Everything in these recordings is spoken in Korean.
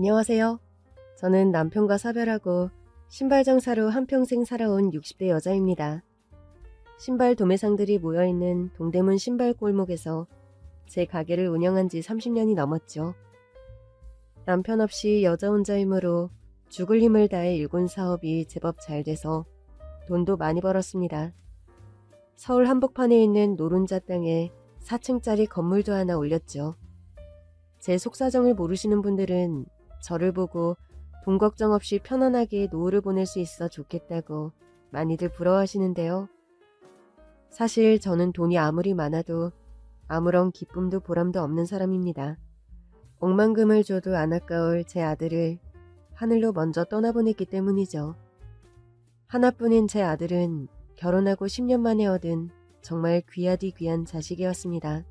안녕하세요. 저는 남편과 사별하고 신발 장사로 한평생 살아온 60대 여자입니다. 신발 도매상들이 모여있는 동대문 신발 골목에서 제 가게를 운영한 지 30년이 넘었죠. 남편 없이 여자 혼자 힘으로 죽을 힘을 다해 일군 사업이 제법 잘 돼서 돈도 많이 벌었습니다. 서울 한복판에 있는 노른자 땅에 4층짜리 건물도 하나 올렸죠. 제 속사정을 모르시는 분들은 저를 보고 돈 걱정 없이 편안하게 노후를 보낼 수 있어 좋겠다고 많이들 부러워하시는데요. 사실 저는 돈이 아무리 많아도 아무런 기쁨도 보람도 없는 사람입니다. 억만금을 줘도 안 아까울 제 아들을 하늘로 먼저 떠나보냈기 때문이죠. 하나뿐인 제 아들은 결혼하고 10년 만에 얻은 정말 귀하디 귀한 자식이었습니다.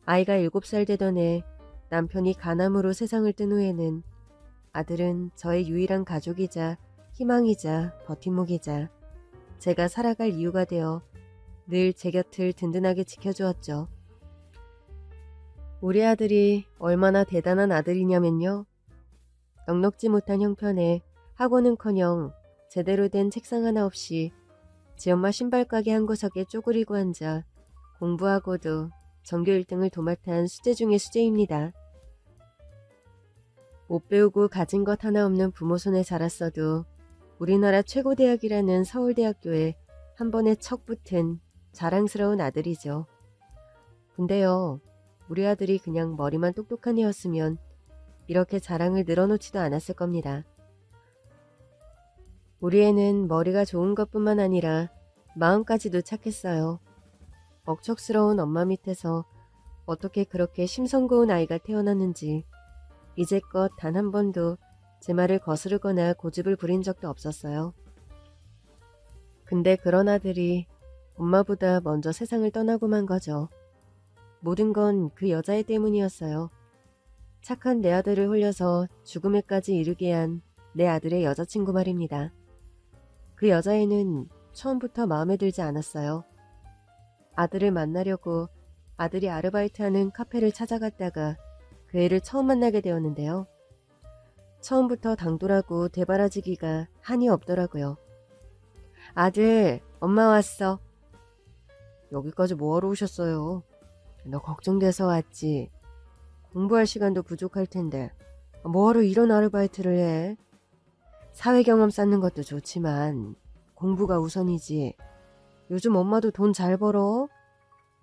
아이가 7살 되던 해 남편이 간암으로 세상을 뜬 후에는 아들은 저의 유일한 가족이자 희망이자 버팀목이자 제가 살아갈 이유가 되어 늘 제 곁을 든든하게 지켜주었죠. 우리 아들이 얼마나 대단한 아들이냐면요. 넉넉지 못한 형편에 학원은커녕 제대로 된 책상 하나 없이 지 엄마 신발가게 한 구석에 쪼그리고 앉아 공부하고도 전교 1등을 도맡아 수재 중의 수재입니다. 못 배우고 가진 것 하나 없는 부모 손에 자랐어도 우리나라 최고 대학이라는 서울대학교에 한 번에 척 붙은 자랑스러운 아들이죠. 근데요, 우리 아들이 그냥 머리만 똑똑한 애였으면 이렇게 자랑을 늘어놓지도 않았을 겁니다. 우리 애는 머리가 좋은 것뿐만 아니라 마음까지도 착했어요. 억척스러운 엄마 밑에서 어떻게 그렇게 심성고운 아이가 태어났는지 이제껏 단 한 번도 제 말을 거스르거나 고집을 부린 적도 없었어요. 근데 그런 아들이 엄마보다 먼저 세상을 떠나고 만 거죠. 모든 건 그 여자애 때문이었어요. 착한 내 아들을 홀려서 죽음에까지 이르게 한 내 아들의 여자친구 말입니다. 그 여자애는 처음부터 마음에 들지 않았어요. 아들을 만나려고 아들이 아르바이트하는 카페를 찾아갔다가 그 애를 처음 만나게 되었는데요. 처음부터 당돌하고 대바라지기가 한이 없더라고요. 아들, 엄마 왔어. 여기까지 뭐하러 오셨어요? 너 걱정돼서 왔지. 공부할 시간도 부족할 텐데 뭐하러 이런 아르바이트를 해? 사회 경험 쌓는 것도 좋지만 공부가 우선이지. 요즘 엄마도 돈 잘 벌어.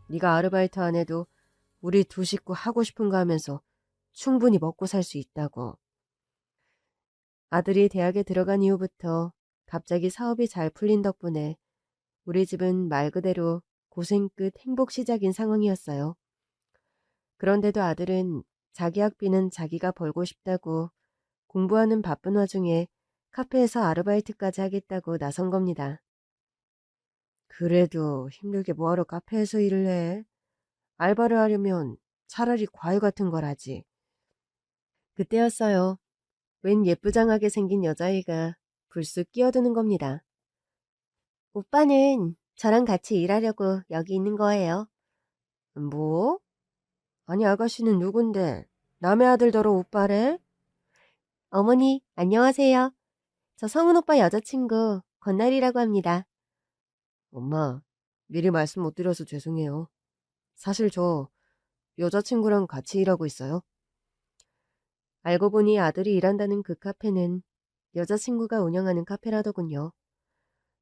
네가 아르바이트 안 해도 우리 두 식구 하고 싶은 거 하면서 충분히 먹고 살 수 있다고. 아들이 대학에 들어간 이후부터 갑자기 사업이 잘 풀린 덕분에 우리 집은 말 그대로 고생 끝 행복 시작인 상황이었어요. 그런데도 아들은 자기 학비는 자기가 벌고 싶다고 공부하는 바쁜 와중에 카페에서 아르바이트까지 하겠다고 나선 겁니다. 그래도 힘들게 뭐하러 카페에서 일을 해? 알바를 하려면 차라리 과외 같은 걸 하지. 그때였어요. 웬 예쁘장하게 생긴 여자애가 불쑥 끼어드는 겁니다. 오빠는 저랑 같이 일하려고 여기 있는 거예요. 뭐? 아니 아가씨는 누군데? 남의 아들더러 오빠래? 어머니, 안녕하세요. 저 성은 오빠 여자친구 권나리라고 합니다. 엄마, 미리 말씀 못 드려서 죄송해요. 사실 저 여자친구랑 같이 일하고 있어요. 알고 보니 아들이 일한다는 그 카페는 여자친구가 운영하는 카페라더군요.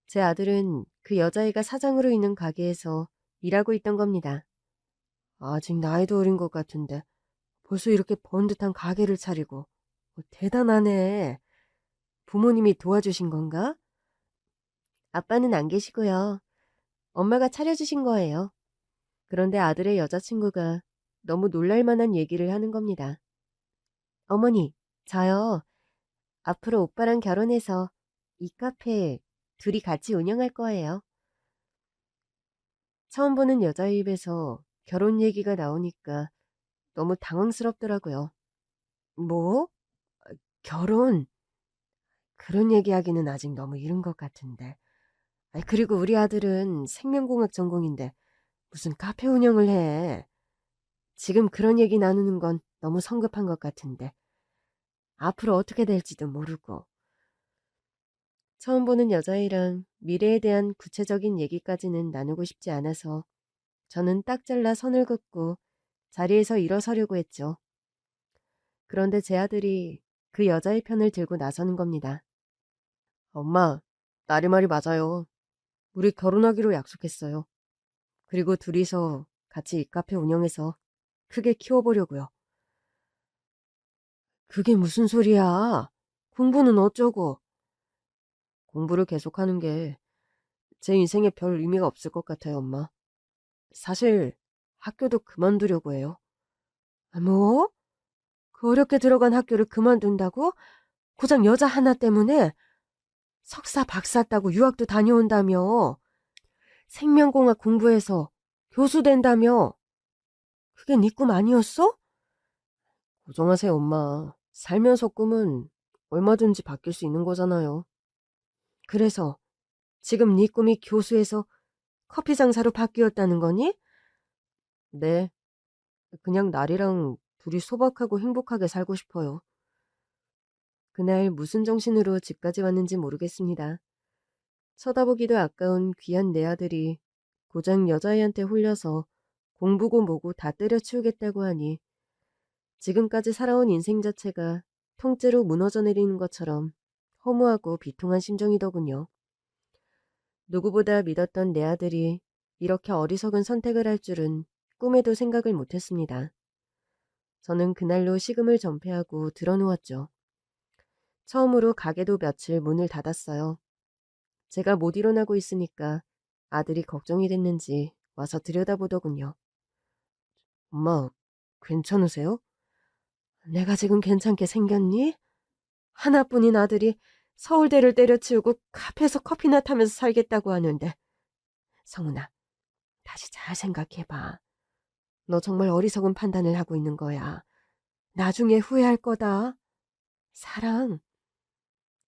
제 아들은 그 여자애가 사장으로 있는 가게에서 일하고 있던 겁니다. 아직 나이도 어린 것 같은데 벌써 이렇게 번듯한 가게를 차리고 대단하네. 부모님이 도와주신 건가? 아빠는 안 계시고요. 엄마가 차려주신 거예요. 그런데 아들의 여자친구가 너무 놀랄만한 얘기를 하는 겁니다. 어머니, 저요. 앞으로 오빠랑 결혼해서 이 카페 둘이 같이 운영할 거예요. 처음 보는 여자 입에서 결혼 얘기가 나오니까 너무 당황스럽더라고요. 뭐? 결혼? 그런 얘기하기는 아직 너무 이른 것 같은데. 그리고 우리 아들은 생명공학 전공인데 무슨 카페 운영을 해. 지금 그런 얘기 나누는 건 너무 성급한 것 같은데. 앞으로 어떻게 될지도 모르고. 처음 보는 여자애랑 미래에 대한 구체적인 얘기까지는 나누고 싶지 않아서 저는 딱 잘라 선을 긋고 자리에서 일어서려고 했죠. 그런데 제 아들이 그 여자의 편을 들고 나서는 겁니다. 엄마, 나리 말이 맞아요. 우리 결혼하기로 약속했어요. 그리고 둘이서 같이 이 카페 운영해서 크게 키워보려고요. 그게 무슨 소리야? 공부는 어쩌고? 공부를 계속하는 게 제 인생에 별 의미가 없을 것 같아요, 엄마. 사실 학교도 그만두려고 해요. 뭐? 그 어렵게 들어간 학교를 그만둔다고? 고작 여자 하나 때문에? 석사, 박사 따고 유학도 다녀온다며? 생명공학 공부해서 교수 된다며? 그게 네 꿈 아니었어? 고정하세요, 엄마. 살면서 꿈은 얼마든지 바뀔 수 있는 거잖아요. 그래서 지금 네 꿈이 교수에서 커피 장사로 바뀌었다는 거니? 네, 그냥 날이랑 둘이 소박하고 행복하게 살고 싶어요. 그날 무슨 정신으로 집까지 왔는지 모르겠습니다. 쳐다보기도 아까운 귀한 내 아들이 고장 여자애한테 홀려서 공부고 뭐고 다 때려치우겠다고 하니 지금까지 살아온 인생 자체가 통째로 무너져 내리는 것처럼 허무하고 비통한 심정이더군요. 누구보다 믿었던 내 아들이 이렇게 어리석은 선택을 할 줄은 꿈에도 생각을 못했습니다. 저는 그날로 식음을 전폐하고 드러누웠죠. 처음으로 가게도 며칠 문을 닫았어요. 제가 못 일어나고 있으니까 아들이 걱정이 됐는지 와서 들여다보더군요. 엄마, 괜찮으세요? 내가 지금 괜찮게 생겼니? 하나뿐인 아들이 서울대를 때려치우고 카페에서 커피나 타면서 살겠다고 하는데. 성훈아, 다시 잘 생각해봐. 너 정말 어리석은 판단을 하고 있는 거야. 나중에 후회할 거다. 사랑,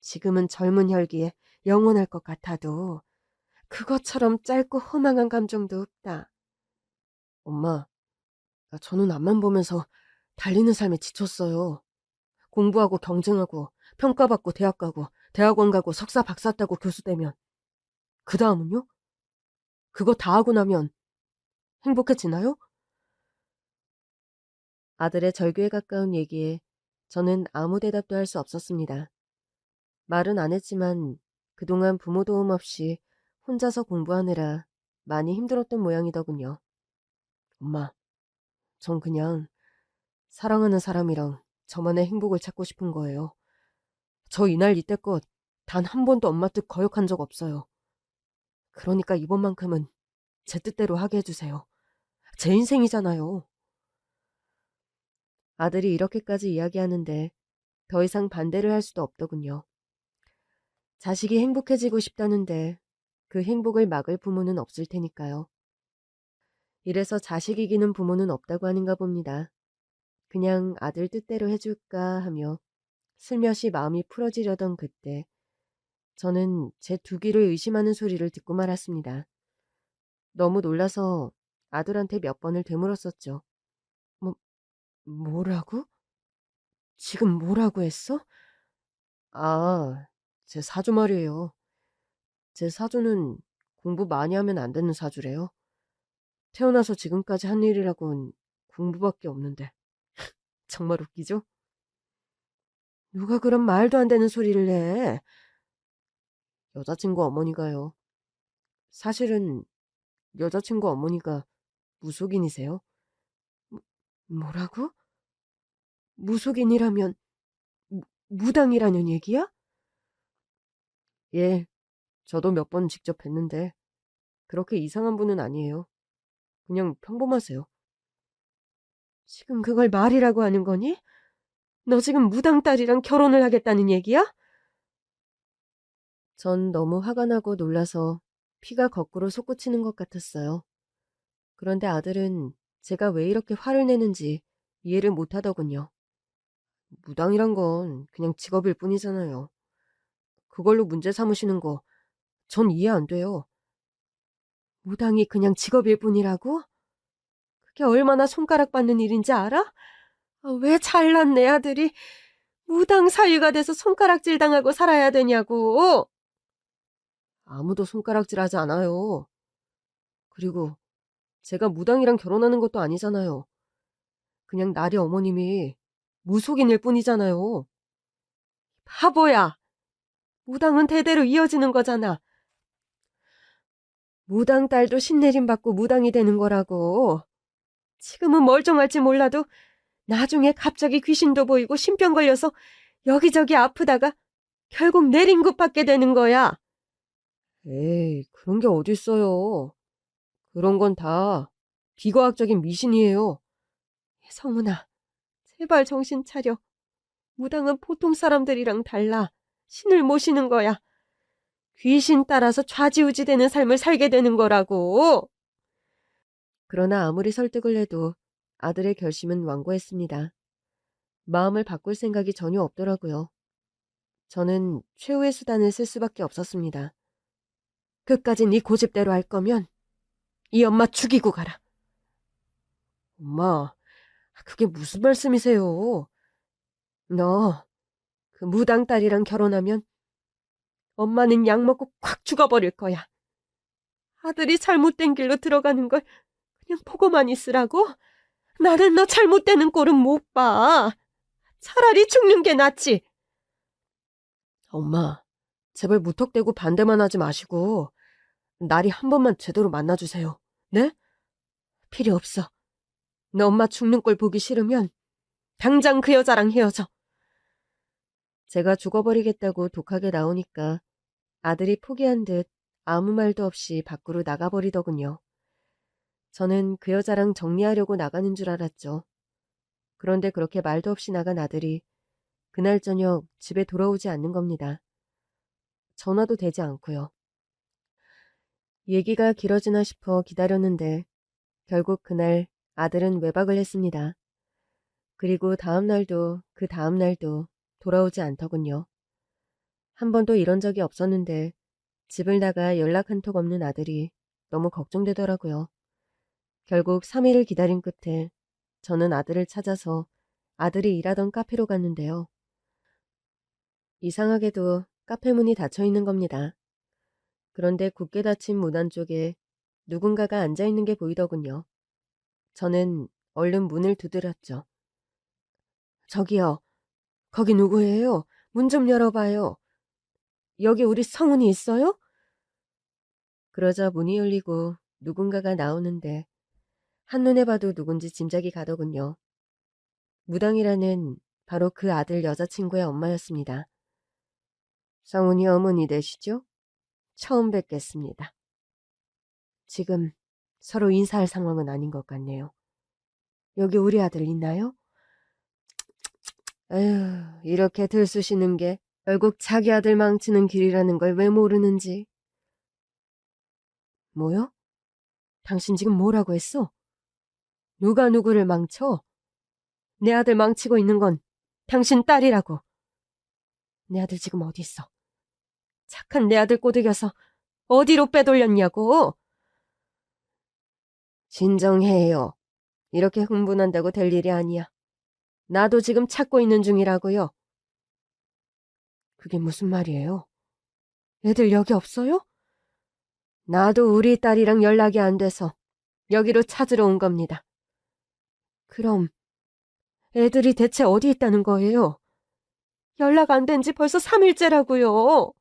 지금은 젊은 혈기에 영원할 것 같아도 그것처럼 짧고 허망한 감정도 없다. 엄마, 저는 앞만 보면서 달리는 삶에 지쳤어요. 공부하고 경쟁하고 평가받고 대학 가고 대학원 가고 석사 박사 따고 교수 되면 그 다음은요? 그거 다 하고 나면 행복해지나요? 아들의 절규에 가까운 얘기에 저는 아무 대답도 할 수 없었습니다. 말은 안 했지만 그동안 부모 도움 없이 혼자서 공부하느라 많이 힘들었던 모양이더군요. 엄마, 전 그냥 사랑하는 사람이랑 저만의 행복을 찾고 싶은 거예요. 저 이날 이때껏 단 한 번도 엄마 뜻 거역한 적 없어요. 그러니까 이번만큼은 제 뜻대로 하게 해주세요. 제 인생이잖아요. 아들이 이렇게까지 이야기하는데 더 이상 반대를 할 수도 없더군요. 자식이 행복해지고 싶다는데 그 행복을 막을 부모는 없을 테니까요. 이래서 자식 이기는 부모는 없다고 하는가 봅니다. 그냥 아들 뜻대로 해줄까 하며 슬며시 마음이 풀어지려던 그때 저는 제 두 귀를 의심하는 소리를 듣고 말았습니다. 너무 놀라서 아들한테 몇 번을 되물었었죠. 뭐, 뭐라고? 지금 뭐라고 했어? 아, 제 사주 말이에요. 제 사주는 공부 많이 하면 안 되는 사주래요. 태어나서 지금까지 한 일이라곤 공부밖에 없는데. 정말 웃기죠? 누가 그런 말도 안 되는 소리를 해? 여자친구 어머니가요. 사실은 여자친구 어머니가 무속인이세요. 뭐, 뭐라고? 무속인이라면 무당이라는 얘기야? 예, 저도 몇 번 직접 뵀는데 그렇게 이상한 분은 아니에요. 그냥 평범하세요. 지금 그걸 말이라고 하는 거니? 너 지금 무당 딸이랑 결혼을 하겠다는 얘기야? 전 너무 화가 나고 놀라서 피가 거꾸로 솟구치는 것 같았어요. 그런데 아들은 제가 왜 이렇게 화를 내는지 이해를 못하더군요. 무당이란 건 그냥 직업일 뿐이잖아요. 그걸로 문제 삼으시는 거 전 이해 안 돼요. 무당이 그냥 직업일 뿐이라고? 그게 얼마나 손가락 받는 일인지 알아? 왜 잘난 내 아들이 무당 사위가 돼서 손가락질 당하고 살아야 되냐고. 아무도 손가락질 하지 않아요. 그리고 제가 무당이랑 결혼하는 것도 아니잖아요. 그냥 나리 어머님이 무속인일 뿐이잖아요. 바보야. 무당은 대대로 이어지는 거잖아. 무당 딸도 신내림 받고 무당이 되는 거라고. 지금은 멀쩡할지 몰라도 나중에 갑자기 귀신도 보이고 신병 걸려서 여기저기 아프다가 결국 내린굿 받게 되는 거야. 에이, 그런 게 어딨어요. 그런 건 다 비과학적인 미신이에요. 성은아, 제발 정신 차려. 무당은 보통 사람들이랑 달라. 신을 모시는 거야. 귀신 따라서 좌지우지되는 삶을 살게 되는 거라고. 그러나 아무리 설득을 해도 아들의 결심은 완고했습니다. 마음을 바꿀 생각이 전혀 없더라고요. 저는 최후의 수단을 쓸 수밖에 없었습니다. 끝까지 네 고집대로 할 거면 이 엄마 죽이고 가라. 엄마, 그게 무슨 말씀이세요? 너 그 무당 딸이랑 결혼하면 엄마는 약 먹고 콱 죽어버릴 거야. 아들이 잘못된 길로 들어가는 걸 그냥 보고만 있으라고? 나는 너 잘못되는 꼴은 못 봐. 차라리 죽는 게 낫지. 엄마, 제발 무턱대고 반대만 하지 마시고 나리 한 번만 제대로 만나주세요. 네? 필요 없어. 너 엄마 죽는 꼴 보기 싫으면 당장 그 여자랑 헤어져. 제가 죽어버리겠다고 독하게 나오니까 아들이 포기한 듯 아무 말도 없이 밖으로 나가버리더군요. 저는 그 여자랑 정리하려고 나가는 줄 알았죠. 그런데 그렇게 말도 없이 나간 아들이 그날 저녁 집에 돌아오지 않는 겁니다. 전화도 되지 않고요. 얘기가 길어지나 싶어 기다렸는데 결국 그날 아들은 외박을 했습니다. 그리고 다음 날도 그 다음 날도 돌아오지 않더군요. 한 번도 이런 적이 없었는데 집을 나가 연락 한 톡 없는 아들이 너무 걱정되더라고요. 결국 3일을 기다린 끝에 저는 아들을 찾아서 아들이 일하던 카페로 갔는데요. 이상하게도 카페 문이 닫혀 있는 겁니다. 그런데 굳게 닫힌 문 안쪽에 누군가가 앉아있는 게 보이더군요. 저는 얼른 문을 두드렸죠. 저기요, 거기 누구예요? 문 좀 열어봐요. 여기 우리 성훈이 있어요? 그러자 문이 열리고 누군가가 나오는데 한눈에 봐도 누군지 짐작이 가더군요. 무당이라는 바로 그 아들 여자친구의 엄마였습니다. 성훈이 어머니 되시죠? 처음 뵙겠습니다. 지금 서로 인사할 상황은 아닌 것 같네요. 여기 우리 아들 있나요? 에휴, 이렇게 들쑤시는 게 결국 자기 아들 망치는 길이라는 걸 왜 모르는지. 뭐요? 당신 지금 뭐라고 했어? 누가 누구를 망쳐? 내 아들 망치고 있는 건 당신 딸이라고. 내 아들 지금 어디 있어? 착한 내 아들 꼬드겨서 어디로 빼돌렸냐고. 진정해요. 이렇게 흥분한다고 될 일이 아니야. 나도 지금 찾고 있는 중이라고요. 그게 무슨 말이에요? 애들 여기 없어요? 나도 우리 딸이랑 연락이 안 돼서 여기로 찾으러 온 겁니다. 그럼 애들이 대체 어디 있다는 거예요? 연락 안 된 지 벌써 3일째라고요.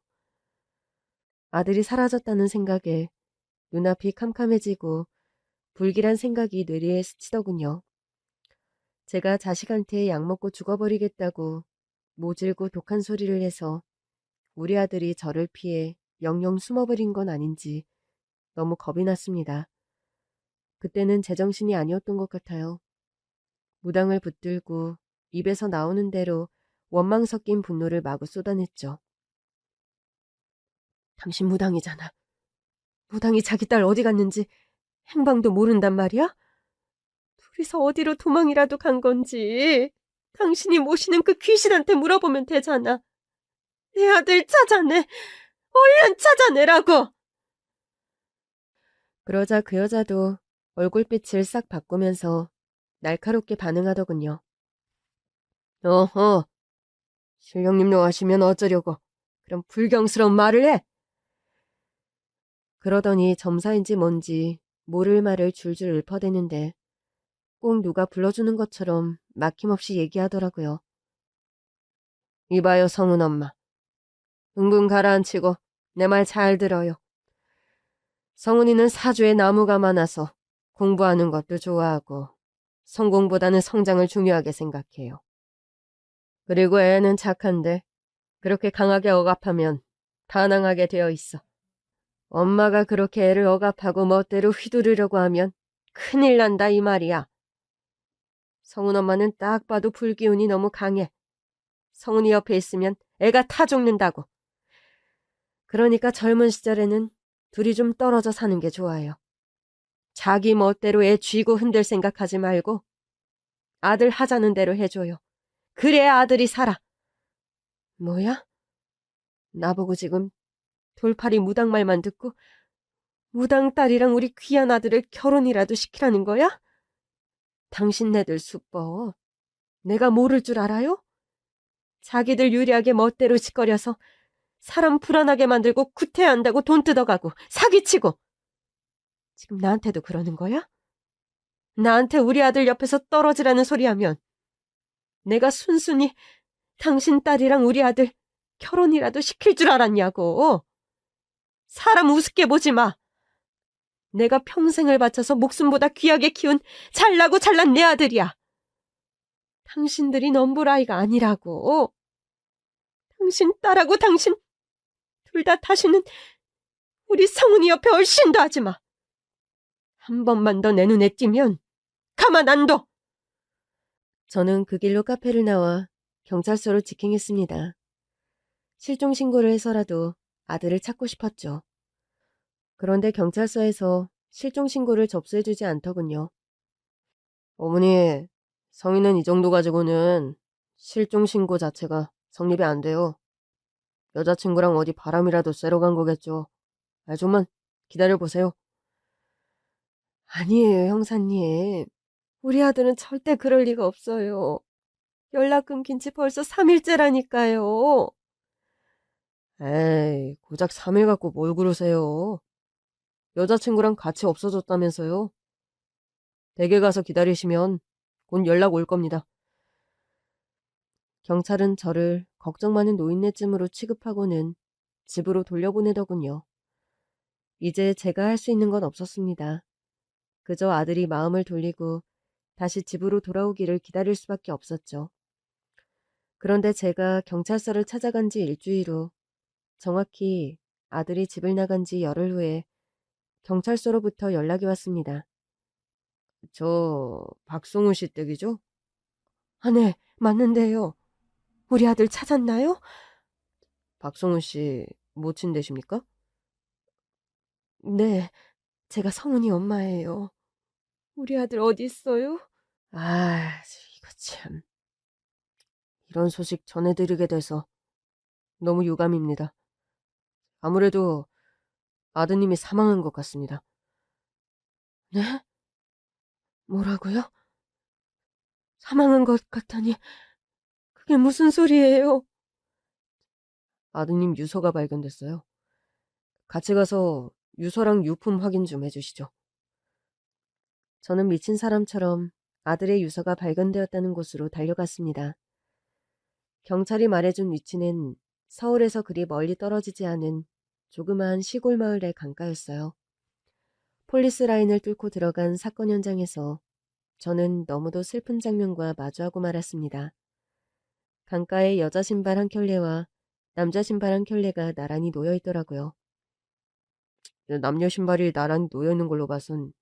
아들이 사라졌다는 생각에 눈앞이 캄캄해지고 불길한 생각이 뇌리에 스치더군요. 제가 자식한테 약 먹고 죽어버리겠다고 모질고 독한 소리를 해서 우리 아들이 저를 피해 영영 숨어버린 건 아닌지 너무 겁이 났습니다. 그때는 제정신이 아니었던 것 같아요. 무당을 붙들고 입에서 나오는 대로 원망 섞인 분노를 마구 쏟아냈죠. 당신 무당이잖아. 무당이 자기 딸 어디 갔는지 행방도 모른단 말이야? 둘이서 어디로 도망이라도 간 건지 당신이 모시는 그 귀신한테 물어보면 되잖아. 내 아들 찾아내. 얼른 찾아내라고. 그러자 그 여자도 얼굴빛을 싹 바꾸면서 날카롭게 반응하더군요. 어허, 실령님로 하시면 어쩌려고 그런 불경스러운 말을 해? 그러더니 점사인지 뭔지 모를 말을 줄줄 읊어대는데 꼭 누가 불러주는 것처럼 막힘없이 얘기하더라고요. 이봐요, 성은 엄마. 흥분 가라앉히고 내 말 잘 들어요. 성은이는 사주에 나무가 많아서 공부하는 것도 좋아하고 성공보다는 성장을 중요하게 생각해요. 그리고 애는 착한데 그렇게 강하게 억압하면 반항하게 되어 있어. 엄마가 그렇게 애를 억압하고 멋대로 휘두르려고 하면 큰일 난다 이 말이야. 성은 엄마는 딱 봐도 불기운이 너무 강해. 성은이 옆에 있으면 애가 타 죽는다고. 그러니까 젊은 시절에는 둘이 좀 떨어져 사는 게 좋아요. 자기 멋대로 애 쥐고 흔들 생각하지 말고 아들 하자는 대로 해줘요. 그래야 아들이 살아. 뭐야? 나보고 지금 돌팔이 무당 말만 듣고 무당 딸이랑 우리 귀한 아들을 결혼이라도 시키라는 거야? 당신네들 수법 내가 모를 줄 알아요? 자기들 유리하게 멋대로 짓거려서 사람 불안하게 만들고 구태한다고 돈 뜯어가고 사기치고 지금 나한테도 그러는 거야? 나한테 우리 아들 옆에서 떨어지라는 소리 하면 내가 순순히 당신 딸이랑 우리 아들 결혼이라도 시킬 줄 알았냐고. 사람 우습게 보지 마. 내가 평생을 바쳐서 목숨보다 귀하게 키운 잘나고 잘난 내 아들이야. 당신들이 넘볼 아이가 아니라고. 당신 딸하고 당신 둘 다 다시는 우리 성은이 옆에 얼씬도 하지 마. 한 번만 더 내 눈에 띄면 가만 안 둬. 저는 그 길로 카페를 나와 경찰서로 직행했습니다. 실종 신고를 해서라도 아들을 찾고 싶었죠. 그런데 경찰서에서 실종 신고를 접수해주지 않더군요. 어머니, 성인은 이 정도 가지고는 실종 신고 자체가 성립이 안 돼요. 여자친구랑 어디 바람이라도 쐬러 간 거겠죠. 좀만 기다려보세요. 아니에요, 형사님. 우리 아들은 절대 그럴 리가 없어요. 연락 끊긴 지 벌써 3일째라니까요. 에이, 고작 3일 갖고 뭘 그러세요. 여자친구랑 같이 없어졌다면서요. 댁에 가서 기다리시면 곧 연락 올 겁니다. 경찰은 저를 걱정 많은 노인네쯤으로 취급하고는 집으로 돌려보내더군요. 이제 제가 할 수 있는 건 없었습니다. 그저 아들이 마음을 돌리고 다시 집으로 돌아오기를 기다릴 수밖에 없었죠. 그런데 제가 경찰서를 찾아간 지 일주일 후, 정확히 아들이 집을 나간 지 열흘 후에 경찰서로부터 연락이 왔습니다. 저 박송우 씨 댁이죠? 아, 네, 맞는데요. 우리 아들 찾았나요? 박송우 씨 모친 되십니까? 네, 제가 성은이 엄마예요. 우리 아들 어디 있어요? 아, 이거 참. 이런 소식 전해드리게 돼서 너무 유감입니다. 아무래도 아드님이 사망한 것 같습니다. 네? 뭐라고요? 사망한 것 같다니 그게 무슨 소리예요? 아드님 유서가 발견됐어요. 같이 가서 유서랑 유품 확인 좀 해주시죠. 저는 미친 사람처럼 아들의 유서가 발견되었다는 곳으로 달려갔습니다. 경찰이 말해준 위치는 서울에서 그리 멀리 떨어지지 않은 조그마한 시골 마을의 강가였어요. 폴리스 라인을 뚫고 들어간 사건 현장에서 저는 너무도 슬픈 장면과 마주하고 말았습니다. 강가에 여자 신발 한 켤레와 남자 신발 한 켤레가 나란히 놓여 있더라고요. 남녀 신발이 나란히 놓여 있는 걸로 봐선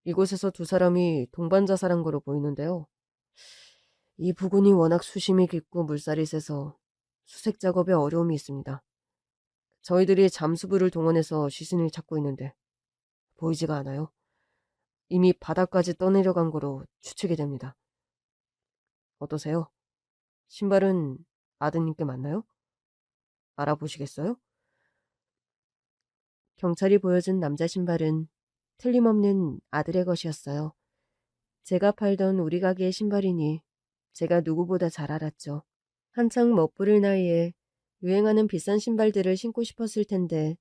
이곳에서 두 사람이 동반 자살한 거로 보이는데요. 이 부근이 워낙 수심이 깊고 물살이 세서 수색 작업에 어려움이 있습니다. 저희들이 잠수부를 동원해서 시신을 찾고 있는데 보이지가 않아요. 이미 바닥까지 떠내려간 거로 추측이 됩니다. 어떠세요? 신발은 아드님께 맞나요? 알아보시겠어요? 경찰이 보여준 남자 신발은 틀림없는 아들의 것이었어요. 제가 팔던 우리 가게의 신발이니 제가 누구보다 잘 알았죠. 한창 멋부릴 나이에 유행하는 비싼 신발들을 신고 싶었을 텐데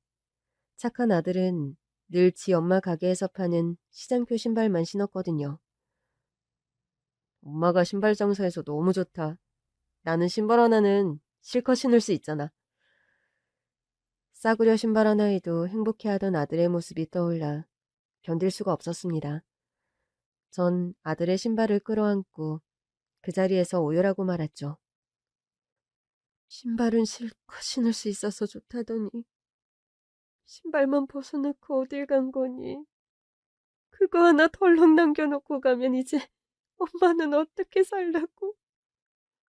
착한 아들은 늘 지 엄마 가게에서 파는 시장표 신발만 신었거든요. 엄마가 신발 장사해서 너무 좋다. 나는 신발 하나는 실컷 신을 수 있잖아. 싸구려 신발 하나에도 행복해하던 아들의 모습이 떠올라 견딜 수가 없었습니다. 전 아들의 신발을 끌어안고 그 자리에서 오열하고 말았죠. 신발은 실컷 신을 수 있어서 좋다더니 신발만 벗어놓고 어딜 간 거니? 그거 하나 덜렁 남겨놓고 가면 이제 엄마는 어떻게 살라고?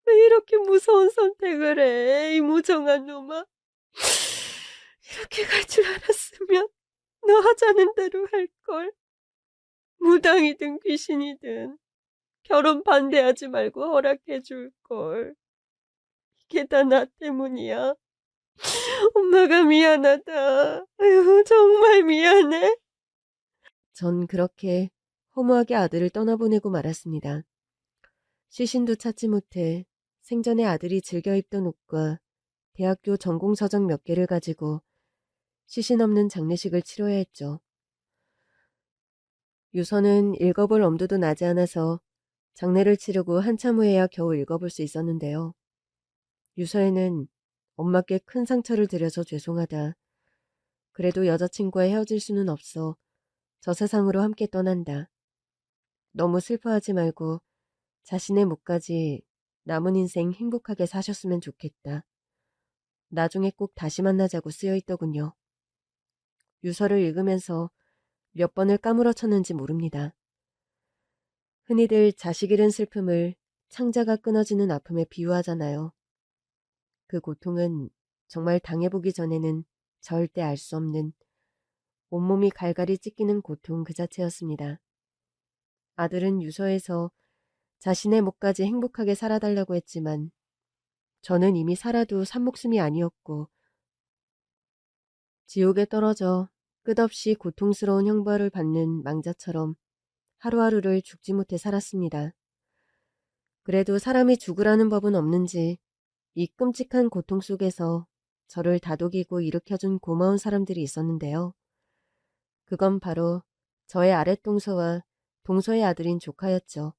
왜 이렇게 무서운 선택을 해, 이 무정한 놈아? 이렇게 갈 줄 알았으면 너 하자는 대로 할걸. 무당이든 귀신이든 결혼 반대하지 말고 허락해 줄걸. 이게 다 나 때문이야. 엄마가 미안하다. 아유, 정말 미안해. 전 그렇게 허무하게 아들을 떠나보내고 말았습니다. 시신도 찾지 못해 생전에 아들이 즐겨 입던 옷과 대학교 전공서적 몇 개를 가지고 시신 없는 장례식을 치러야 했죠. 유서는 읽어볼 엄두도 나지 않아서 장례를 치르고 한참 후에야 겨우 읽어볼 수 있었는데요. 유서에는 엄마께 큰 상처를 드려서 죄송하다. 그래도 여자친구와 헤어질 수는 없어 저 세상으로 함께 떠난다. 너무 슬퍼하지 말고 자신의 몫까지 남은 인생 행복하게 사셨으면 좋겠다. 나중에 꼭 다시 만나자고 쓰여있더군요. 유서를 읽으면서 몇 번을 까무러쳤는지 모릅니다. 흔히들 자식 잃은 슬픔을 창자가 끊어지는 아픔에 비유하잖아요. 그 고통은 정말 당해보기 전에는 절대 알 수 없는 온몸이 갈갈이 찢기는 고통 그 자체였습니다. 아들은 유서에서 자신의 몫까지 행복하게 살아달라고 했지만 저는 이미 살아도 산 목숨이 아니었고 지옥에 떨어져 끝없이 고통스러운 형벌을 받는 망자처럼 하루하루를 죽지 못해 살았습니다. 그래도 사람이 죽으라는 법은 없는지 이 끔찍한 고통 속에서 저를 다독이고 일으켜준 고마운 사람들이 있었는데요. 그건 바로 저의 아랫동서와 동서의 아들인 조카였죠.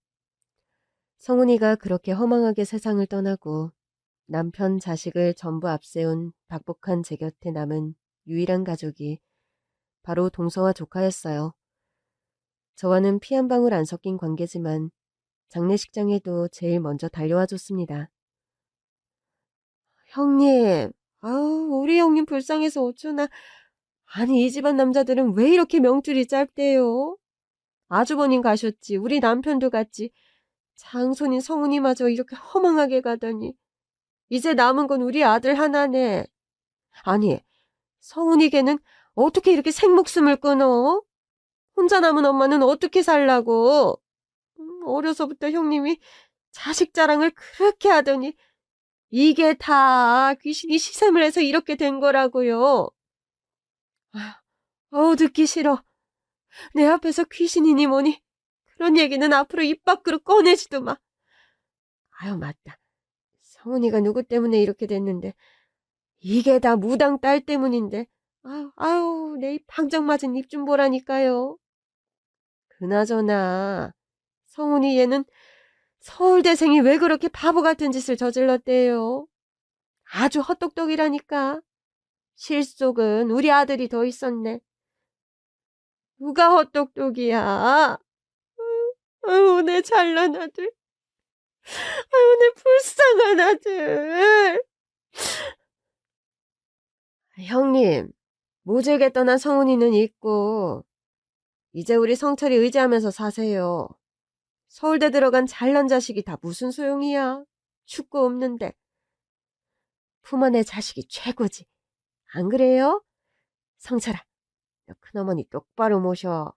성훈이가 그렇게 허망하게 세상을 떠나고 남편 자식을 전부 앞세운 박복한 제 곁에 남은 유일한 가족이 바로 동서와 조카였어요. 저와는 피 한 방울 안 섞인 관계지만 장례식장에도 제일 먼저 달려와 줬습니다. 형님, 아우 우리 형님 불쌍해서 어쩌나. 아니 이 집안 남자들은 왜 이렇게 명줄이 짧대요? 아주버님 가셨지, 우리 남편도 갔지. 장손인 성훈이마저 이렇게 허망하게 가다니. 이제 남은 건 우리 아들 하나네. 아니, 성훈이 걔는 어떻게 이렇게 생목숨을 끊어? 혼자 남은 엄마는 어떻게 살라고? 어려서부터 형님이 자식 자랑을 그렇게 하더니 이게 다 귀신이 시샘을 해서 이렇게 된 거라고요. 어우, 듣기 싫어. 내 앞에서 귀신이니 뭐니 그런 얘기는 앞으로 입 밖으로 꺼내지도 마. 아유, 맞다. 성훈이가 누구 때문에 이렇게 됐는데 이게 다 무당 딸 때문인데. 아유, 내 입 방정 맞은 입 좀 보라니까요. 그나저나 성훈이 얘는 서울대생이 왜 그렇게 바보 같은 짓을 저질렀대요. 아주 헛똑똑이라니까. 실속은 우리 아들이 더 있었네. 누가 헛똑똑이야? 아유, 내 잘난 아들. 아유, 내 불쌍한 아들. 형님, 모질게 떠난 성훈이는 있고 이제 우리 성철이 의지하면서 사세요. 서울대 들어간 잘난 자식이 다 무슨 소용이야. 축구 없는데. 품어내 자식이 최고지. 안 그래요? 성철아, 너 큰어머니 똑바로 모셔.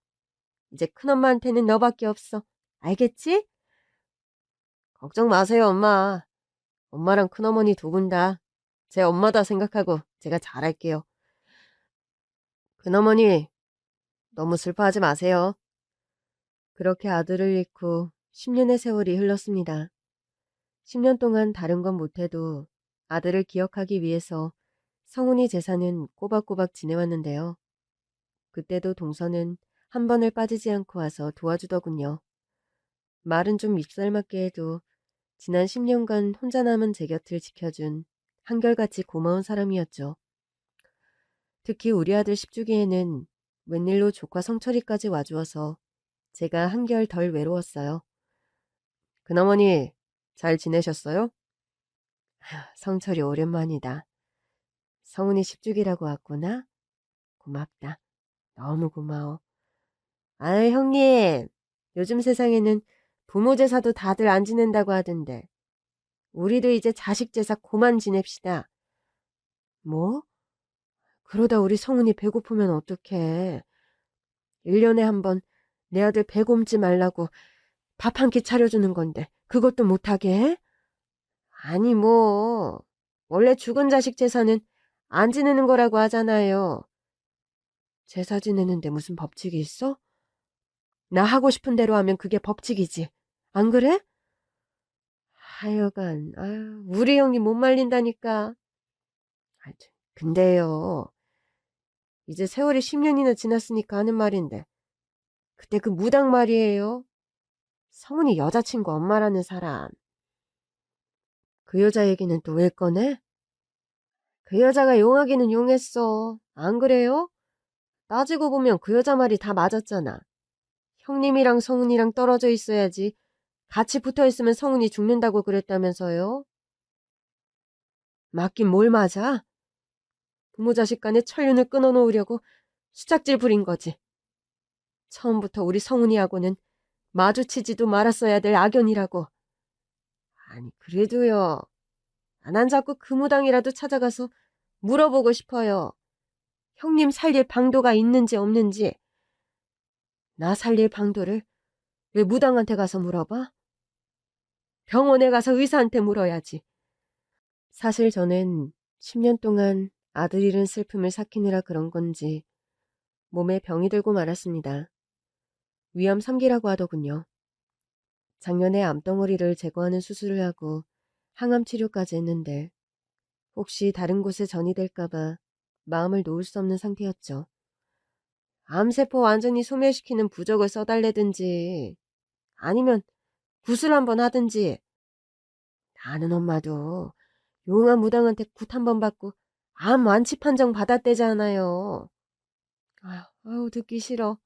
이제 큰엄마한테는 너밖에 없어. 알겠지? 걱정 마세요, 엄마. 엄마랑 큰어머니 두 분 다 제 엄마다 생각하고 제가 잘할게요. 큰어머니, 너무 슬퍼하지 마세요. 그렇게 아들을 잃고 10년의 세월이 흘렀습니다. 10년 동안 다른 건 못해도 아들을 기억하기 위해서 성훈이 제사는 꼬박꼬박 지내왔는데요. 그때도 동서는 한 번을 빠지지 않고 와서 도와주더군요. 말은 좀 밉살맞게 해도 지난 10년간 혼자 남은 제 곁을 지켜준 한결같이 고마운 사람이었죠. 특히 우리 아들 10주기에는 웬일로 조카 성철이까지 와주어서 제가 한결 덜 외로웠어요. 큰어머니 잘 지내셨어요? 성철이 오랜만이다. 성훈이 10주기라고 왔구나? 고맙다. 너무 고마워. 아유 형님, 요즘 세상에는 부모 제사도 다들 안 지낸다고 하던데 우리도 이제 자식 제사 그만 지냅시다. 뭐? 그러다 우리 성훈이 배고프면 어떡해. 1년에 한 번 내 아들 배 굶지 말라고 밥 한 끼 차려주는 건데 그것도 못하게 해? 아니 뭐 원래 죽은 자식 제사는 안 지내는 거라고 하잖아요. 제사 지내는데 무슨 법칙이 있어? 나 하고 싶은 대로 하면 그게 법칙이지. 안 그래? 하여간 아유, 우리 형님 못 말린다니까. 근데요. 이제 세월이 10년이나 지났으니까 하는 말인데 그때 그 무당 말이에요. 성훈이 여자친구 엄마라는 사람. 그 여자 얘기는 또 왜 꺼내? 그 여자가 용하기는 용했어. 안 그래요? 따지고 보면 그 여자 말이 다 맞았잖아. 형님이랑 성훈이랑 떨어져 있어야지. 같이 붙어 있으면 성훈이 죽는다고 그랬다면서요? 맞긴 뭘 맞아? 부모 자식 간에 천륜을 끊어놓으려고 수작질 부린 거지. 처음부터 우리 성훈이하고는 마주치지도 말았어야 될 악연이라고. 아니 그래도요. 난 자꾸 그 무당이라도 찾아가서 물어보고 싶어요. 형님 살릴 방도가 있는지 없는지. 나 살릴 방도를 왜 무당한테 가서 물어봐? 병원에 가서 의사한테 물어야지. 사실 저는 10년 동안 아들 잃은 슬픔을 삭히느라 그런 건지 몸에 병이 들고 말았습니다. 위암 3기라고 하더군요. 작년에 암덩어리를 제거하는 수술을 하고 항암 치료까지 했는데 혹시 다른 곳에 전이 될까봐 마음을 놓을 수 없는 상태였죠. 암세포 완전히 소멸시키는 부적을 써달래든지 아니면 굿을 한번 하든지. 나는 엄마도 용한 무당한테 굿 한 번 받고 암 완치 판정 받았대잖아요. 아유 듣기 싫어.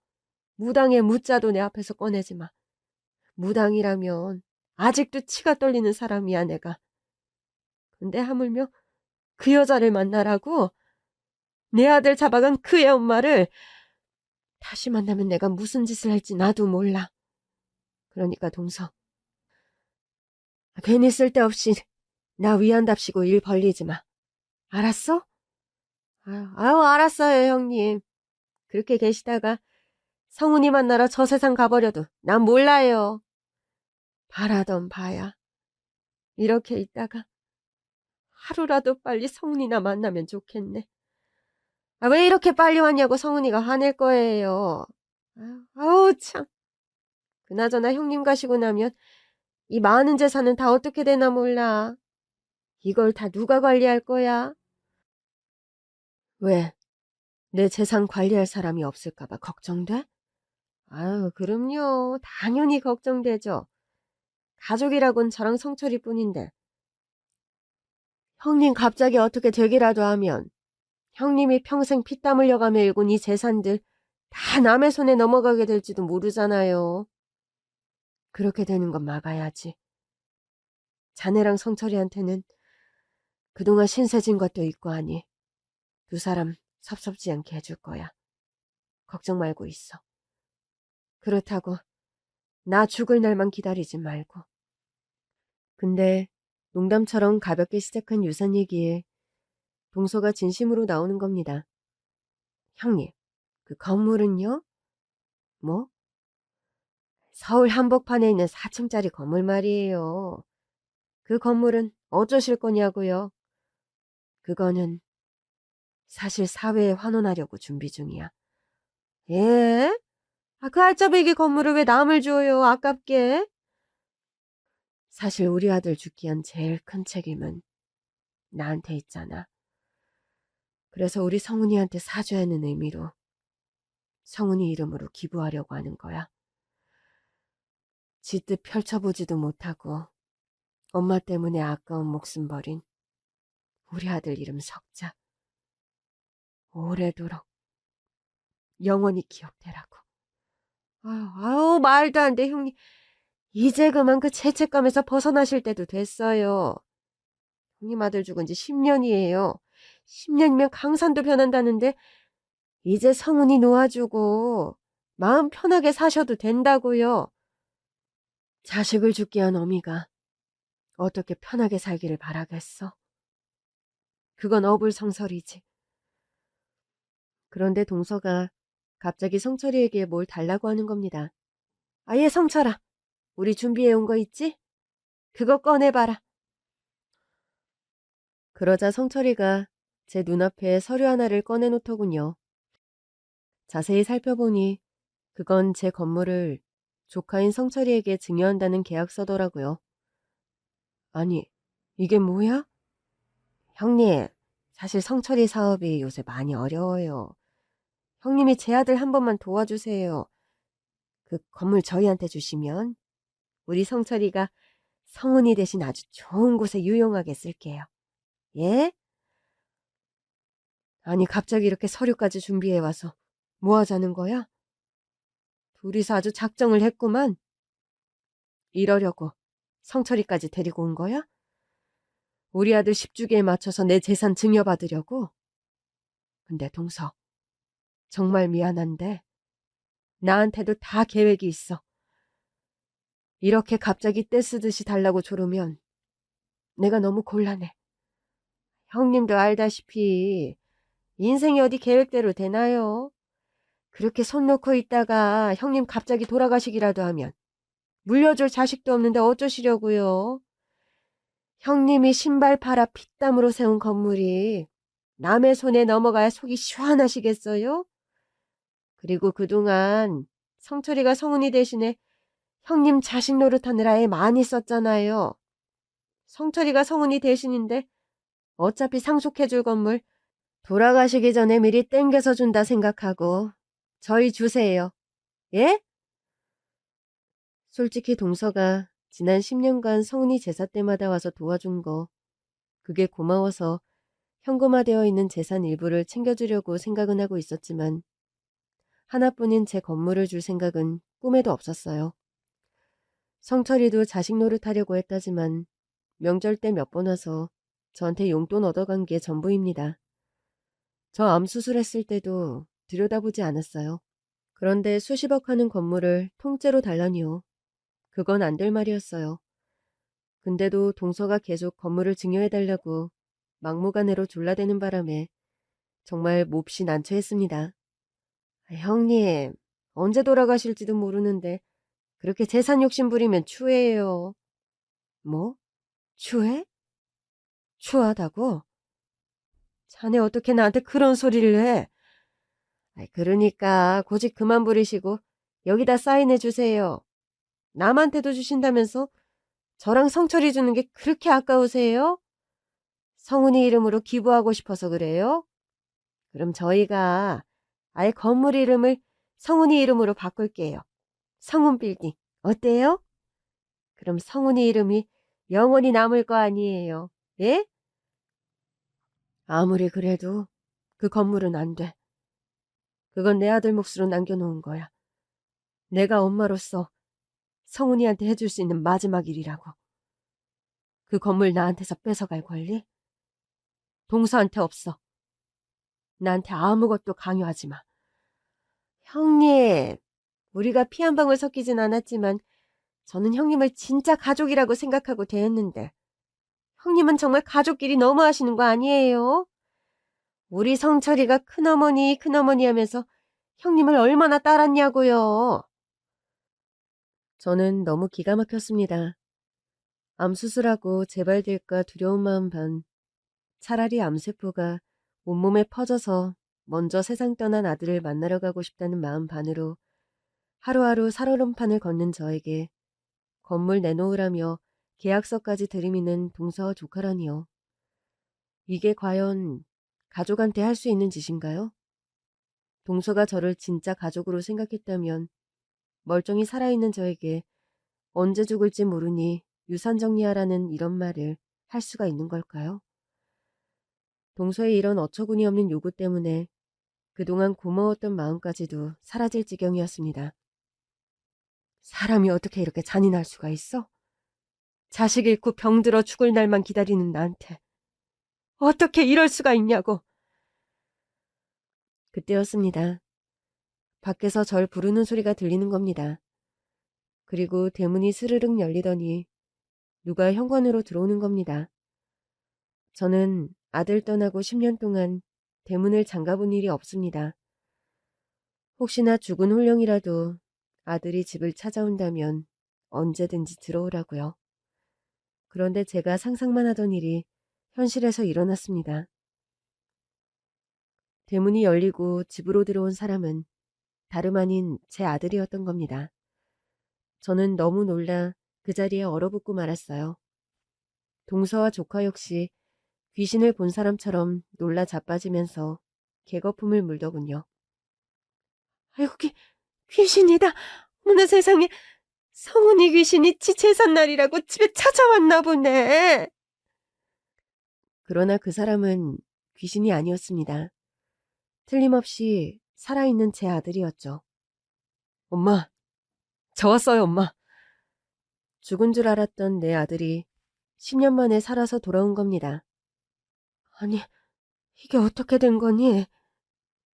무당의 무자도 내 앞에서 꺼내지 마. 무당이라면 아직도 치가 떨리는 사람이야 내가. 근데 하물며 그 여자를 만나라고? 내 아들 잡아간 그의 엄마를 다시 만나면 내가 무슨 짓을 할지 나도 몰라. 그러니까 동서, 괜히 쓸데없이 나 위한답시고 일 벌리지 마. 알았어? 아유 알았어요 형님. 그렇게 계시다가 성훈이 만나러 저 세상 가버려도 난 몰라요. 바라던 바야. 이렇게 있다가 하루라도 빨리 성훈이나 만나면 좋겠네. 왜 이렇게 빨리 왔냐고 성훈이가 화낼 거예요. 아우 참. 그나저나 형님 가시고 나면 이 많은 재산은 다 어떻게 되나 몰라. 이걸 다 누가 관리할 거야? 왜? 내 재산 관리할 사람이 없을까봐 걱정돼? 아유, 그럼요. 당연히 걱정되죠. 가족이라곤 저랑 성철이뿐인데. 형님 갑자기 어떻게 되기라도 하면 형님이 평생 피땀 흘려가며 일군 이 재산들 다 남의 손에 넘어가게 될지도 모르잖아요. 그렇게 되는 건 막아야지. 자네랑 성철이한테는 그동안 신세진 것도 있고 하니 두 사람 섭섭지 않게 해줄 거야. 걱정 말고 있어. 그렇다고 나 죽을 날만 기다리지 말고. 근데 농담처럼 가볍게 시작한 유산 얘기에 동서가 진심으로 나오는 겁니다. 형님, 그 건물은요? 뭐? 서울 한복판에 있는 4층짜리 건물 말이에요. 그 건물은 어쩌실 거냐고요? 그거는 사실 사회에 환원하려고 준비 중이야. 예? 그 알짜배기 건물을 왜 남을 줘요? 아깝게. 사실 우리 아들 죽기 위한 제일 큰 책임은 나한테 있잖아. 그래서 우리 성훈이한테 사죄하는 의미로 성훈이 이름으로 기부하려고 하는 거야. 지 뜻 펼쳐보지도 못하고 엄마 때문에 아까운 목숨 버린 우리 아들 이름 석자. 오래도록 영원히 기억되라고. 아유, 말도 안 돼, 형님. 이제 그만 그 죄책감에서 벗어나실 때도 됐어요. 형님 아들 죽은 지 10년이에요. 10년이면 강산도 변한다는데 이제 성훈이 놓아주고 마음 편하게 사셔도 된다고요. 자식을 죽게 한 어미가 어떻게 편하게 살기를 바라겠어? 그건 어불성설이지. 그런데 동서가 갑자기 성철이에게 뭘 달라고 하는 겁니다. 아예 성철아, 우리 준비해온 거 있지? 그거 꺼내봐라. 그러자 성철이가 제 눈앞에 서류 하나를 꺼내놓더군요. 자세히 살펴보니 그건 제 건물을 조카인 성철이에게 증여한다는 계약서더라고요. 아니, 이게 뭐야? 형님, 사실 성철이 사업이 요새 많이 어려워요. 형님이 제 아들 한 번만 도와주세요. 그 건물 저희한테 주시면 우리 성철이가 성은이 대신 아주 좋은 곳에 유용하게 쓸게요. 예? 아니 갑자기 이렇게 서류까지 준비해와서 뭐 하자는 거야? 둘이서 아주 작정을 했구만. 이러려고 성철이까지 데리고 온 거야? 우리 아들 10주기에 맞춰서 내 재산 증여받으려고? 근데 동서, 정말 미안한데 나한테도 다 계획이 있어. 이렇게 갑자기 떼쓰듯이 달라고 조르면 내가 너무 곤란해. 형님도 알다시피 인생이 어디 계획대로 되나요? 그렇게 손 놓고 있다가 형님 갑자기 돌아가시기라도 하면 물려줄 자식도 없는데 어쩌시려고요? 형님이 신발 팔아 피땀으로 세운 건물이 남의 손에 넘어가야 속이 시원하시겠어요? 그리고 그동안 성철이가 성훈이 대신에 형님 자식 노릇하느라 애 많이 썼잖아요. 성철이가 성훈이 대신인데 어차피 상속해줄 건물 돌아가시기 전에 미리 땡겨서 준다 생각하고 저희 주세요. 예? 솔직히 동서가 지난 10년간 성훈이 제사 때마다 와서 도와준 거 그게 고마워서 현금화되어 있는 재산 일부를 챙겨주려고 생각은 하고 있었지만 하나뿐인 제 건물을 줄 생각은 꿈에도 없었어요. 성철이도 자식 노릇하려고 했다지만 명절 때 몇 번 와서 저한테 용돈 얻어간 게 전부입니다. 저 암 수술했을 때도 들여다보지 않았어요. 그런데 수십억 하는 건물을 통째로 달라니요. 그건 안 될 말이었어요. 근데도 동서가 계속 건물을 증여해달라고 막무가내로 졸라대는 바람에 정말 몹시 난처했습니다. 형님, 언제 돌아가실지도 모르는데 그렇게 재산 욕심 부리면 추해요. 뭐? 추해? 추하다고? 자네 어떻게 나한테 그런 소리를 해? 그러니까 고집 그만 부리시고 여기다 사인해 주세요. 남한테도 주신다면서 저랑 성철이 주는 게 그렇게 아까우세요? 성훈이 이름으로 기부하고 싶어서 그래요? 그럼 저희가 아예 건물 이름을 성훈이 이름으로 바꿀게요. 성훈빌딩. 어때요? 그럼 성훈이 이름이 영원히 남을 거 아니에요. 예? 아무리 그래도 그 건물은 안 돼. 그건 내 아들 몫으로 남겨놓은 거야. 내가 엄마로서 성훈이한테 해줄 수 있는 마지막 일이라고. 그 건물 나한테서 뺏어갈 권리? 동서한테 없어. 나한테 아무것도 강요하지 마. 형님, 우리가 피 한 방울 섞이진 않았지만 저는 형님을 진짜 가족이라고 생각하고 대했는데 형님은 정말 가족끼리 너무하시는 거 아니에요? 우리 성철이가 큰어머니 하면서 형님을 얼마나 따랐냐고요. 저는 너무 기가 막혔습니다. 암 수술하고 재발될까 두려운 마음 반, 차라리 암세포가 온몸에 퍼져서 먼저 세상 떠난 아들을 만나러 가고 싶다는 마음 반으로 하루하루 살얼음판을 걷는 저에게 건물 내놓으라며 계약서까지 들이미는 동서와 조카라니요. 이게 과연 가족한테 할 수 있는 짓인가요? 동서가 저를 진짜 가족으로 생각했다면 멀쩡히 살아있는 저에게 언제 죽을지 모르니 유산 정리하라는 이런 말을 할 수가 있는 걸까요? 동서의 이런 어처구니 없는 요구 때문에 그동안 고마웠던 마음까지도 사라질 지경이었습니다. 사람이 어떻게 이렇게 잔인할 수가 있어? 자식 잃고 병들어 죽을 날만 기다리는 나한테 어떻게 이럴 수가 있냐고. 그때였습니다. 밖에서 절 부르는 소리가 들리는 겁니다. 그리고 대문이 스르륵 열리더니 누가 현관으로 들어오는 겁니다. 저는 아들 떠나고 10년 동안 대문을 잠가본 일이 없습니다. 혹시나 죽은 홀령이라도 아들이 집을 찾아온다면 언제든지 들어오라고요. 그런데 제가 상상만 하던 일이 현실에서 일어났습니다. 대문이 열리고 집으로 들어온 사람은 다름 아닌 제 아들이었던 겁니다. 저는 너무 놀라 그 자리에 얼어붙고 말았어요. 동서와 조카 역시 귀신을 본 사람처럼 놀라 자빠지면서 개거품을 물더군요. 아이고, 귀신이다. 어머나 세상에, 성훈이 귀신이 지 제삿날이라고 집에 찾아왔나 보네. 그러나 그 사람은 귀신이 아니었습니다. 틀림없이 살아있는 제 아들이었죠. 엄마, 저 왔어요, 엄마. 죽은 줄 알았던 내 아들이 10년 만에 살아서 돌아온 겁니다. 아니, 이게 어떻게 된 거니?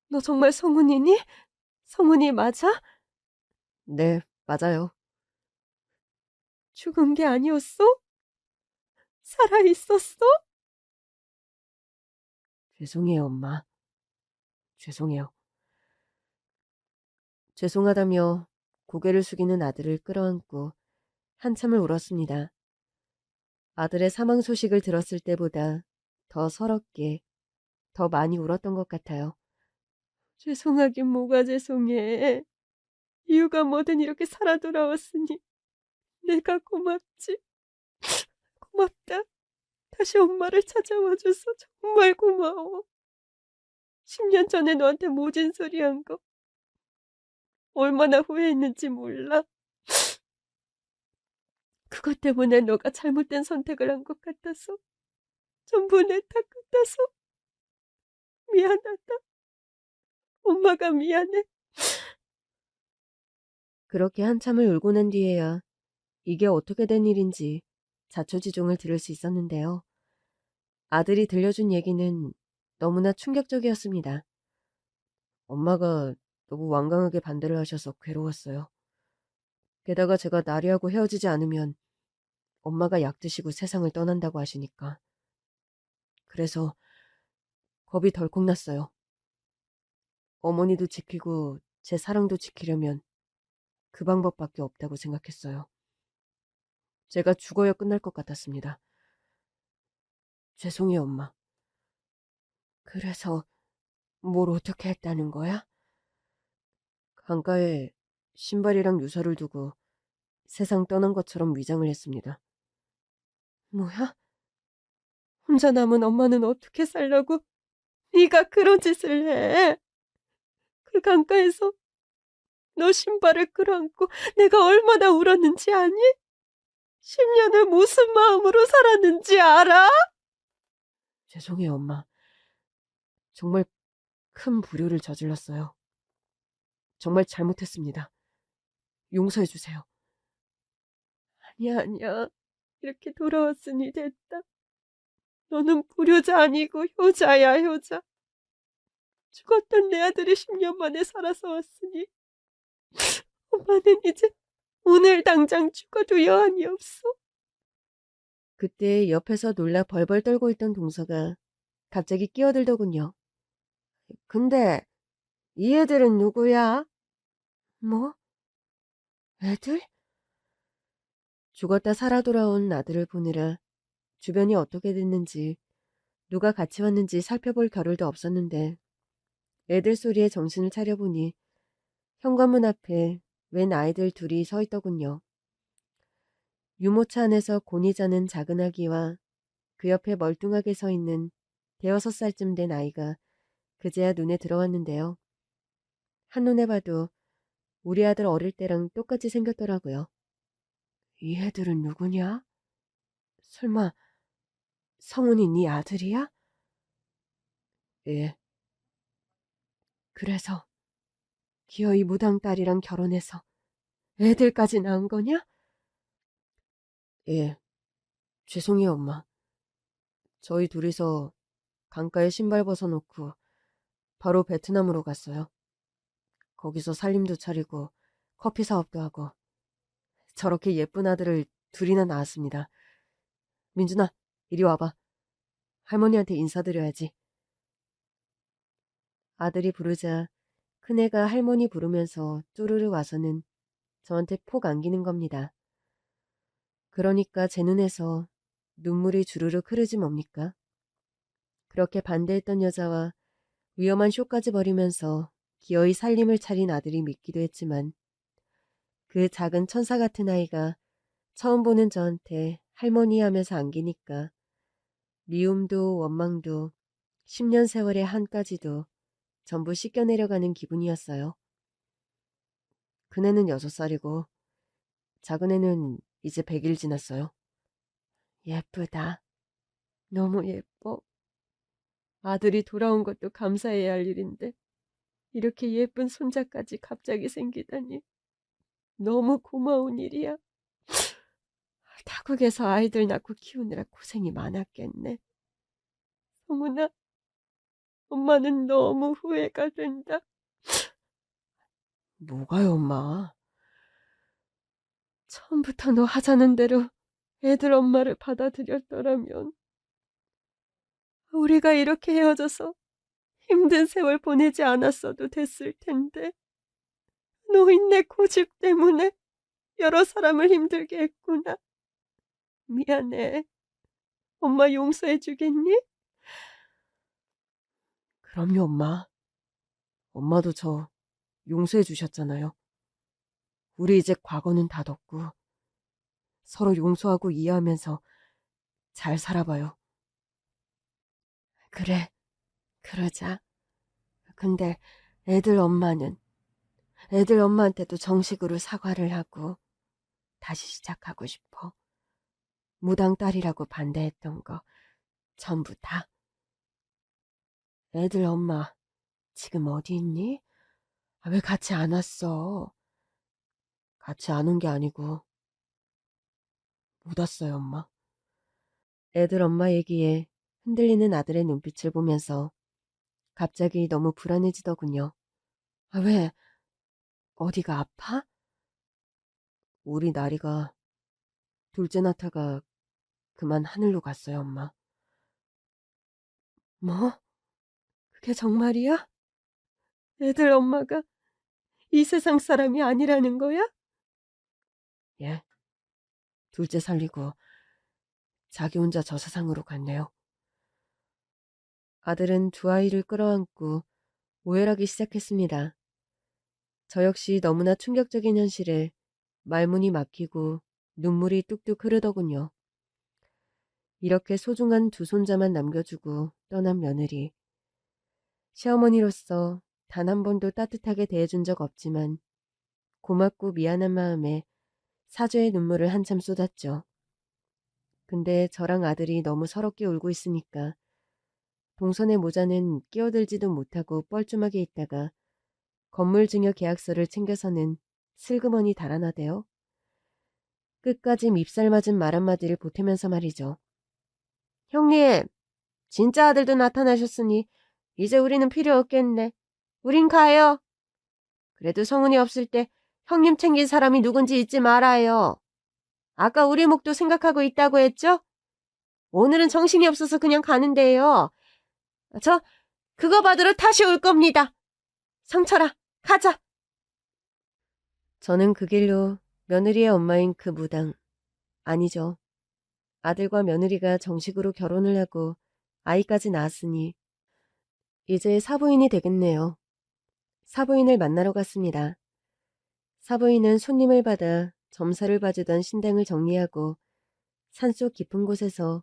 너 정말 성훈이니? 성훈이 맞아? 네, 맞아요. 죽은 게 아니었어? 살아있었어? 죄송해요, 엄마. 죄송해요. 죄송하다며 고개를 숙이는 아들을 끌어안고 한참을 울었습니다. 아들의 사망 소식을 들었을 때보다 더 서럽게, 더 많이 울었던 것 같아요. 죄송하긴 뭐가 죄송해. 이유가 뭐든 이렇게 살아 돌아왔으니 내가 고맙지. 고맙다. 다시 엄마를 찾아와줘서 정말 고마워. 10년 전에 너한테 모진 소리 한 거 얼마나 후회했는지 몰라. 그것 때문에 너가 잘못된 선택을 한 것 같아서 전부 내 탓 같아서 미안하다. 엄마가 미안해. 그렇게 한참을 울고 난 뒤에야 이게 어떻게 된 일인지 자초지종을 들을 수 있었는데요. 아들이 들려준 얘기는 너무나 충격적이었습니다. 엄마가 너무 완강하게 반대를 하셔서 괴로웠어요. 게다가 제가 나리하고 헤어지지 않으면 엄마가 약 드시고 세상을 떠난다고 하시니까. 그래서 겁이 덜컥 났어요. 어머니도 지키고 제 사랑도 지키려면 그 방법밖에 없다고 생각했어요. 제가 죽어야 끝날 것 같았습니다. 죄송해요, 엄마. 그래서 뭘 어떻게 했다는 거야? 강가에 신발이랑 유서를 두고 세상 떠난 것처럼 위장을 했습니다. 뭐야? 혼자 남은 엄마는 어떻게 살라고 네가 그런 짓을 해? 그 강가에서 너 신발을 끌어안고 내가 얼마나 울었는지 아니? 10년을 무슨 마음으로 살았는지 알아? 죄송해요, 엄마. 정말 큰 불효를 저질렀어요. 정말 잘못했습니다. 용서해주세요. 아니야, 아니야. 이렇게 돌아왔으니 됐다. 너는 불효자 아니고 효자야, 효자. 죽었던 내 아들이 10년 만에 살아서 왔으니 엄마는 이제 오늘 당장 죽어도 여한이 없어. 그때 옆에서 놀라 벌벌 떨고 있던 동서가 갑자기 끼어들더군요. 근데 이 애들은 누구야? 뭐? 애들? 죽었다 살아 돌아온 아들을 보느라 주변이 어떻게 됐는지 누가 같이 왔는지 살펴볼 겨를도 없었는데 애들 소리에 정신을 차려보니 현관문 앞에 웬 아이들 둘이 서 있더군요. 유모차 안에서 곤히 자는 작은 아기와 그 옆에 멀뚱하게 서 있는 대여섯 살쯤 된 아이가 그제야 눈에 들어왔는데요. 한눈에 봐도 우리 아들 어릴 때랑 똑같이 생겼더라고요. 이 애들은 누구냐? 설마 성훈이 네 아들이야? 예. 그래서 기어이 무당 딸이랑 결혼해서 애들까지 낳은 거냐? 예. 죄송해요, 엄마. 저희 둘이서 강가에 신발 벗어놓고 바로 베트남으로 갔어요. 거기서 살림도 차리고 커피 사업도 하고 저렇게 예쁜 아들을 둘이나 낳았습니다. 민준아, 이리 와봐. 할머니한테 인사드려야지. 아들이 부르자 큰애가 할머니 부르면서 쪼르르 와서는 저한테 폭 안기는 겁니다. 그러니까 제 눈에서 눈물이 주르륵 흐르지 뭡니까? 그렇게 반대했던 여자와 위험한 쇼까지 벌이면서 기어이 살림을 차린 아들이 믿기도 했지만 그 작은 천사 같은 아이가 처음 보는 저한테 할머니 하면서 안기니까 미움도 원망도 10년 세월의 한까지도 전부 씻겨내려가는 기분이었어요. 큰애는 6살이고 작은 애는 이제 100일 지났어요. 예쁘다. 너무 예뻐. 아들이 돌아온 것도 감사해야 할 일인데 이렇게 예쁜 손자까지 갑자기 생기다니 너무 고마운 일이야. 타국에서 아이들 낳고 키우느라 고생이 많았겠네. 성훈아, 엄마는 너무 후회가 된다. 뭐가요, 엄마? 처음부터 너 하자는 대로 애들 엄마를 받아들였더라면 우리가 이렇게 헤어져서 힘든 세월 보내지 않았어도 됐을 텐데 노인네 고집 때문에 여러 사람을 힘들게 했구나. 미안해. 엄마 용서해 주겠니? 그럼요, 엄마. 엄마도 저 용서해 주셨잖아요. 우리 이제 과거는 다 덮고 서로 용서하고 이해하면서 잘 살아봐요. 그래, 그러자. 근데 애들 엄마한테도 정식으로 사과를 하고 다시 시작하고 싶어. 무당 딸이라고 반대했던 거 전부 다. 애들 엄마 지금 어디 있니? 왜 같이 안 왔어? 같이 안 온 게 아니고 못 왔어요, 엄마. 애들 엄마 얘기에 흔들리는 아들의 눈빛을 보면서 갑자기 너무 불안해지더군요. 왜? 어디가 아파? 우리 나리가 둘째 낳다가 그만 하늘로 갔어요, 엄마. 뭐? 그게 정말이야? 애들 엄마가 이 세상 사람이 아니라는 거야? 예. 둘째 살리고 자기 혼자 저 세상으로 갔네요. 아들은 두 아이를 끌어안고 오열하기 시작했습니다. 저 역시 너무나 충격적인 현실에 말문이 막히고 눈물이 뚝뚝 흐르더군요. 이렇게 소중한 두 손자만 남겨주고 떠난 며느리. 시어머니로서 단 한 번도 따뜻하게 대해준 적 없지만 고맙고 미안한 마음에 사죄의 눈물을 한참 쏟았죠. 근데 저랑 아들이 너무 서럽게 울고 있으니까 동선의 모자는 끼어들지도 못하고 뻘쭘하게 있다가 건물증여 계약서를 챙겨서는 슬그머니 달아나대요. 끝까지 밉살 맞은 말 한마디를 보태면서 말이죠. 형님, 진짜 아들도 나타나셨으니 이제 우리는 필요 없겠네. 우린 가요. 그래도 성훈이 없을 때 형님 챙긴 사람이 누군지 잊지 말아요. 아까 우리 목도 생각하고 있다고 했죠? 오늘은 정신이 없어서 그냥 가는데요. 저 그거 받으러 다시 올 겁니다. 성철아, 가자. 저는 그 길로 며느리의 엄마인 그 무당, 아니죠. 아들과 며느리가 정식으로 결혼을 하고 아이까지 낳았으니 이제 사부인이 되겠네요. 사부인을 만나러 갔습니다. 사부인은 손님을 받아 점사를 봐주던 신당을 정리하고 산속 깊은 곳에서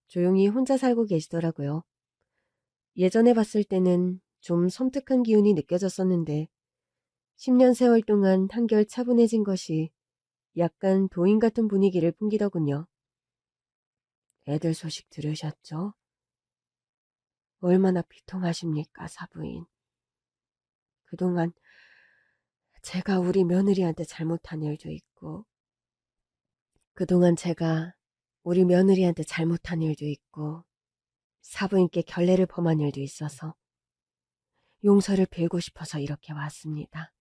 조용히 혼자 살고 계시더라고요. 예전에 봤을 때는 좀 섬뜩한 기운이 느껴졌었는데 10년 세월 동안 한결 차분해진 것이 약간 도인 같은 분위기를 풍기더군요. 애들 소식 들으셨죠? 얼마나 비통하십니까, 사부인. 그동안 제가 우리 며느리한테 잘못한 일도 있고 사부인께 결례를 범한 일도 있어서 용서를 빌고 싶어서 이렇게 왔습니다.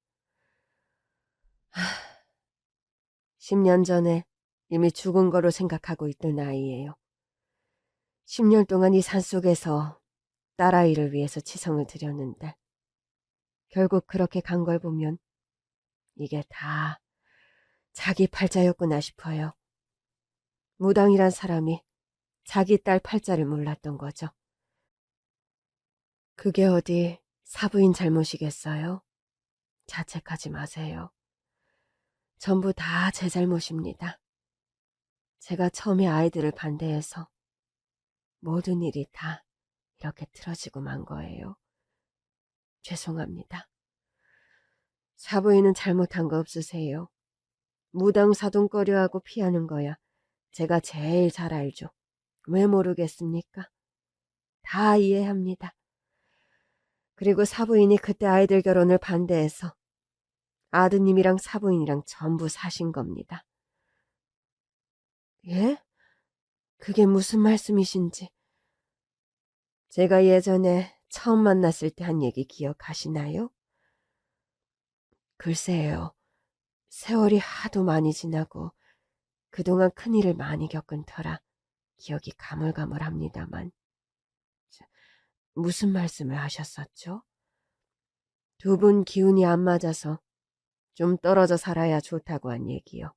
10년 전에 이미 죽은 거로 생각하고 있던 아이예요. 10년 동안 이 산속에서 딸아이를 위해서 치성을 드렸는데 결국 그렇게 간 걸 보면 이게 다 자기 팔자였구나 싶어요. 무당이란 사람이 자기 딸 팔자를 몰랐던 거죠. 그게 어디 사부인 잘못이겠어요? 자책하지 마세요. 전부 다 제 잘못입니다. 제가 처음에 아이들을 반대해서 모든 일이 다 이렇게 틀어지고 만 거예요. 죄송합니다. 사부인은 잘못한 거 없으세요. 무당사돈거려하고 피하는 거야 제가 제일 잘 알죠. 왜 모르겠습니까? 다 이해합니다. 그리고 사부인이 그때 아이들 결혼을 반대해서 아드님이랑 사부인이랑 전부 사신 겁니다. 예? 그게 무슨 말씀이신지. 제가 예전에 처음 만났을 때 한 얘기 기억하시나요? 글쎄요. 세월이 하도 많이 지나고 그동안 큰일을 많이 겪은 터라 기억이 가물가물합니다만. 무슨 말씀을 하셨었죠? 두 분 기운이 안 맞아서 좀 떨어져 살아야 좋다고 한 얘기요.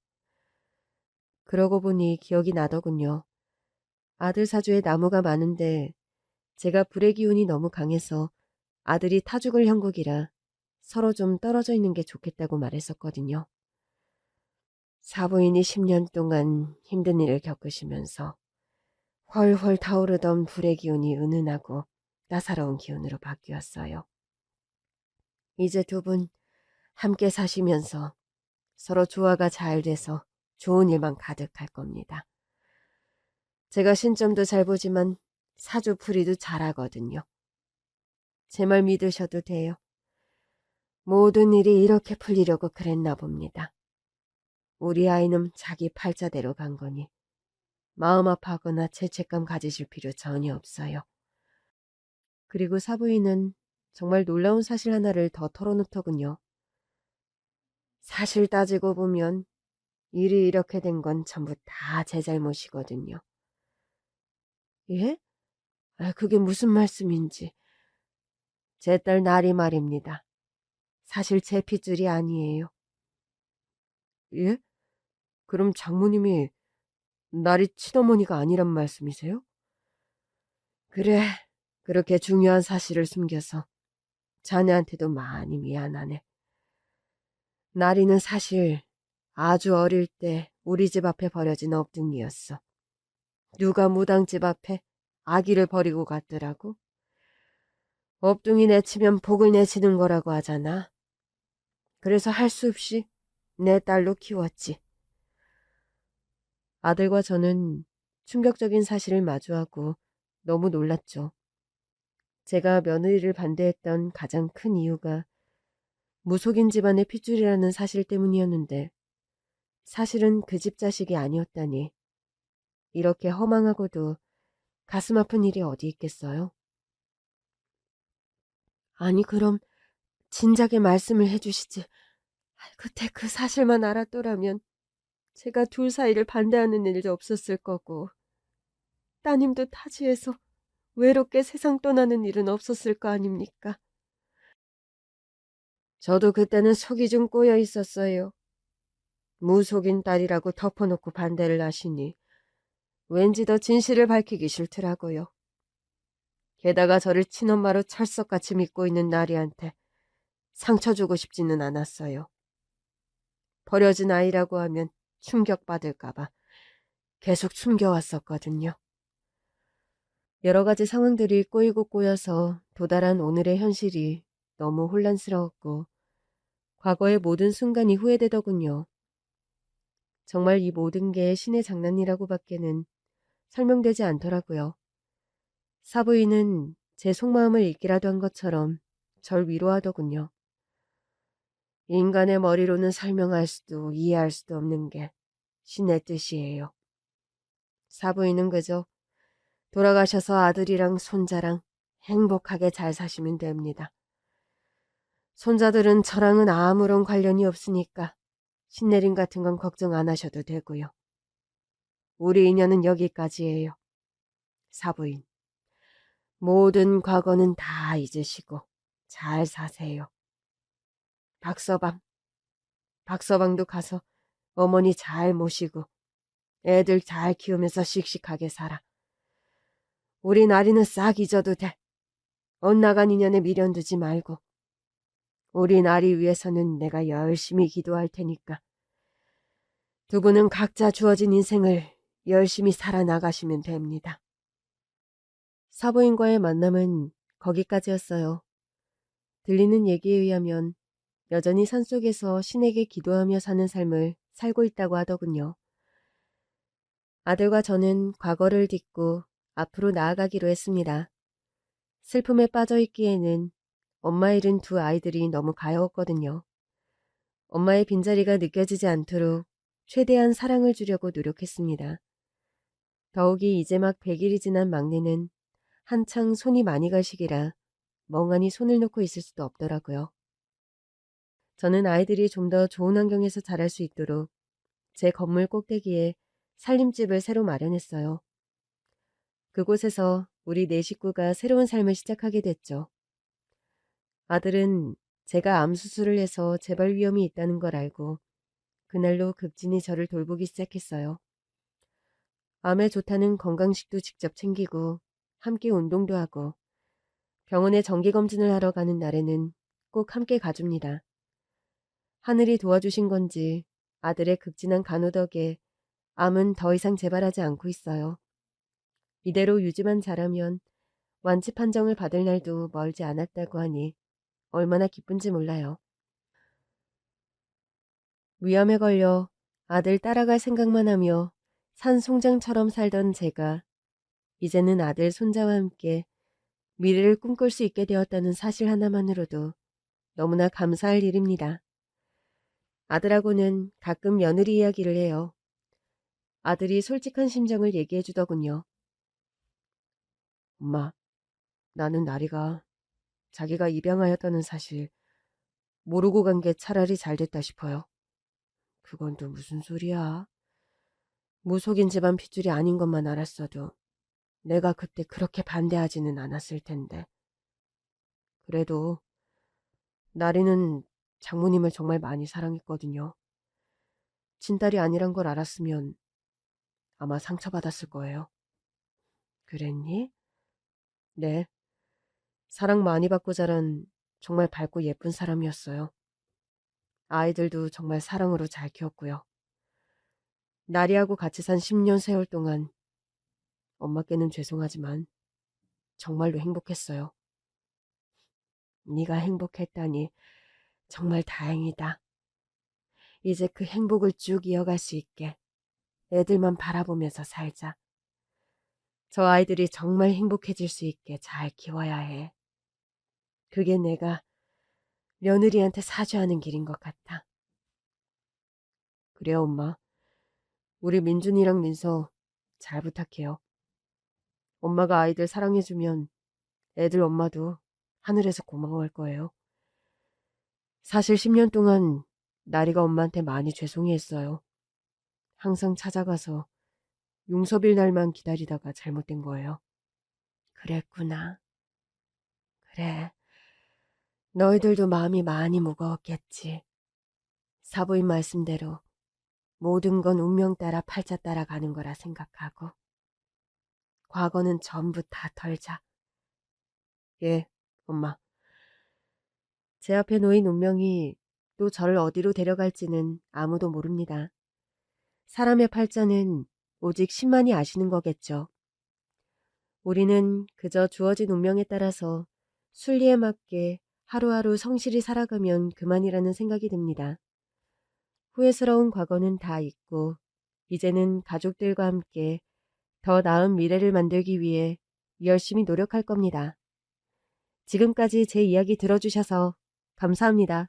그러고 보니 기억이 나더군요. 아들 사주에 나무가 많은데 제가 불의 기운이 너무 강해서 아들이 타죽을 형국이라 서로 좀 떨어져 있는 게 좋겠다고 말했었거든요. 사부인이 10년 동안 힘든 일을 겪으시면서 훨훨 타오르던 불의 기운이 은은하고 따사로운 기운으로 바뀌었어요. 이제 두 분 함께 사시면서 서로 조화가 잘 돼서 좋은 일만 가득할 겁니다. 제가 신점도 잘 보지만 사주풀이도 잘하거든요. 제 말 믿으셔도 돼요. 모든 일이 이렇게 풀리려고 그랬나 봅니다. 우리 아이는 자기 팔자대로 간 거니 마음 아파하거나 죄책감 가지실 필요 전혀 없어요. 그리고 사부인은 정말 놀라운 사실 하나를 더 털어놓더군요. 사실 따지고 보면 일이 이렇게 된 건 전부 다 제 잘못이거든요. 예? 그게 무슨 말씀인지. 제 딸 나리 말입니다. 사실 제 핏줄이 아니에요. 예? 그럼 장모님이 나리 친어머니가 아니란 말씀이세요? 그래, 그렇게 중요한 사실을 숨겨서 자네한테도 많이 미안하네. 나리는 사실 아주 어릴 때 우리 집 앞에 버려진 업둥이였어. 누가 무당집 앞에 아기를 버리고 갔더라고. 업둥이 내치면 복을 내치는 거라고 하잖아. 그래서 할 수 없이 내 딸로 키웠지. 아들과 저는 충격적인 사실을 마주하고 너무 놀랐죠. 제가 며느리를 반대했던 가장 큰 이유가 무속인 집안의 핏줄이라는 사실 때문이었는데 사실은 그 집 자식이 아니었다니. 이렇게 허망하고도 가슴 아픈 일이 어디 있겠어요? 아니 그럼 진작에 말씀을 해주시지. 그때 그 사실만 알았더라면 제가 둘 사이를 반대하는 일도 없었을 거고 따님도 타지에서 외롭게 세상 떠나는 일은 없었을 거 아닙니까? 저도 그때는 속이 좀 꼬여 있었어요. 무속인 딸이라고 덮어놓고 반대를 하시니 왠지 더 진실을 밝히기 싫더라고요. 게다가 저를 친엄마로 철석같이 믿고 있는 나리한테 상처 주고 싶지는 않았어요. 버려진 아이라고 하면 충격받을까봐 계속 숨겨왔었거든요. 여러 가지 상황들이 꼬이고 꼬여서 도달한 오늘의 현실이 너무 혼란스러웠고 과거의 모든 순간이 후회되더군요. 정말 이 모든 게 신의 장난이라고밖에는 설명되지 않더라고요. 사부인은 제 속마음을 읽기라도 한 것처럼 절 위로하더군요. 인간의 머리로는 설명할 수도 이해할 수도 없는 게 신의 뜻이에요. 사부인은 그저 돌아가셔서 아들이랑 손자랑 행복하게 잘 사시면 됩니다. 손자들은 저랑은 아무런 관련이 없으니까 신내림 같은 건 걱정 안 하셔도 되고요. 우리 인연은 여기까지예요. 사부인, 모든 과거는 다 잊으시고 잘 사세요. 박서방도 가서 어머니 잘 모시고 애들 잘 키우면서 씩씩하게 살아. 우리 나리는 싹 잊어도 돼. 엇나간 인연에 미련 두지 말고. 우리 나리 위해서는 내가 열심히 기도할 테니까. 두 분은 각자 주어진 인생을 열심히 살아나가시면 됩니다. 사부인과의 만남은 거기까지였어요. 들리는 얘기에 의하면 여전히 산속에서 신에게 기도하며 사는 삶을 살고 있다고 하더군요. 아들과 저는 과거를 딛고 앞으로 나아가기로 했습니다. 슬픔에 빠져 있기에는 엄마 잃은 두 아이들이 너무 가여웠거든요. 엄마의 빈자리가 느껴지지 않도록 최대한 사랑을 주려고 노력했습니다. 더욱이 이제 막 100일이 지난 막내는 한창 손이 많이 갈 시기라 멍하니 손을 놓고 있을 수도 없더라고요. 저는 아이들이 좀 더 좋은 환경에서 자랄 수 있도록 제 건물 꼭대기에 살림집을 새로 마련했어요. 그곳에서 우리 네 식구가 새로운 삶을 시작하게 됐죠. 아들은 제가 암 수술을 해서 재발 위험이 있다는 걸 알고 그날로 극진히 저를 돌보기 시작했어요. 암에 좋다는 건강식도 직접 챙기고 함께 운동도 하고 병원에 정기검진을 하러 가는 날에는 꼭 함께 가줍니다. 하늘이 도와주신 건지 아들의 극진한 간호 덕에 암은 더 이상 재발하지 않고 있어요. 이대로 유지만 잘하면 완치 판정을 받을 날도 멀지 않았다고 하니 얼마나 기쁜지 몰라요. 위암에 걸려 아들 따라갈 생각만 하며 산송장처럼 살던 제가 이제는 아들 손자와 함께 미래를 꿈꿀 수 있게 되었다는 사실 하나만으로도 너무나 감사할 일입니다. 아들하고는 가끔 며느리 이야기를 해요. 아들이 솔직한 심정을 얘기해 주더군요. 엄마, 나는 나리가 자기가 입양하였다는 사실 모르고 간 게 차라리 잘 됐다 싶어요. 그건 또 무슨 소리야? 무속인 집안 핏줄이 아닌 것만 알았어도 내가 그때 그렇게 반대하지는 않았을 텐데. 그래도 나리는 장모님을 정말 많이 사랑했거든요. 친딸이 아니란 걸 알았으면 아마 상처받았을 거예요. 그랬니? 네. 사랑 많이 받고 자란 정말 밝고 예쁜 사람이었어요. 아이들도 정말 사랑으로 잘 키웠고요. 나리하고 같이 산 10년 세월 동안 엄마께는 죄송하지만 정말로 행복했어요. 네가 행복했다니 정말 다행이다. 이제 그 행복을 쭉 이어갈 수 있게 애들만 바라보면서 살자. 저 아이들이 정말 행복해질 수 있게 잘 키워야 해. 그게 내가 며느리한테 사죄하는 길인 것 같아. 그래요, 엄마. 우리 민준이랑 민서 잘 부탁해요. 엄마가 아이들 사랑해주면 애들 엄마도 하늘에서 고마워할 거예요. 사실 10년 동안 나리가 엄마한테 많이 죄송해했어요. 항상 찾아가서 용서빌 날만 기다리다가 잘못된 거예요. 그랬구나. 그래. 너희들도 마음이 많이 무거웠겠지. 사부인 말씀대로 모든 건 운명 따라 팔자 따라 가는 거라 생각하고 과거는 전부 다 털자. 예, 엄마. 제 앞에 놓인 운명이 또 저를 어디로 데려갈지는 아무도 모릅니다. 사람의 팔자는 오직 신만이 아시는 거겠죠. 우리는 그저 주어진 운명에 따라서 순리에 맞게 하루하루 성실히 살아가면 그만이라는 생각이 듭니다. 후회스러운 과거는 다 잊고 이제는 가족들과 함께 더 나은 미래를 만들기 위해 열심히 노력할 겁니다. 지금까지 제 이야기 들어주셔서 감사합니다.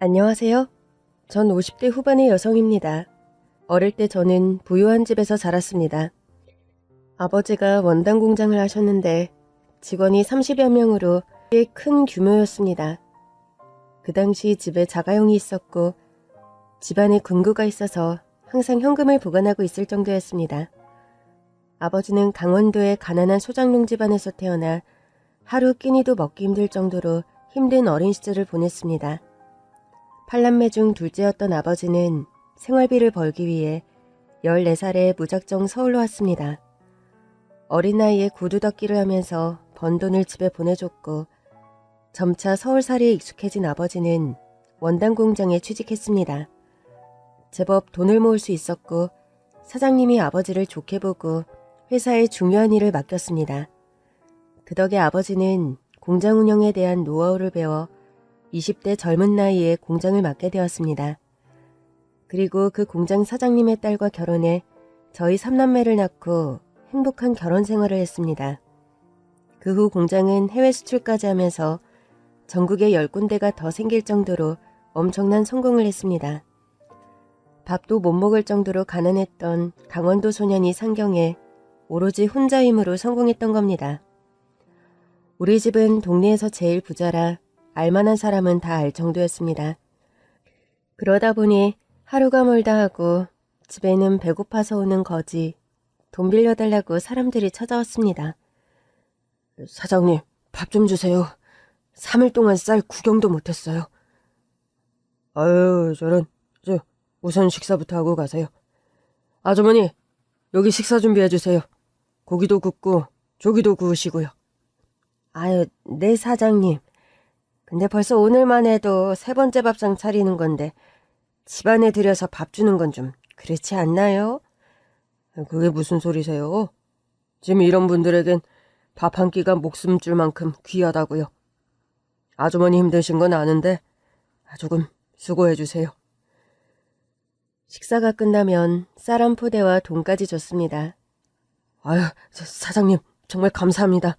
안녕하세요. 전 50대 후반의 여성입니다. 어릴 때 저는 부유한 집에서 자랐습니다. 아버지가 원단 공장을 하셨는데 직원이 30여 명으로 꽤 큰 규모였습니다. 그 당시 집에 자가용이 있었고 집안에 금고가 있어서 항상 현금을 보관하고 있을 정도였습니다. 아버지는 강원도의 가난한 소장농 집안에서 태어나 하루 끼니도 먹기 힘들 정도로 힘든 어린 시절을 보냈습니다. 8남매 중 둘째였던 아버지는 생활비를 벌기 위해 14살에 무작정 서울로 왔습니다. 어린 나이에 구두 닦기를 하면서 번 돈을 집에 보내줬고 점차 서울살이에 익숙해진 아버지는 원단 공장에 취직했습니다. 제법 돈을 모을 수 있었고 사장님이 아버지를 좋게 보고 회사에 중요한 일을 맡겼습니다. 그 덕에 아버지는 공장 운영에 대한 노하우를 배워 20대 젊은 나이에 공장을 맡게 되었습니다. 그리고 그 공장 사장님의 딸과 결혼해 저희 3남매를 낳고 행복한 결혼 생활을 했습니다. 그 후 공장은 해외 수출까지 하면서 전국에 10군데가 더 생길 정도로 엄청난 성공을 했습니다. 밥도 못 먹을 정도로 가난했던 강원도 소년이 상경해 오로지 혼자 힘으로 성공했던 겁니다. 우리 집은 동네에서 제일 부자라 알만한 사람은 다 알 정도였습니다. 그러다 보니 하루가 멀다 하고 집에는 배고파서 오는 거지 돈 빌려달라고 사람들이 찾아왔습니다. 사장님, 밥 좀 주세요. 3일 동안 쌀 구경도 못했어요. 아유, 우선 식사부터 하고 가세요. 아주머니, 여기 식사 준비해주세요. 고기도 굽고 조기도 구우시고요. 아유, 네 사장님. 근데 벌써 오늘만 해도 3번째 밥상 차리는 건데 집안에 들여서 밥 주는 건 좀 그렇지 않나요? 그게 무슨 소리세요? 지금 이런 분들에겐 밥 한 끼가 목숨 줄 만큼 귀하다고요. 아주머니 힘드신 건 아는데 조금 수고해 주세요. 식사가 끝나면 쌀 한 포대와 돈까지 줬습니다. 아유, 사장님 정말 감사합니다.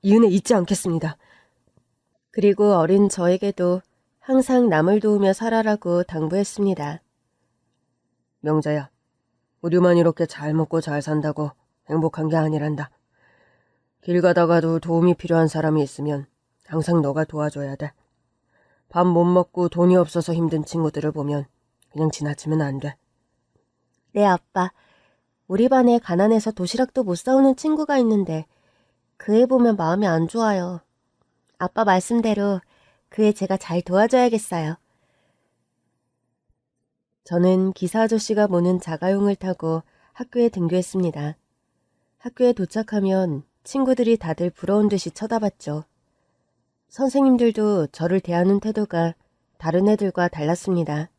이 은혜 잊지 않겠습니다. 그리고 어린 저에게도 항상 남을 도우며 살아라고 당부했습니다. 명자야, 우리만 이렇게 잘 먹고 잘 산다고 행복한 게 아니란다. 길 가다가도 도움이 필요한 사람이 있으면 항상 너가 도와줘야 돼. 밥 못 먹고 돈이 없어서 힘든 친구들을 보면 그냥 지나치면 안 돼. 네, 아빠. 우리 반에 가난해서 도시락도 못 사오는 친구가 있는데 그 애 보면 마음이 안 좋아요. 아빠 말씀대로 그 애 제가 잘 도와줘야겠어요. 저는 기사 아저씨가 모는 자가용을 타고 학교에 등교했습니다. 학교에 도착하면 친구들이 다들 부러운 듯이 쳐다봤죠. 선생님들도 저를 대하는 태도가 다른 애들과 달랐습니다.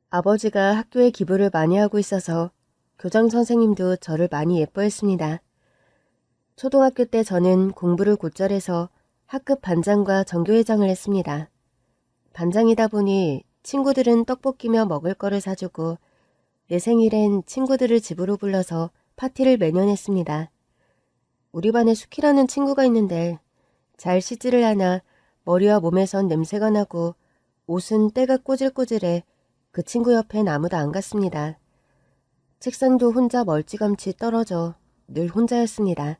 아버지가 학교에 기부를 많이 하고 있어서 교장 선생님도 저를 많이 예뻐했습니다. 초등학교 때 저는 공부를 곧잘해서 학급 반장과 전교회장을 했습니다. 반장이다 보니 친구들은 떡볶이며 먹을 거를 사주고 내 생일엔 친구들을 집으로 불러서 파티를 매년 했습니다. 우리 반에 수키라는 친구가 있는데 잘 씻지를 않아 머리와 몸에선 냄새가 나고 옷은 때가 꼬질꼬질해 그 친구 옆엔 아무도 안 갔습니다. 책상도 혼자 멀찌감치 떨어져 늘 혼자였습니다.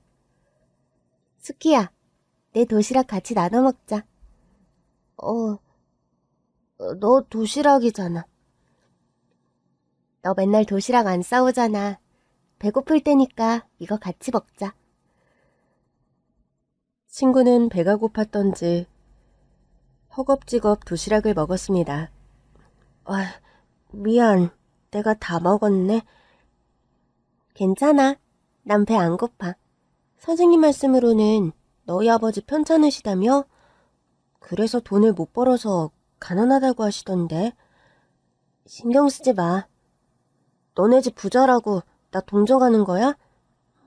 수키야, 내 도시락 같이 나눠 먹자. 너 도시락이잖아. 너 맨날 도시락 안 싸오잖아. 배고플 때니까 이거 같이 먹자. 친구는 배가 고팠던지 허겁지겁 도시락을 먹었습니다. 미안, 내가 다 먹었네. 괜찮아, 난 배 안 고파. 선생님 말씀으로는 너희 아버지 편찮으시다며? 그래서 돈을 못 벌어서 가난하다고 하시던데. 신경 쓰지 마. 너네 집 부자라고 나 동정하는 거야?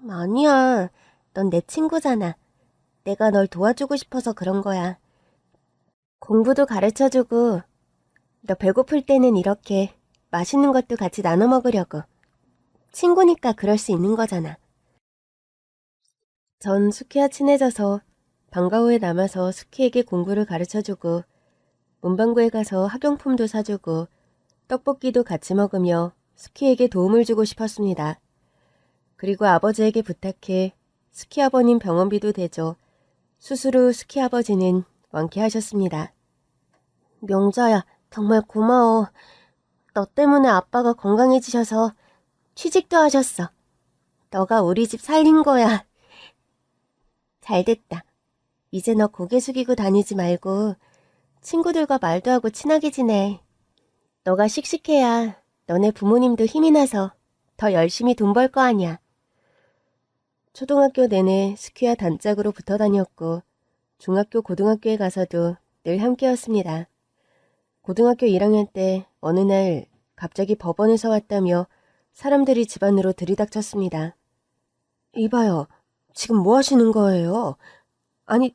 아니야, 넌 내 친구잖아. 내가 널 도와주고 싶어서 그런 거야. 공부도 가르쳐주고 너 배고플 때는 이렇게 맛있는 것도 같이 나눠 먹으려고. 친구니까 그럴 수 있는 거잖아. 전 수키와 친해져서 방과 후에 남아서 수키에게 공부를 가르쳐주고 문방구에 가서 학용품도 사주고 떡볶이도 같이 먹으며 수키에게 도움을 주고 싶었습니다. 그리고 아버지에게 부탁해 수키 아버님 병원비도 대줘 수술 후 수키 아버지는 완쾌하셨습니다. 명자야, 정말 고마워. 너 때문에 아빠가 건강해지셔서 취직도 하셨어. 너가 우리 집 살린 거야. 잘됐다. 이제 너 고개 숙이고 다니지 말고 친구들과 말도 하고 친하게 지내. 너가 씩씩해야 너네 부모님도 힘이 나서 더 열심히 돈 벌 거 아니야. 초등학교 내내 스키와 단짝으로 붙어 다녔고 중학교, 고등학교에 가서도 늘 함께였습니다. 고등학교 1학년 때 어느 날 갑자기 법원에서 왔다며 사람들이 집 안으로 들이닥쳤습니다. 이봐요, 지금 뭐 하시는 거예요? 아니,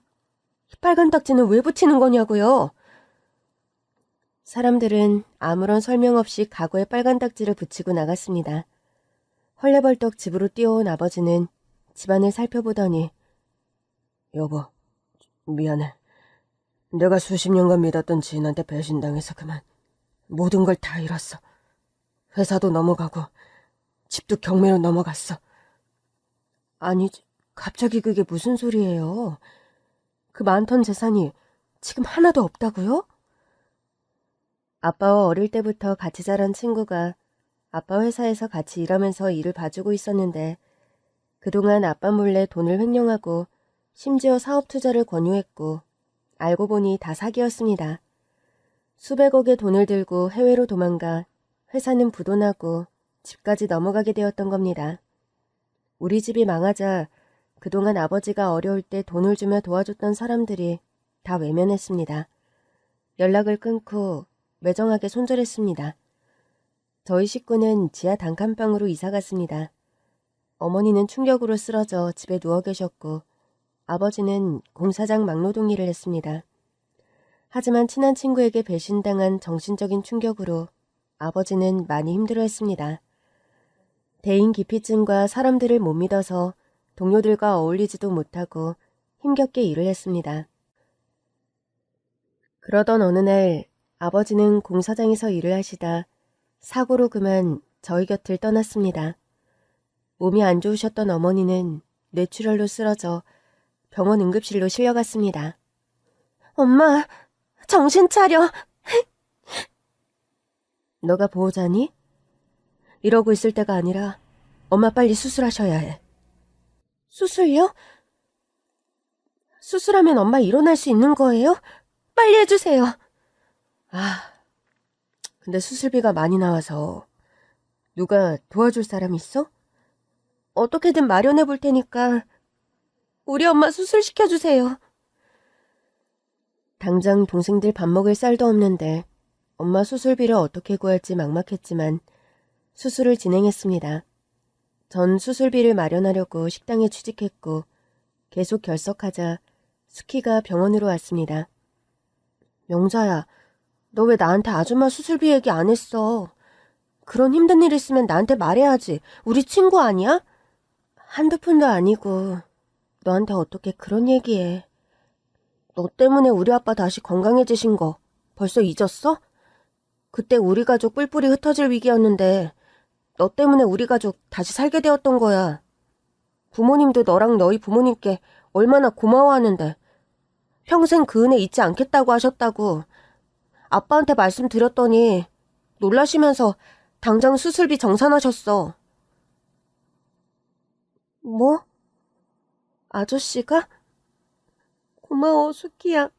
빨간 딱지는 왜 붙이는 거냐고요? 사람들은 아무런 설명 없이 가구에 빨간 딱지를 붙이고 나갔습니다. 헐레벌떡 집으로 뛰어온 아버지는 집안을 살펴보더니 여보, 미안해. 내가 수십 년간 믿었던 지인한테 배신당해서 그만 모든 걸 다 잃었어. 회사도 넘어가고 집도 경매로 넘어갔어. 아니, 갑자기 그게 무슨 소리예요? 그 많던 재산이 지금 하나도 없다고요? 아빠와 어릴 때부터 같이 자란 친구가 아빠 회사에서 같이 일하면서 일을 봐주고 있었는데 그동안 아빠 몰래 돈을 횡령하고 심지어 사업 투자를 권유했고 알고 보니 다 사기였습니다. 수백억의 돈을 들고 해외로 도망가 회사는 부도나고 집까지 넘어가게 되었던 겁니다. 우리 집이 망하자 그동안 아버지가 어려울 때 돈을 주며 도와줬던 사람들이 다 외면했습니다. 연락을 끊고 매정하게 손절했습니다. 저희 식구는 지하 단칸방으로 이사갔습니다. 어머니는 충격으로 쓰러져 집에 누워 계셨고 아버지는 공사장 막노동 일을 했습니다. 하지만 친한 친구에게 배신당한 정신적인 충격으로 아버지는 많이 힘들어했습니다. 대인기피증과 사람들을 못 믿어서 동료들과 어울리지도 못하고 힘겹게 일을 했습니다. 그러던 어느 날 아버지는 공사장에서 일을 하시다 사고로 그만 저희 곁을 떠났습니다. 몸이 안 좋으셨던 어머니는 뇌출혈로 쓰러져 병원 응급실로 실려갔습니다. 엄마, 정신 차려. 너가 보호자니? 이러고 있을 때가 아니라 엄마 빨리 수술하셔야 해. 수술요? 수술하면 엄마 일어날 수 있는 거예요? 빨리 해주세요. 근데 수술비가 많이 나와서 누가 도와줄 사람 있어? 어떻게든 마련해 볼 테니까 우리 엄마 수술시켜주세요. 당장 동생들 밥 먹을 쌀도 없는데 엄마 수술비를 어떻게 구할지 막막했지만 수술을 진행했습니다. 전 수술비를 마련하려고 식당에 취직했고 계속 결석하자 수키가 병원으로 왔습니다. 명자야, 너 왜 나한테 아줌마 수술비 얘기 안 했어? 그런 힘든 일 있으면 나한테 말해야지. 우리 친구 아니야? 한두 푼도 아니고 너한테 어떻게 그런 얘기해. 너 때문에 우리 아빠 다시 건강해지신 거 벌써 잊었어? 그때 우리 가족 뿔뿔이 흩어질 위기였는데 너 때문에 우리 가족 다시 살게 되었던 거야. 부모님도 너랑 너희 부모님께 얼마나 고마워하는데 평생 그 은혜 잊지 않겠다고 하셨다고. 아빠한테 말씀드렸더니 놀라시면서 당장 수술비 정산하셨어. 뭐? 아저씨가? 고마워, 수키야.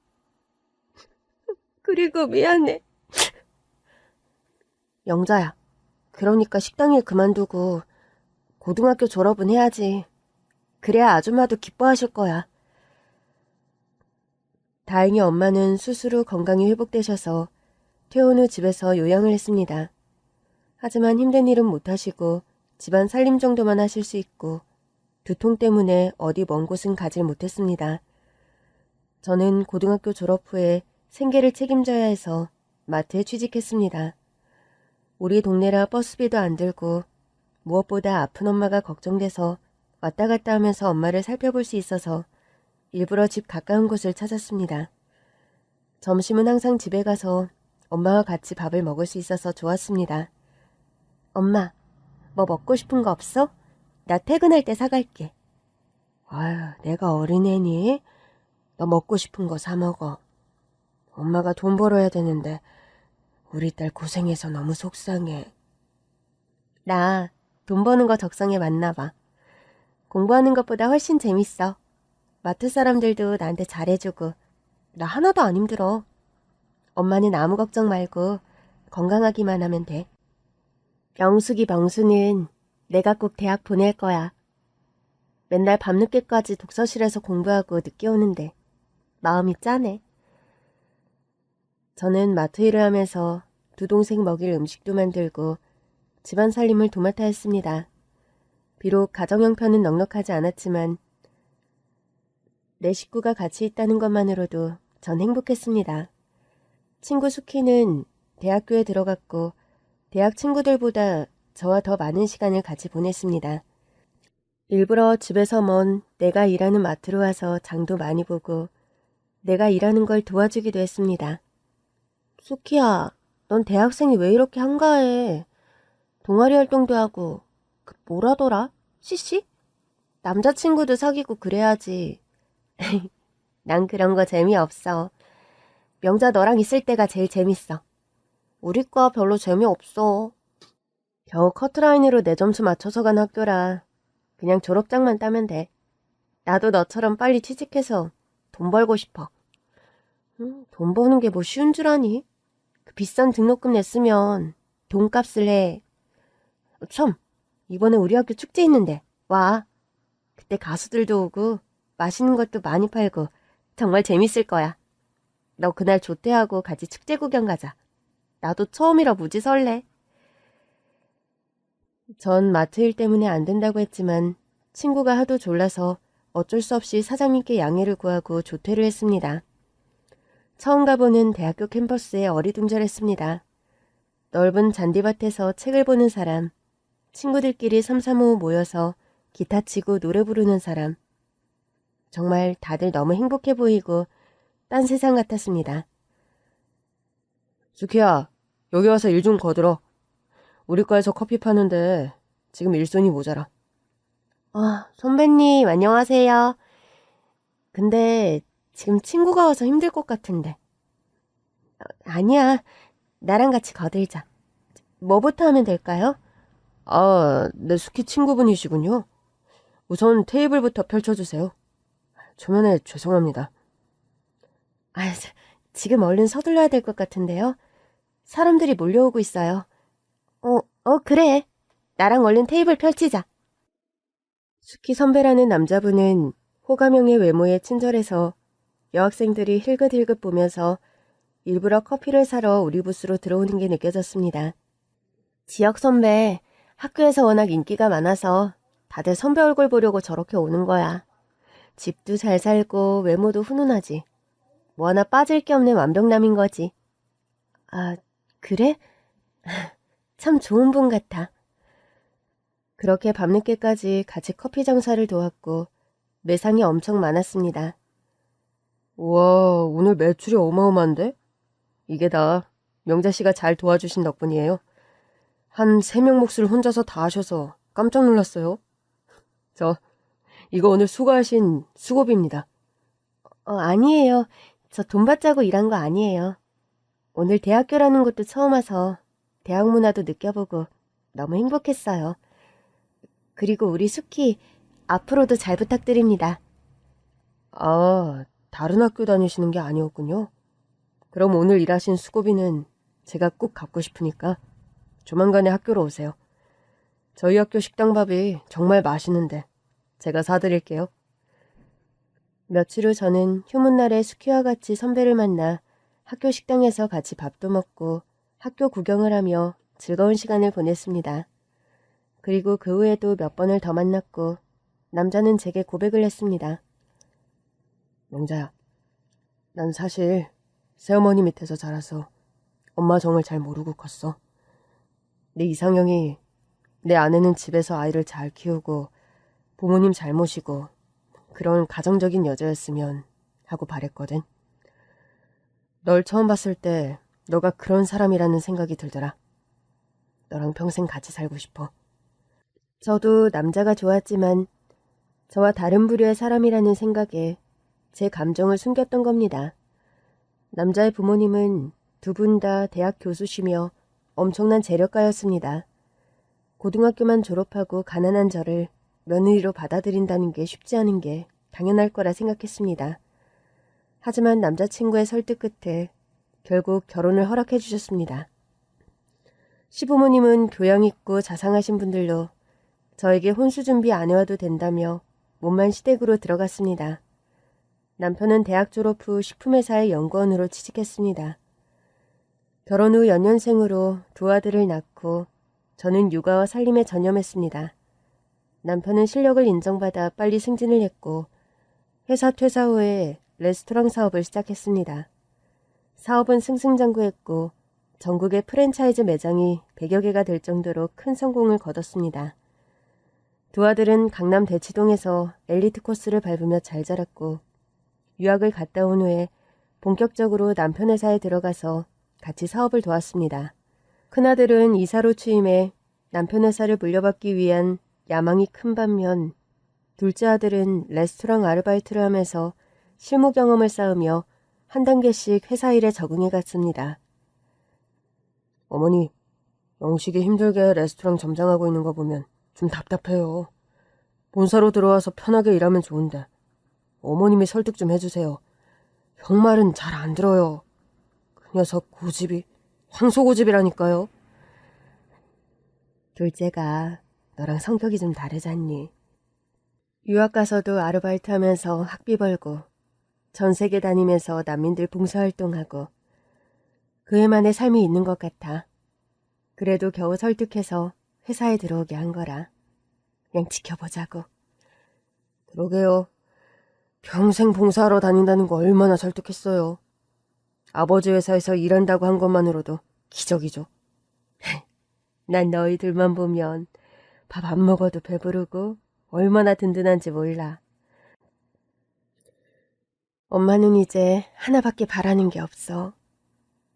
그리고 미안해. 영자야, 그러니까 식당 일 그만두고 고등학교 졸업은 해야지. 그래야 아줌마도 기뻐하실 거야. 다행히 엄마는 수술 후 건강이 회복되셔서 퇴원 후 집에서 요양을 했습니다. 하지만 힘든 일은 못하시고 집안 살림 정도만 하실 수 있고 두통 때문에 어디 먼 곳은 가질 못했습니다. 저는 고등학교 졸업 후에 생계를 책임져야 해서 마트에 취직했습니다. 우리 동네라 버스비도 안 들고 무엇보다 아픈 엄마가 걱정돼서 왔다 갔다 하면서 엄마를 살펴볼 수 있어서 일부러 집 가까운 곳을 찾았습니다. 점심은 항상 집에 가서 엄마와 같이 밥을 먹을 수 있어서 좋았습니다. 엄마, 뭐 먹고 싶은 거 없어? 나 퇴근할 때 사갈게. 아유, 내가 어린애니? 너 먹고 싶은 거 사 먹어. 엄마가 돈 벌어야 되는데 우리 딸 고생해서 너무 속상해. 나 돈 버는 거 적성에 맞나 봐. 공부하는 것보다 훨씬 재밌어. 마트 사람들도 나한테 잘해주고 나 하나도 안 힘들어. 엄마는 아무 걱정 말고 건강하기만 하면 돼. 영숙이 명수는 내가 꼭 대학 보낼 거야. 맨날 밤늦게까지 독서실에서 공부하고 늦게 오는데 마음이 짠해. 저는 마트 일을 하면서 두 동생 먹일 음식도 만들고 집안 살림을 도맡아 했습니다. 비록 가정 형편은 넉넉하지 않았지만 내 식구가 같이 있다는 것만으로도 전 행복했습니다. 친구 수키는 대학교에 들어갔고 대학 친구들보다 저와 더 많은 시간을 같이 보냈습니다. 일부러 집에서 먼 내가 일하는 마트로 와서 장도 많이 보고 내가 일하는 걸 도와주기도 했습니다. 수키야, 넌 대학생이 왜 이렇게 한가해? 동아리 활동도 하고 뭐라더라? CC? 남자친구도 사귀고 그래야지. 난 그런 거 재미없어. 명자 너랑 있을 때가 제일 재밌어. 우리 과 별로 재미없어. 겨우 커트라인으로 내 점수 맞춰서 간 학교라 그냥 졸업장만 따면 돼. 나도 너처럼 빨리 취직해서 돈 벌고 싶어. 돈 버는 게 뭐 쉬운 줄 아니? 그 비싼 등록금 냈으면 돈값을 해. 참, 이번에 우리 학교 축제 있는데 와. 그때 가수들도 오고 맛있는 것도 많이 팔고 정말 재밌을 거야. 너 그날 조퇴하고 같이 축제 구경 가자. 나도 처음이라 무지 설레. 전 마트 일 때문에 안 된다고 했지만 친구가 하도 졸라서 어쩔 수 없이 사장님께 양해를 구하고 조퇴를 했습니다. 처음 가보는 대학교 캠퍼스에 어리둥절했습니다. 넓은 잔디밭에서 책을 보는 사람, 친구들끼리 삼삼오오 모여서 기타 치고 노래 부르는 사람. 정말 다들 너무 행복해 보이고 딴 세상 같았습니다. 수키야, 여기 와서 일 좀 거들어. 우리 과에서 커피 파는데 지금 일손이 모자라. 선배님 안녕하세요. 근데 지금 친구가 와서 힘들 것 같은데. 아니야, 나랑 같이 거들자. 뭐부터 하면 될까요? 내 수키 친구분이시군요. 우선 테이블부터 펼쳐주세요. 초면에 죄송합니다. 지금 얼른 서둘러야 될 것 같은데요. 사람들이 몰려오고 있어요. 그래. 나랑 얼른 테이블 펼치자. 수키 선배라는 남자분은 호감형의 외모에 친절해서 여학생들이 힐끗힐끗 보면서 일부러 커피를 사러 우리 부스로 들어오는 게 느껴졌습니다. 지역 선배, 학교에서 워낙 인기가 많아서 다들 선배 얼굴 보려고 저렇게 오는 거야. 집도 잘 살고 외모도 훈훈하지. 뭐 하나 빠질 게 없는 완벽남인 거지. 그래? 참 좋은 분 같아. 그렇게 밤늦게까지 같이 커피 장사를 도왔고 매상이 엄청 많았습니다. 우와, 오늘 매출이 어마어마한데? 이게 다 명자 씨가 잘 도와주신 덕분이에요. 한 3명 몫을 혼자서 다 하셔서 깜짝 놀랐어요. 이거 오늘 수고하신 수고비입니다. 아니에요. 저 돈 받자고 일한 거 아니에요. 오늘 대학교라는 것도 처음 와서 대학 문화도 느껴보고 너무 행복했어요. 그리고 우리 수키 앞으로도 잘 부탁드립니다. 다른 학교 다니시는 게 아니었군요. 그럼 오늘 일하신 수고비는 제가 꼭 갚고 싶으니까 조만간에 학교로 오세요. 저희 학교 식당밥이 정말 맛있는데 제가 사드릴게요. 며칠 후 저는 휴문날에 수키와 같이 선배를 만나 학교 식당에서 같이 밥도 먹고 학교 구경을 하며 즐거운 시간을 보냈습니다. 그리고 그 후에도 몇 번을 더 만났고 남자는 제게 고백을 했습니다. 명자야, 난 사실 새어머니 밑에서 자라서 엄마 정을 잘 모르고 컸어. 내 이상형이 내 아내는 집에서 아이를 잘 키우고 부모님 잘 모시고 그런 가정적인 여자였으면 하고 바랬거든. 널 처음 봤을 때 너가 그런 사람이라는 생각이 들더라. 너랑 평생 같이 살고 싶어. 저도 남자가 좋았지만 저와 다른 부류의 사람이라는 생각에 제 감정을 숨겼던 겁니다. 남자의 부모님은 두 분 다 대학 교수시며 엄청난 재력가였습니다. 고등학교만 졸업하고 가난한 저를 며느리로 받아들인다는 게 쉽지 않은 게 당연할 거라 생각했습니다. 하지만 남자친구의 설득 끝에 결국 결혼을 허락해 주셨습니다. 시부모님은 교양 있고 자상하신 분들로 저에게 혼수 준비 안 해와도 된다며 몸만 시댁으로 들어갔습니다. 남편은 대학 졸업 후 식품회사의 연구원으로 취직했습니다. 결혼 후 연년생으로 두 아들을 낳고 저는 육아와 살림에 전념했습니다. 남편은 실력을 인정받아 빨리 승진을 했고 회사 퇴사 후에 레스토랑 사업을 시작했습니다. 사업은 승승장구했고 전국의 프랜차이즈 매장이 100여 개가 될 정도로 큰 성공을 거뒀습니다. 두 아들은 강남 대치동에서 엘리트 코스를 밟으며 잘 자랐고 유학을 갔다 온 후에 본격적으로 남편 회사에 들어가서 같이 사업을 도왔습니다. 큰아들은 이사로 취임해 남편 회사를 물려받기 위한 야망이 큰 반면 둘째 아들은 레스토랑 아르바이트를 하면서 실무 경험을 쌓으며 한 단계씩 회사 일에 적응해 갔습니다. 어머니, 영식이 힘들게 레스토랑 점장하고 있는 거 보면 좀 답답해요. 본사로 들어와서 편하게 일하면 좋은데 어머님이 설득 좀 해주세요. 형 말은 잘 안 들어요. 그 녀석 고집이 황소고집이라니까요. 둘째가 너랑 성격이 좀 다르잖니. 유학 가서도 아르바이트 하면서 학비 벌고 전 세계 다니면서 난민들 봉사활동하고 그애만의 삶이 있는 것 같아. 그래도 겨우 설득해서 회사에 들어오게 한 거라. 그냥 지켜보자고. 그러게요. 평생 봉사하러 다닌다는 거 얼마나 설득했어요. 아버지 회사에서 일한다고 한 것만으로도 기적이죠. 난 너희들만 보면 밥 안 먹어도 배부르고 얼마나 든든한지 몰라. 엄마는 이제 하나밖에 바라는 게 없어.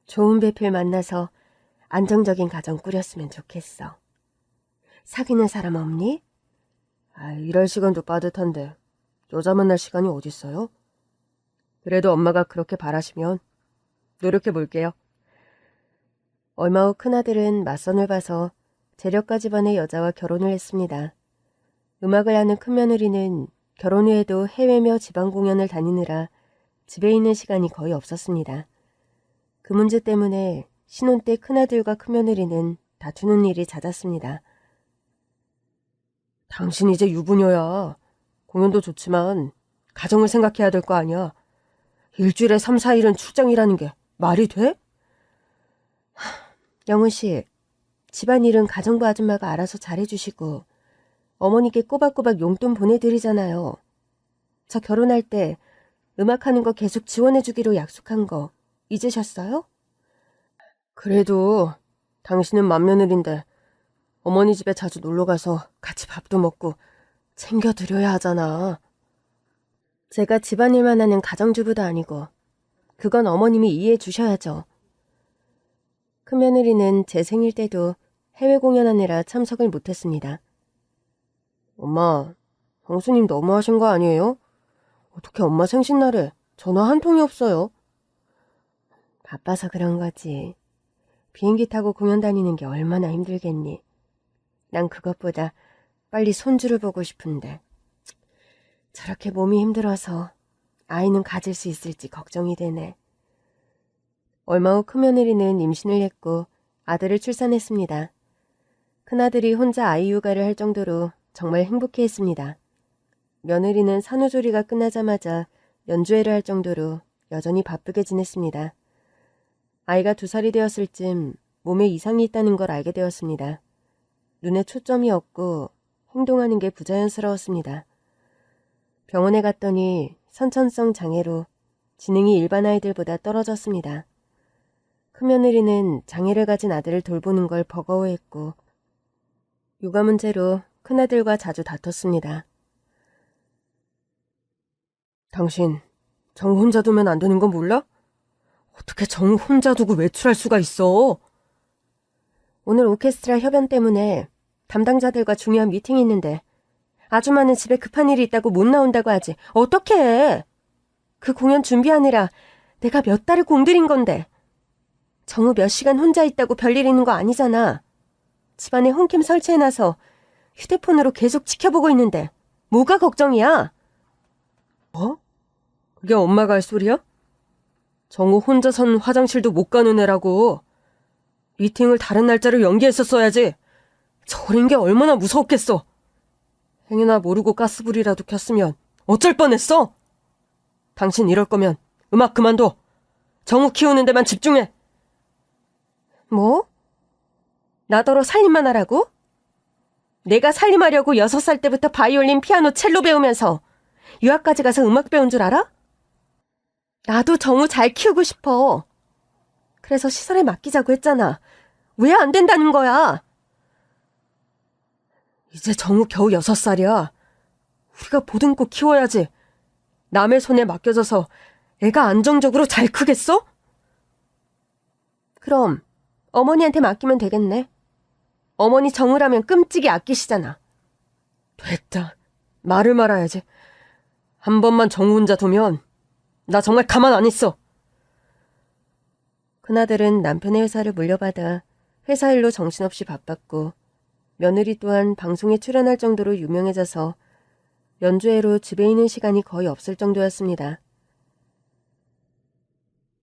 좋은 배필 만나서 안정적인 가정 꾸렸으면 좋겠어. 사귀는 사람 없니? 일할 시간도 빠듯한데 여자 만날 시간이 어딨어요? 그래도 엄마가 그렇게 바라시면 노력해 볼게요. 얼마 후 큰아들은 맞선을 봐서 재력가 집안의 여자와 결혼을 했습니다. 음악을 하는 큰며느리는 결혼 후에도 해외며 지방 공연을 다니느라 집에 있는 시간이 거의 없었습니다. 그 문제 때문에 신혼 때 큰아들과 큰며느리는 다투는 일이 잦았습니다. 당신 이제 유부녀야. 공연도 좋지만 가정을 생각해야 될 거 아니야. 일주일에 3, 4일은 출장이라는 게 말이 돼? 영훈씨, 집안일은 가정부 아줌마가 알아서 잘해주시고 어머니께 꼬박꼬박 용돈 보내드리잖아요. 저 결혼할 때 음악하는 거 계속 지원해주기로 약속한 거 잊으셨어요? 그래도 당신은 맏며느리인데 어머니 집에 자주 놀러가서 같이 밥도 먹고 챙겨드려야 하잖아. 제가 집안일만 하는 가정주부도 아니고 그건 어머님이 이해해 주셔야죠. 큰며느리는 제 생일 때도 해외 공연하느라 참석을 못했습니다. 엄마, 형수님 너무하신 거 아니에요? 어떻게 엄마 생신날에 전화 한 통이 없어요? 바빠서 그런 거지. 비행기 타고 공연 다니는 게 얼마나 힘들겠니. 난 그것보다 빨리 손주를 보고 싶은데 저렇게 몸이 힘들어서 아이는 가질 수 있을지 걱정이 되네. 얼마 후 큰며느리는 임신을 했고 아들을 출산했습니다. 큰아들이 혼자 아이 육아를 할 정도로 정말 행복해했습니다. 며느리는 산후조리가 끝나자마자 연주회를 할 정도로 여전히 바쁘게 지냈습니다. 아이가 2살이 되었을 쯤 몸에 이상이 있다는 걸 알게 되었습니다. 눈에 초점이 없고 행동하는 게 부자연스러웠습니다. 병원에 갔더니 선천성 장애로 지능이 일반 아이들보다 떨어졌습니다. 큰며느리는 장애를 가진 아들을 돌보는 걸 버거워했고 육아 문제로 큰아들과 자주 다퉜습니다. 당신 정우 혼자 두면 안 되는 건 몰라? 어떻게 정우 혼자 두고 외출할 수가 있어? 오늘 오케스트라 협연 때문에 담당자들과 중요한 미팅이 있는데 아줌마는 집에 급한 일이 있다고 못 나온다고 하지. 어떻게 해? 그 공연 준비하느라 내가 몇 달을 공들인 건데. 정우 몇 시간 혼자 있다고 별일 있는 거 아니잖아. 집안에 홈캠 설치해놔서 휴대폰으로 계속 지켜보고 있는데 뭐가 걱정이야? 뭐? 그게 엄마가 할 소리야? 정우 혼자선 화장실도 못 가는 애라고. 미팅을 다른 날짜로 연기했었어야지. 저린 게 얼마나 무서웠겠어. 행여나 모르고 가스불이라도 켰으면 어쩔 뻔했어. 당신 이럴 거면 음악 그만둬. 정우 키우는 데만 집중해. 뭐? 나더러 살림만 하라고? 내가 살림하려고 6살 때부터 바이올린, 피아노, 첼로 배우면서 유학까지 가서 음악 배운 줄 알아? 나도 정우 잘 키우고 싶어. 그래서 시설에 맡기자고 했잖아. 왜 안 된다는 거야? 이제 정우 겨우 6살이야. 우리가 보듬고 키워야지. 남의 손에 맡겨져서 애가 안정적으로 잘 크겠어? 그럼 어머니한테 맡기면 되겠네. 어머니 정우라면 끔찍이 아끼시잖아. 됐다. 말을 말아야지. 한 번만 정우 혼자 두면 나 정말 가만 안 있어. 큰아들은 남편의 회사를 물려받아 회사 일로 정신없이 바빴고 며느리 또한 방송에 출연할 정도로 유명해져서 연주회로 집에 있는 시간이 거의 없을 정도였습니다.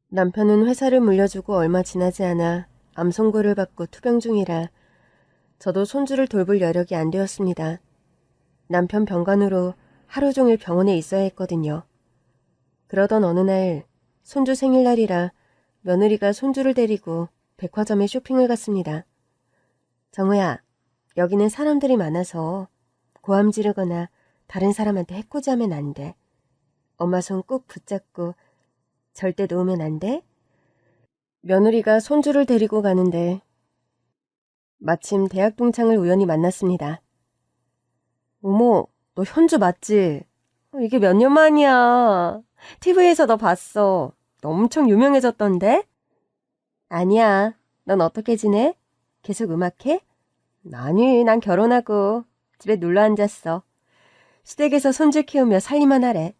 남편은 회사를 물려주고 얼마 지나지 않아 암 선고를 받고 투병 중이라 저도 손주를 돌볼 여력이 안 되었습니다. 남편 병간호로 하루 종일 병원에 있어야 했거든요. 그러던 어느 날 손주 생일날이라 며느리가 손주를 데리고 백화점에 쇼핑을 갔습니다. 정우야, 여기는 사람들이 많아서 고함 지르거나 다른 사람한테 해코지하면 안 돼. 엄마 손 꼭 붙잡고 절대 놓으면 안 돼? 며느리가 손주를 데리고 가는데 마침 대학 동창을 우연히 만났습니다. 어머, 너 현주 맞지? 이게 몇 년 만이야. TV에서 너 봤어. 너 엄청 유명해졌던데? 아니야. 넌 어떻게 지내? 계속 음악해? 아니, 난 결혼하고 집에 눌러 앉았어. 시댁에서 손주 키우며 살림만 하래.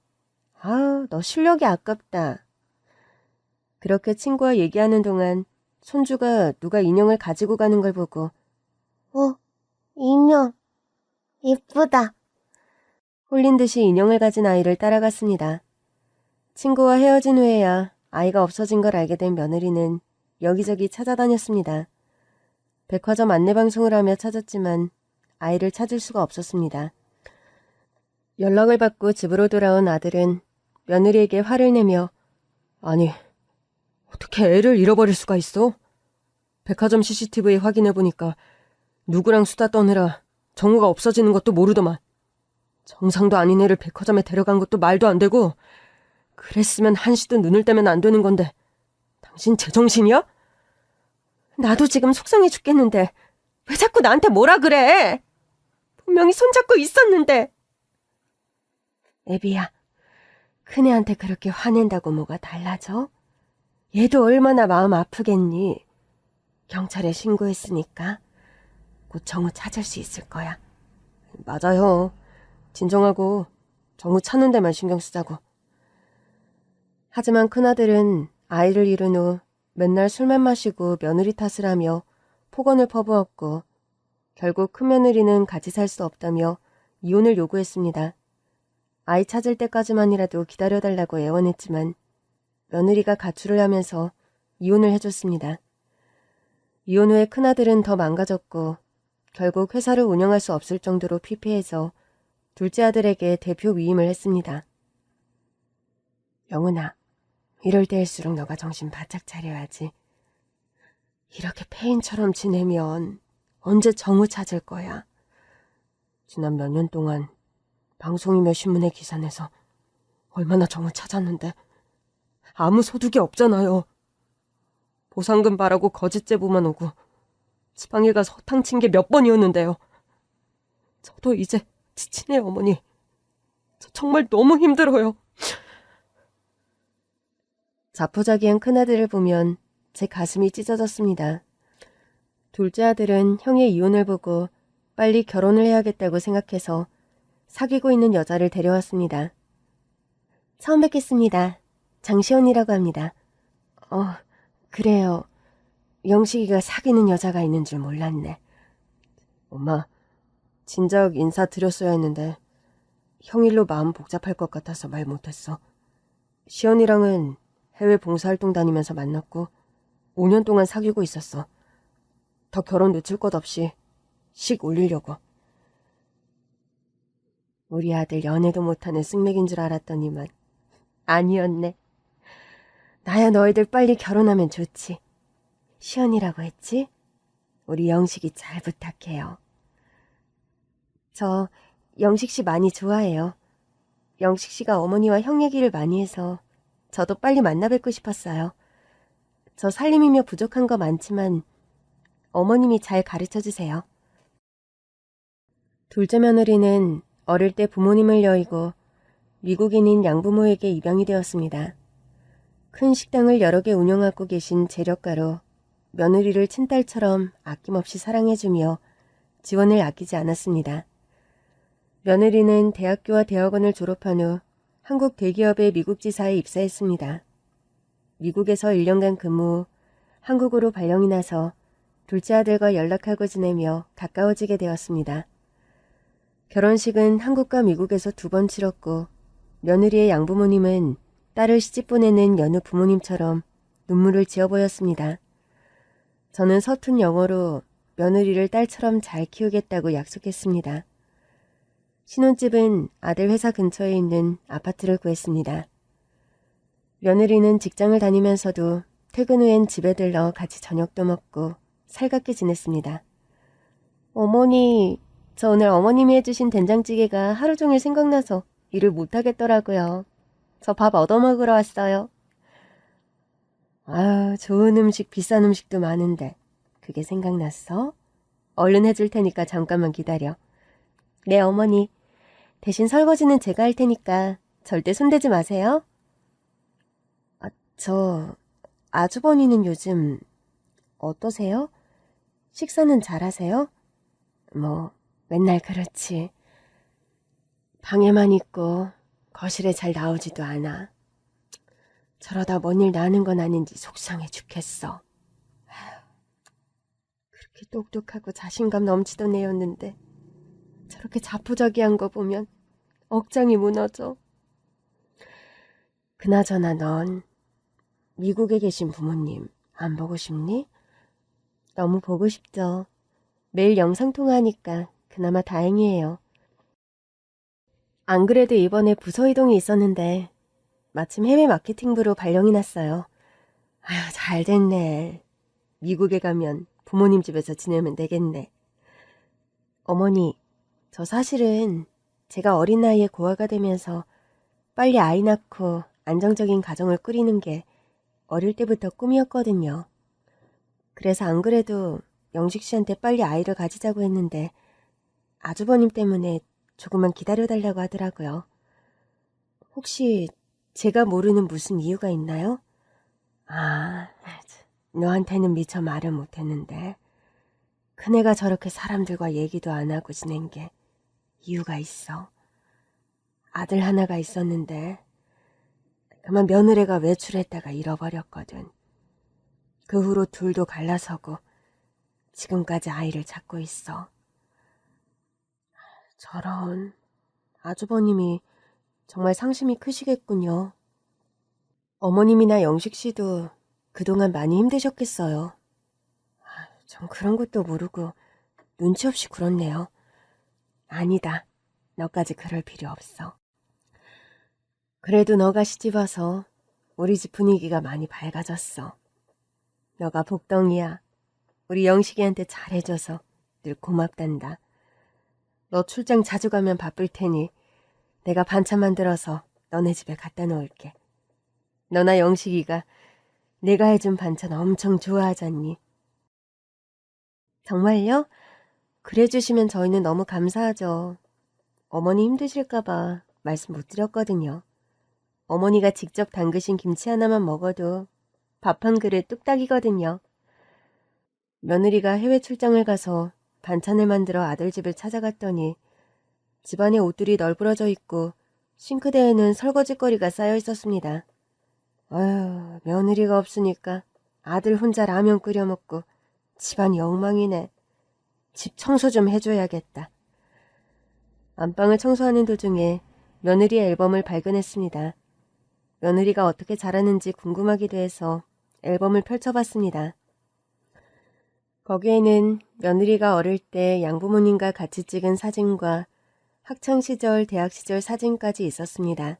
아, 너 실력이 아깝다. 그렇게 친구와 얘기하는 동안 손주가 누가 인형을 가지고 가는 걸 보고 인형. 예쁘다. 홀린 듯이 인형을 가진 아이를 따라갔습니다. 친구와 헤어진 후에야 아이가 없어진 걸 알게 된 며느리는 여기저기 찾아다녔습니다. 백화점 안내방송을 하며 찾았지만 아이를 찾을 수가 없었습니다. 연락을 받고 집으로 돌아온 아들은 며느리에게 화를 내며 아니, 어떻게 애를 잃어버릴 수가 있어? 백화점 CCTV 확인해보니까 누구랑 수다 떠느라 정우가 없어지는 것도 모르더만. 정상도 아닌 애를 백화점에 데려간 것도 말도 안 되고 그랬으면 한시도 눈을 떼면 안 되는 건데 당신 제정신이야? 나도 지금 속상해 죽겠는데 왜 자꾸 나한테 뭐라 그래? 분명히 손잡고 있었는데. 애비야, 큰애한테 그렇게 화낸다고 뭐가 달라져? 얘도 얼마나 마음 아프겠니? 경찰에 신고했으니까 곧 정우 찾을 수 있을 거야. 맞아요. 진정하고 정우 찾는 데만 신경 쓰자고. 하지만 큰아들은 아이를 잃은 후 맨날 술만 마시고 며느리 탓을 하며 폭언을 퍼부었고 결국 큰며느리는 같이 살 수 없다며 이혼을 요구했습니다. 아이 찾을 때까지만이라도 기다려달라고 애원했지만 며느리가 가출을 하면서 이혼을 해줬습니다. 이혼 후에 큰아들은 더 망가졌고 결국 회사를 운영할 수 없을 정도로 피폐해서 둘째 아들에게 대표 위임을 했습니다. 영훈아, 이럴 때일수록 너가 정신 바짝 차려야지. 이렇게 폐인처럼 지내면 언제 정우 찾을 거야? 지난 몇 년 동안 방송이며 신문에 기사 내서 얼마나 정우 찾았는데 아무 소득이 없잖아요. 보상금 바라고 거짓 제보만 오고 지방에 가서 허탕 친 게 몇 번이었는데요. 저도 이제 지치네요, 어머니. 저 정말 너무 힘들어요. 자포자기한 큰아들을 보면 제 가슴이 찢어졌습니다. 둘째 아들은 형의 이혼을 보고 빨리 결혼을 해야겠다고 생각해서 사귀고 있는 여자를 데려왔습니다. 처음 뵙겠습니다. 장시연이라고 합니다. 그래요. 영식이가 사귀는 여자가 있는 줄 몰랐네. 엄마, 진작 인사드렸어야 했는데 형 일로 마음 복잡할 것 같아서 말 못했어. 시연이랑은 해외 봉사활동 다니면서 만났고 5년 동안 사귀고 있었어. 더 결혼 늦출 것 없이 식 올리려고. 우리 아들 연애도 못하는 쓱맥인 줄 알았더니만 아니었네. 나야 너희들 빨리 결혼하면 좋지. 시연이라고 했지? 우리 영식이 잘 부탁해요. 저 영식 씨 많이 좋아해요. 영식 씨가 어머니와 형 얘기를 많이 해서 저도 빨리 만나 뵙고 싶었어요. 저 살림이며 부족한 거 많지만 어머님이 잘 가르쳐주세요. 둘째 며느리는 어릴 때 부모님을 여의고 미국인인 양부모에게 입양이 되었습니다. 큰 식당을 여러 개 운영하고 계신 재력가로 며느리를 친딸처럼 아낌없이 사랑해주며 지원을 아끼지 않았습니다. 며느리는 대학교와 대학원을 졸업한 후 한국 대기업의 미국 지사에 입사했습니다. 미국에서 1년간 근무 후 한국으로 발령이 나서 둘째 아들과 연락하고 지내며 가까워지게 되었습니다. 결혼식은 한국과 미국에서 2번 치렀고 며느리의 양부모님은 딸을 시집 보내는 여느 부모님처럼 눈물을 지어 보였습니다. 저는 서툰 영어로 며느리를 딸처럼 잘 키우겠다고 약속했습니다. 신혼집은 아들 회사 근처에 있는 아파트를 구했습니다. 며느리는 직장을 다니면서도 퇴근 후엔 집에 들러 같이 저녁도 먹고 살갑게 지냈습니다. 어머니, 저 오늘 어머님이 해주신 된장찌개가 하루 종일 생각나서 일을 못하겠더라고요. 저 밥 얻어먹으러 왔어요. 좋은 음식, 비싼 음식도 많은데 그게 생각났어? 얼른 해줄 테니까 잠깐만 기다려. 네, 어머니. 대신 설거지는 제가 할 테니까 절대 손대지 마세요. 아주버니는 요즘 어떠세요? 식사는 잘하세요? 맨날 그렇지. 방에만 있고 거실에 잘 나오지도 않아. 저러다 뭔 일 나는 건 아닌지 속상해 죽겠어. 그렇게 똑똑하고 자신감 넘치던 애였는데 저렇게 자포자기한 거 보면 억장이 무너져. 그나저나 넌 미국에 계신 부모님 안 보고 싶니? 너무 보고 싶죠. 매일 영상통화하니까 그나마 다행이에요. 안 그래도 이번에 부서 이동이 있었는데 마침 해외 마케팅부로 발령이 났어요. 잘 됐네. 미국에 가면 부모님 집에서 지내면 되겠네. 어머니, 저 사실은 제가 어린 나이에 고아가 되면서 빨리 아이 낳고 안정적인 가정을 꾸리는 게 어릴 때부터 꿈이었거든요. 그래서 안 그래도 영식 씨한테 빨리 아이를 가지자고 했는데 아주버님 때문에 조금만 기다려달라고 하더라고요. 혹시 제가 모르는 무슨 이유가 있나요? 너한테는 미처 말을 못했는데 큰애가 저렇게 사람들과 얘기도 안 하고 지낸 게 이유가 있어. 아들 하나가 있었는데 그만 며느리가 외출했다가 잃어버렸거든. 그 후로 둘도 갈라서고 지금까지 아이를 찾고 있어. 저런, 아주버님이 정말 상심이 크시겠군요. 어머님이나 영식 씨도 그동안 많이 힘드셨겠어요. 전 그런 것도 모르고 눈치 없이 굴었네요. 아니다. 너까지 그럴 필요 없어. 그래도 너가 시집 와서 우리 집 분위기가 많이 밝아졌어. 너가 복덩이야. 우리 영식이한테 잘해줘서 늘 고맙단다. 너 출장 자주 가면 바쁠 테니 내가 반찬 만들어서 너네 집에 갖다 놓을게. 너나 영식이가 내가 해준 반찬 엄청 좋아하잖니. 정말요? 그래 주시면 저희는 너무 감사하죠. 어머니 힘드실까봐 말씀 못 드렸거든요. 어머니가 직접 담그신 김치 하나만 먹어도 밥 한 그릇 뚝딱이거든요. 며느리가 해외 출장을 가서 반찬을 만들어 아들 집을 찾아갔더니 집안에 옷들이 널브러져 있고 싱크대에는 설거지거리가 쌓여 있었습니다. 아휴, 며느리가 없으니까 아들 혼자 라면 끓여 먹고 집안이 엉망이네. 집 청소 좀 해줘야겠다. 안방을 청소하는 도중에 며느리의 앨범을 발견했습니다. 며느리가 어떻게 자라는지 궁금하기도 해서 앨범을 펼쳐봤습니다. 거기에는 며느리가 어릴 때 양부모님과 같이 찍은 사진과 학창시절, 대학시절 사진까지 있었습니다.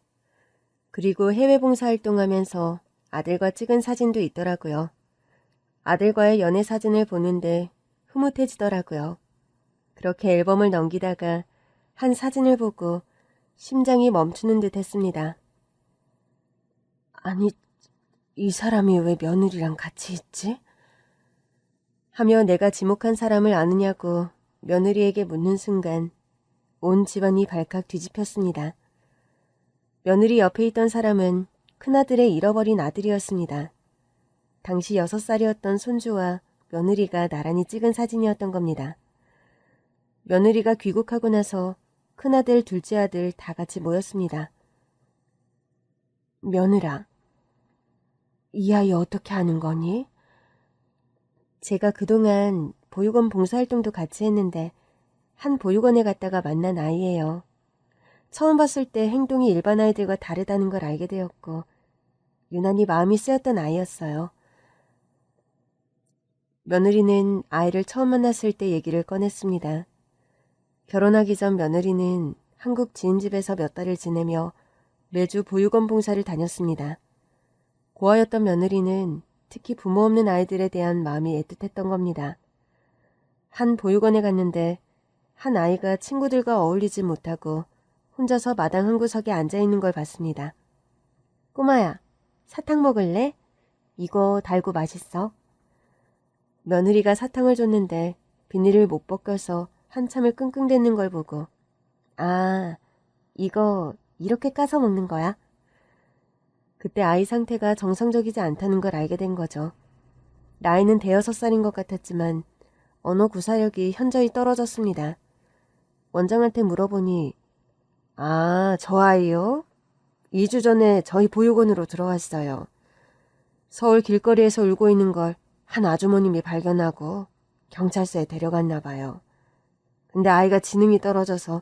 그리고 해외 봉사활동하면서 아들과 찍은 사진도 있더라고요. 아들과의 연애 사진을 보는데 흐뭇해지더라고요. 그렇게 앨범을 넘기다가 한 사진을 보고 심장이 멈추는 듯 했습니다. 아니, 이 사람이 왜 며느리랑 같이 있지? 하며 내가 지목한 사람을 아느냐고 며느리에게 묻는 순간 온 집안이 발칵 뒤집혔습니다. 며느리 옆에 있던 사람은 큰아들의 잃어버린 아들이었습니다. 당시 6살이었던 손주와 며느리가 나란히 찍은 사진이었던 겁니다. 며느리가 귀국하고 나서 큰아들, 둘째 아들 다 같이 모였습니다. 며느라, 이 아이 어떻게 하는 거니? 제가 그동안 보육원 봉사활동도 같이 했는데 한 보육원에 갔다가 만난 아이예요. 처음 봤을 때 행동이 일반 아이들과 다르다는 걸 알게 되었고 유난히 마음이 쓰였던 아이였어요. 며느리는 아이를 처음 만났을 때 얘기를 꺼냈습니다. 결혼하기 전 며느리는 한국 지인집에서 몇 달을 지내며 매주 보육원 봉사를 다녔습니다. 고아였던 며느리는 특히 부모 없는 아이들에 대한 마음이 애틋했던 겁니다. 한 보육원에 갔는데 한 아이가 친구들과 어울리지 못하고 혼자서 마당 한 구석에 앉아있는 걸 봤습니다. 꼬마야, 사탕 먹을래? 이거 달고 맛있어. 며느리가 사탕을 줬는데 비닐을 못 벗겨서 한참을 끙끙대는 걸 보고 아, 이거 이렇게 까서 먹는 거야? 그때 아이 상태가 정상적이지 않다는 걸 알게 된 거죠. 나이는 5살인 것 같았지만 언어 구사력이 현저히 떨어졌습니다. 원장한테 물어보니 아, 저 아이요? 2주 전에 저희 보육원으로 들어왔어요. 서울 길거리에서 울고 있는 걸 한 아주머님이 발견하고 경찰서에 데려갔나 봐요. 근데 아이가 지능이 떨어져서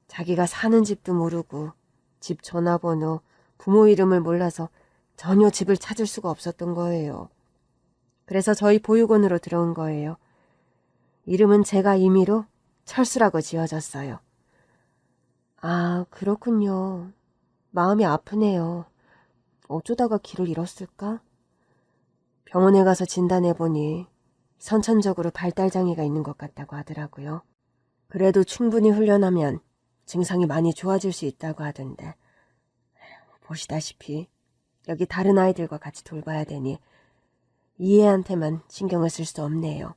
자기가 사는 집도 모르고 집 전화번호, 부모 이름을 몰라서 전혀 집을 찾을 수가 없었던 거예요. 그래서 저희 보육원으로 들어온 거예요. 이름은 제가 임의로 철수라고 지어줬어요. 아, 그렇군요. 마음이 아프네요. 어쩌다가 길을 잃었을까? 병원에 가서 진단해보니 선천적으로 발달장애가 있는 것 같다고 하더라고요. 그래도 충분히 훈련하면 증상이 많이 좋아질 수 있다고 하던데 보시다시피 여기 다른 아이들과 같이 돌봐야 되니 이 애한테만 신경을 쓸 수 없네요.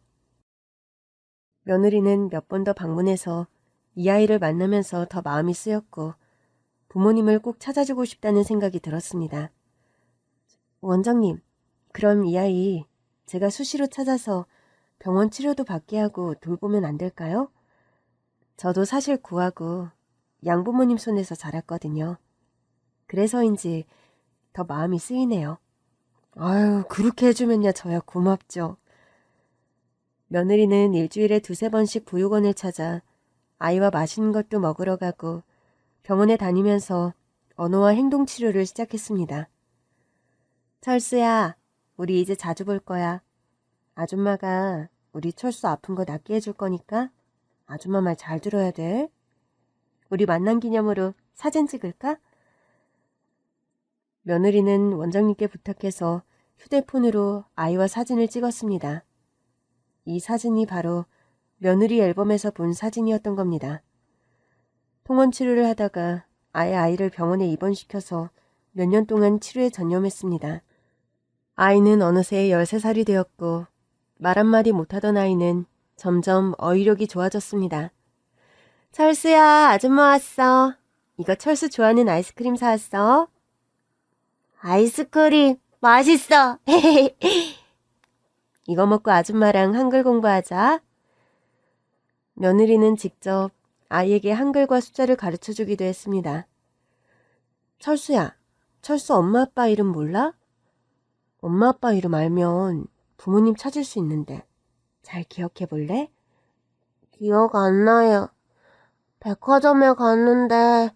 며느리는 몇 번 더 방문해서 이 아이를 만나면서 더 마음이 쓰였고 부모님을 꼭 찾아주고 싶다는 생각이 들었습니다. 원장님, 그럼 이 아이 제가 수시로 찾아서 병원 치료도 받게 하고 돌보면 안 될까요? 저도 사실 구하고 양부모님 손에서 자랐거든요. 그래서인지 더 마음이 쓰이네요. 아유, 그렇게 해주면야 저야 고맙죠. 며느리는 일주일에 2-3번씩 보육원을 찾아 아이와 맛있는 것도 먹으러 가고 병원에 다니면서 언어와 행동 치료를 시작했습니다. 철수야, 우리 이제 자주 볼 거야. 아줌마가 우리 철수 아픈 거 낫게 해줄 거니까 아줌마 말 잘 들어야 돼. 우리 만난 기념으로 사진 찍을까? 며느리는 원장님께 부탁해서 휴대폰으로 아이와 사진을 찍었습니다. 이 사진이 바로 며느리 앨범에서 본 사진이었던 겁니다. 통원 치료를 하다가 아이를 병원에 입원시켜서 몇 년 동안 치료에 전념했습니다. 아이는 어느새 13살이 되었고 말 한마디 못하던 아이는 점점 어휘력이 좋아졌습니다. 철수야, 아줌마 왔어. 이거 철수 좋아하는 아이스크림 사왔어. 아이스크림 맛있어. 이거 먹고 아줌마랑 한글 공부하자. 며느리는 직접 아이에게 한글과 숫자를 가르쳐주기도 했습니다. 철수야, 철수 엄마 아빠 이름 몰라? 엄마 아빠 이름 알면 부모님 찾을 수 있는데 잘 기억해 볼래? 기억 안 나요. 백화점에 갔는데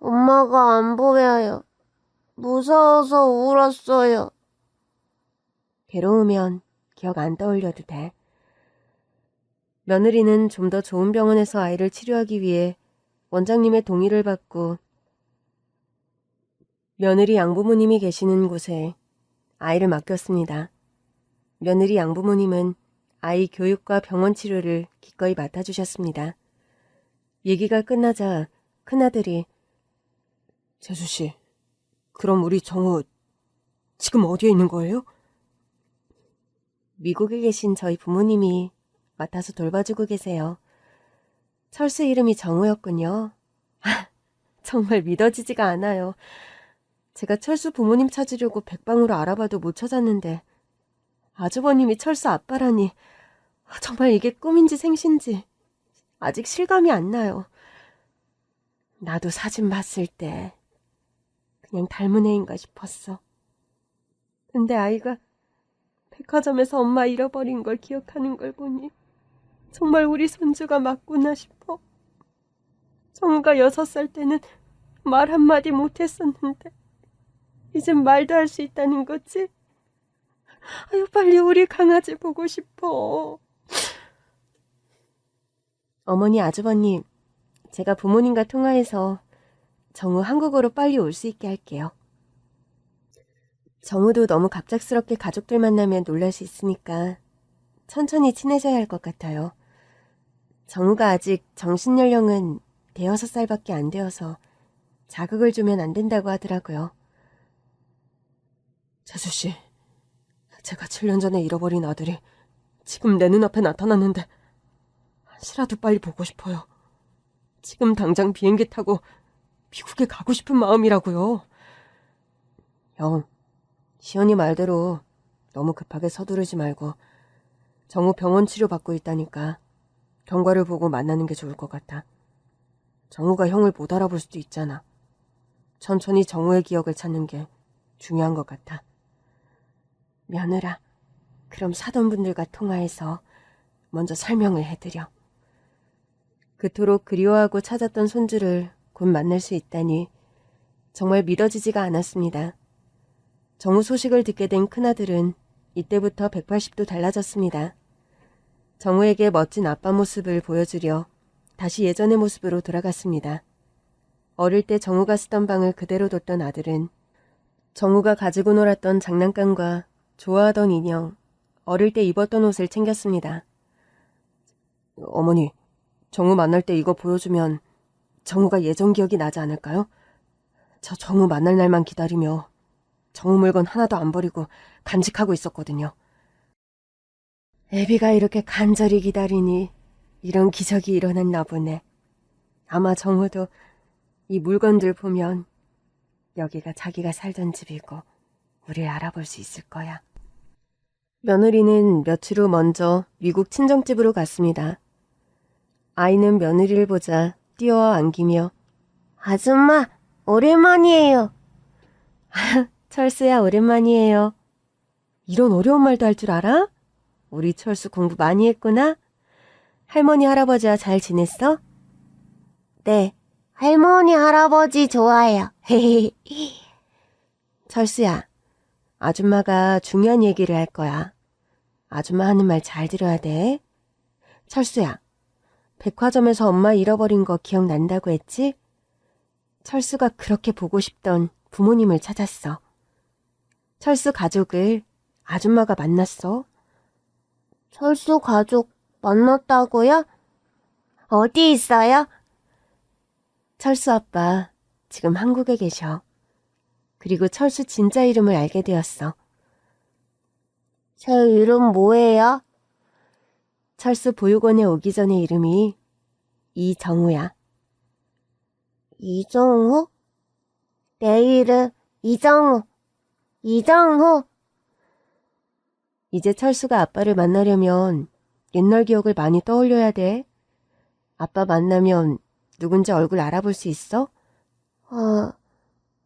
엄마가 안 보여요. 무서워서 울었어요. 괴로우면 기억 안 떠올려도 돼. 며느리는 좀 더 좋은 병원에서 아이를 치료하기 위해 원장님의 동의를 받고 며느리 양부모님이 계시는 곳에 아이를 맡겼습니다. 며느리 양부모님은 아이 교육과 병원 치료를 기꺼이 맡아주셨습니다. 얘기가 끝나자 큰아들이 재수씨, 그럼 우리 정우 지금 어디에 있는 거예요? 미국에 계신 저희 부모님이 맡아서 돌봐주고 계세요. 철수 이름이 정우였군요. 정말 믿어지지가 않아요. 제가 철수 부모님 찾으려고 백방으로 알아봐도 못 찾았는데 아주버님이 철수 아빠라니 정말 이게 꿈인지 생신지 아직 실감이 안 나요. 나도 사진 봤을 때 그냥 닮은 애인가 싶었어. 근데 아이가 백화점에서 엄마 잃어버린 걸 기억하는 걸 보니 정말 우리 손주가 맞구나 싶어. 정우가 6살 때는 말 한마디 못했었는데 이젠 말도 할 수 있다는 거지? 아유, 빨리 우리 강아지 보고 싶어. 어머니, 아주버님, 제가 부모님과 통화해서 정우 한국으로 빨리 올 수 있게 할게요. 정우도 너무 갑작스럽게 가족들 만나면 놀랄 수 있으니까 천천히 친해져야 할 것 같아요. 정우가 아직 정신연령은 6살밖에 안 되어서 자극을 주면 안 된다고 하더라고요. 재수씨, 제가 7년 전에 잃어버린 아들이 지금 내 눈앞에 나타났는데 한시라도 빨리 보고 싶어요. 지금 당장 비행기 타고 미국에 가고 싶은 마음이라고요. 형, 시연이 말대로 너무 급하게 서두르지 말고 정우 병원 치료 받고 있다니까 경과를 보고 만나는 게 좋을 것 같아. 정우가 형을 못 알아볼 수도 있잖아. 천천히 정우의 기억을 찾는 게 중요한 것 같아. 며느라, 그럼 사돈분들과 통화해서 먼저 설명을 해드려. 그토록 그리워하고 찾았던 손주를 곧 만날 수 있다니 정말 믿어지지가 않았습니다. 정우 소식을 듣게 된 큰아들은 이때부터 180도 달라졌습니다. 정우에게 멋진 아빠 모습을 보여주려 다시 예전의 모습으로 돌아갔습니다. 어릴 때 정우가 쓰던 방을 그대로 뒀던 아들은 정우가 가지고 놀았던 장난감과 좋아하던 인형, 어릴 때 입었던 옷을 챙겼습니다. 어머니, 정우 만날 때 이거 보여주면 정우가 예전 기억이 나지 않을까요? 저 정우 만날 날만 기다리며 정우 물건 하나도 안 버리고 간직하고 있었거든요. 애비가 이렇게 간절히 기다리니 이런 기적이 일어났나 보네. 아마 정우도 이 물건들 보면 여기가 자기가 살던 집이고 우릴 알아볼 수 있을 거야. 며느리는 며칠 후 먼저 미국 친정집으로 갔습니다. 아이는 며느리를 보자 뛰어와 안기며 아줌마, 오랜만이에요. 철수야, 오랜만이에요. 이런 어려운 말도 할 줄 알아? 우리 철수 공부 많이 했구나? 할머니, 할아버지와 잘 지냈어? 네, 할머니, 할아버지 좋아요. 철수야, 아줌마가 중요한 얘기를 할 거야. 아줌마 하는 말 잘 들어야 돼. 철수야, 백화점에서 엄마 잃어버린 거 기억난다고 했지? 철수가 그렇게 보고 싶던 부모님을 찾았어. 철수 가족을 아줌마가 만났어. 철수 가족 만났다고요? 어디 있어요? 철수 아빠 지금 한국에 계셔. 그리고 철수 진짜 이름을 알게 되었어. 제 이름 뭐예요? 철수 보육원에 오기 전에 이름이 이정우야. 이정우? 내 이름 이정우. 이정우. 이제 철수가 아빠를 만나려면 옛날 기억을 많이 떠올려야 돼. 아빠 만나면 누군지 얼굴 알아볼 수 있어?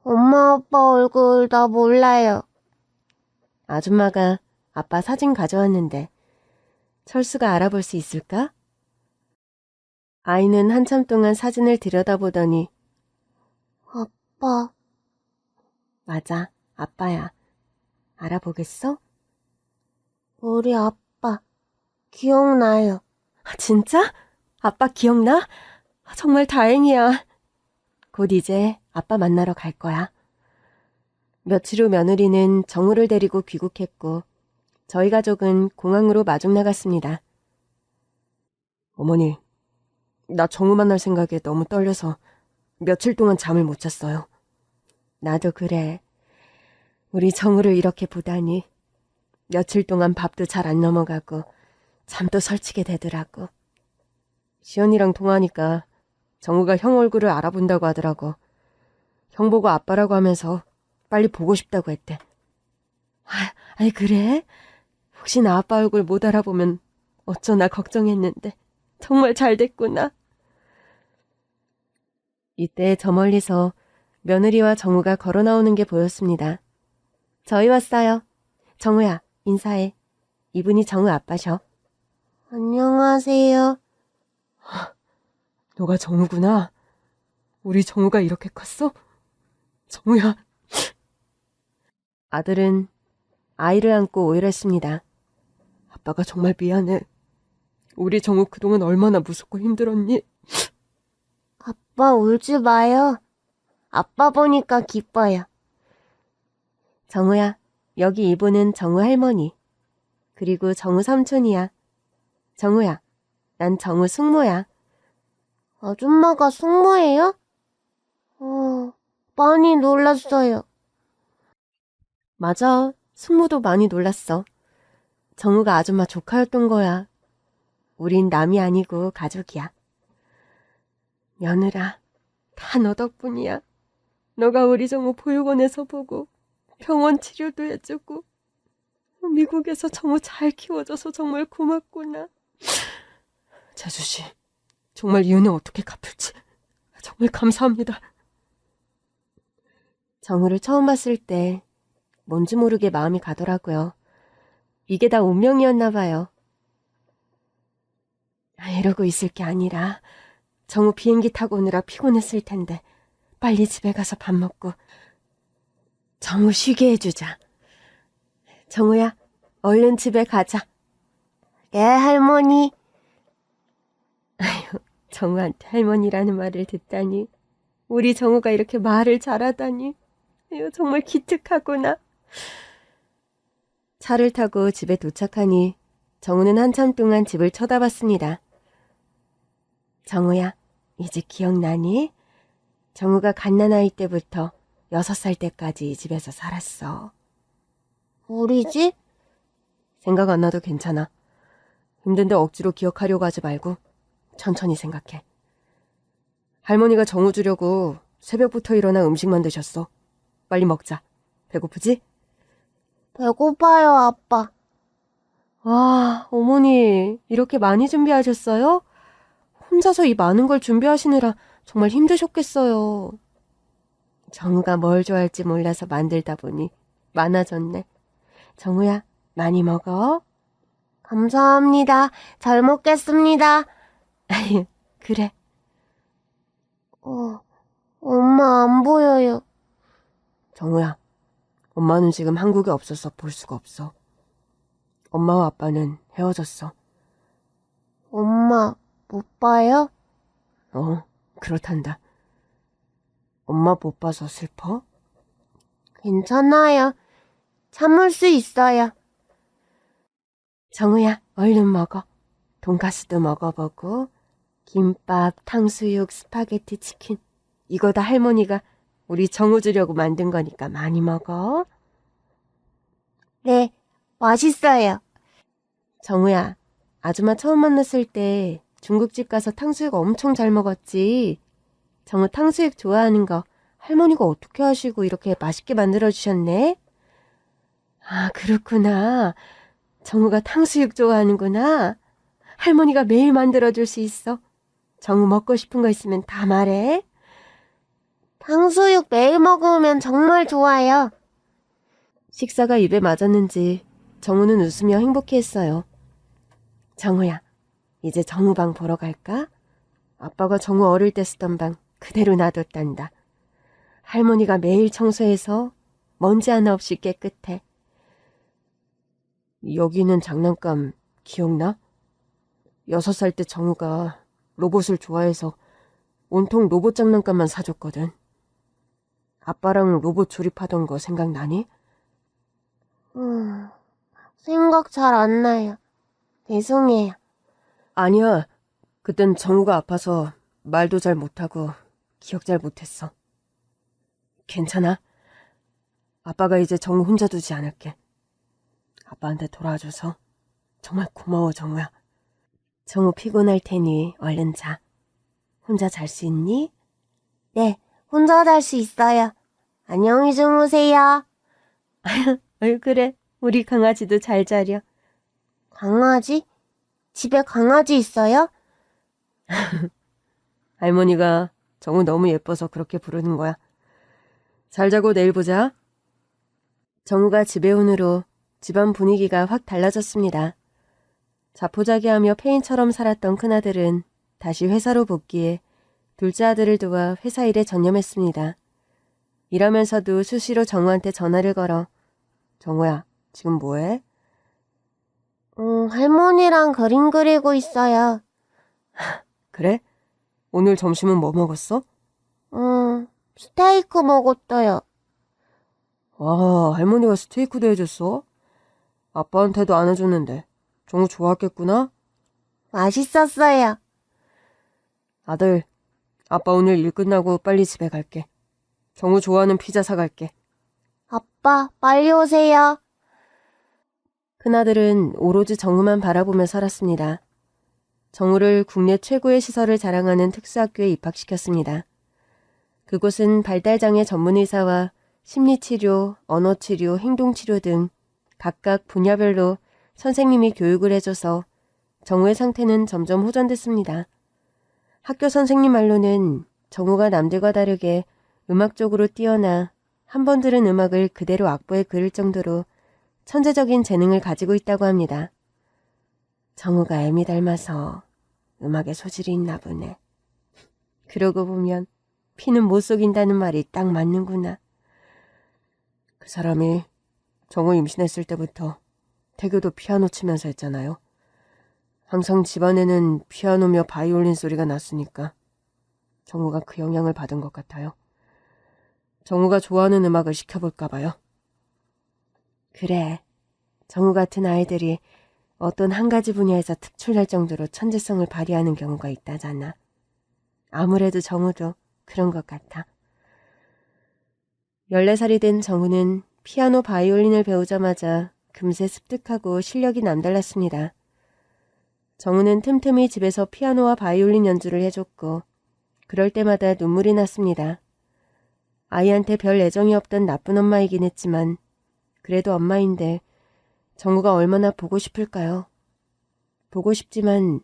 엄마 아빠 얼굴 나 몰라요. 아줌마가 아빠 사진 가져왔는데 철수가 알아볼 수 있을까? 아이는 한참 동안 사진을 들여다보더니 아빠. 맞아, 아빠야. 알아보겠어? 우리 아빠 기억나요. 진짜? 아빠 기억나? 정말 다행이야. 곧 이제 아빠 만나러 갈 거야. 며칠 후 며느리는 정우를 데리고 귀국했고 저희 가족은 공항으로 마중 나갔습니다. 어머니, 나 정우 만날 생각에 너무 떨려서 며칠 동안 잠을 못 잤어요. 나도 그래. 우리 정우를 이렇게 보다니 며칠 동안 밥도 잘 안 넘어가고 잠도 설치게 되더라고. 시연이랑 통화하니까 정우가 형 얼굴을 알아본다고 하더라고. 형 보고 아빠라고 하면서 빨리 보고 싶다고 했대. 아니 그래? 혹시 나 아빠 얼굴 못 알아보면 어쩌나 걱정했는데 정말 잘 됐구나. 이때 저 멀리서 며느리와 정우가 걸어 나오는 게 보였습니다. 저희 왔어요. 정우야, 인사해. 이분이 정우 아빠셔. 안녕하세요. 너가 정우구나. 우리 정우가 이렇게 컸어? 정우야. 아들은 아이를 안고 오열했습니다. 아빠가 정말 미안해. 우리 정우 그동안 얼마나 무섭고 힘들었니? 아빠 울지 마요. 아빠 보니까 기뻐요. 정우야, 여기 이분은 정우 할머니. 그리고 정우 삼촌이야. 정우야, 난 정우 숙모야. 아줌마가 숙모예요? 많이 놀랐어요. 맞아, 숙모도 많이 놀랐어. 정우가 아줌마 조카였던 거야. 우린 남이 아니고 가족이야. 며느라, 다 너 덕분이야. 너가 우리 정우 보육원에서 보고 병원 치료도 해주고 미국에서 정우 잘 키워줘서 정말 고맙구나. 재수씨, 정말 이 은혜 어떻게 갚을지 정말 감사합니다. 정우를 처음 봤을 때 뭔지 모르게 마음이 가더라고요. 이게 다 운명이었나 봐요. 이러고 있을 게 아니라 정우 비행기 타고 오느라 피곤했을 텐데 빨리 집에 가서 밥 먹고 정우 쉬게 해주자. 정우야, 얼른 집에 가자. 네, 할머니. 아휴, 정우한테 할머니라는 말을 듣다니. 우리 정우가 이렇게 말을 잘하다니. 아유, 정말 기특하구나. 차를 타고 집에 도착하니 정우는 한참 동안 집을 쳐다봤습니다. 정우야, 이제 기억나니? 정우가 갓난아이 때부터 6살 때까지 이 집에서 살았어. 우리 집? 생각 안 나도 괜찮아. 힘든데 억지로 기억하려고 하지 말고 천천히 생각해. 할머니가 정우 주려고 새벽부터 일어나 음식 만드셨어. 빨리 먹자. 배고프지? 배고파요, 아빠. 와, 어머니 이렇게 많이 준비하셨어요? 혼자서 이 많은 걸 준비하시느라 정말 힘드셨겠어요. 정우가 뭘 좋아할지 몰라서 만들다 보니 많아졌네. 정우야, 많이 먹어. 감사합니다. 잘 먹겠습니다. 아유, 그래. 엄마 안 보여요. 정우야, 엄마는 지금 한국에 없어서 볼 수가 없어. 엄마와 아빠는 헤어졌어. 엄마 못 봐요? 그렇단다. 엄마 못 봐서 슬퍼? 괜찮아요. 참을 수 있어요. 정우야, 얼른 먹어. 돈가스도 먹어보고 김밥, 탕수육, 스파게티, 치킨 이거 다 할머니가 우리 정우 주려고 만든 거니까 많이 먹어. 네, 맛있어요. 정우야, 아줌마 처음 만났을 때 중국집 가서 탕수육 엄청 잘 먹었지. 정우 탕수육 좋아하는 거 할머니가 어떻게 하시고 이렇게 맛있게 만들어주셨네? 아, 그렇구나. 정우가 탕수육 좋아하는구나. 할머니가 매일 만들어줄 수 있어. 정우 먹고 싶은 거 있으면 다 말해. 탕수육 매일 먹으면 정말 좋아요. 식사가 입에 맞았는지 정우는 웃으며 행복해했어요. 정우야, 이제 정우 방 보러 갈까? 아빠가 정우 어릴 때 쓰던 방 그대로 놔뒀단다. 할머니가 매일 청소해서 먼지 하나 없이 깨끗해. 여기는 장난감 기억나? 6살 때 정우가 로봇을 좋아해서 온통 로봇 장난감만 사줬거든. 아빠랑 로봇 조립하던 거 생각나니? 생각 잘 안 나요. 죄송해요. 아니야. 그땐 정우가 아파서 말도 잘 못하고 기억 잘 못했어. 괜찮아. 아빠가 이제 정우 혼자 두지 않을게. 아빠한테 돌아와줘서 정말 고마워, 정우야. 정우 피곤할 테니 얼른 자. 혼자 잘 수 있니? 네, 혼자 잘 수 있어요. 안녕히 주무세요. 그래. 우리 강아지도 잘 자려. 강아지? 집에 강아지 있어요? 할머니가 정우 너무 예뻐서 그렇게 부르는 거야. 잘 자고 내일 보자. 정우가 집에 온 후로 집안 분위기가 확 달라졌습니다. 자포자기하며 페인처럼 살았던 큰아들은 다시 회사로 복귀해 둘째 아들을 도와 회사 일에 전념했습니다. 일하면서도 수시로 정우한테 전화를 걸어 정우야, 지금 뭐해? 할머니랑 그림 그리고 있어요. 그래? 오늘 점심은 뭐 먹었어? 스테이크 먹었어요. 와, 할머니가 스테이크도 해줬어? 아빠한테도 안 해줬는데 정우 좋아했겠구나? 맛있었어요. 아들, 아빠 오늘 일 끝나고 빨리 집에 갈게. 정우 좋아하는 피자 사갈게. 아빠, 빨리 오세요. 큰아들은 오로지 정우만 바라보며 살았습니다. 정우를 국내 최고의 시설을 자랑하는 특수학교에 입학시켰습니다. 그곳은 발달장애 전문의사와 심리치료, 언어치료, 행동치료 등 각각 분야별로 선생님이 교육을 해줘서 정우의 상태는 점점 호전됐습니다. 학교 선생님 말로는 정우가 남들과 다르게 음악적으로 뛰어나 한 번 들은 음악을 그대로 악보에 그릴 정도로 천재적인 재능을 가지고 있다고 합니다. 정우가 애미 닮아서 음악에 소질이 있나 보네. 그러고 보면 피는 못 속인다는 말이 딱 맞는구나. 그 사람이 정우 임신했을 때부터 태교도 피아노 치면서 했잖아요. 항상 집안에는 피아노며 바이올린 소리가 났으니까 정우가 그 영향을 받은 것 같아요. 정우가 좋아하는 음악을 시켜볼까 봐요. 그래, 정우 같은 아이들이 어떤 한 가지 분야에서 특출날 정도로 천재성을 발휘하는 경우가 있다잖아. 아무래도 정우도 그런 것 같아. 14살이 된 정우는 피아노 바이올린을 배우자마자 금세 습득하고 실력이 남달랐습니다. 정우는 틈틈이 집에서 피아노와 바이올린 연주를 해줬고 그럴 때마다 눈물이 났습니다. 아이한테 별 애정이 없던 나쁜 엄마이긴 했지만 그래도 엄마인데 정우가 얼마나 보고 싶을까요? 보고 싶지만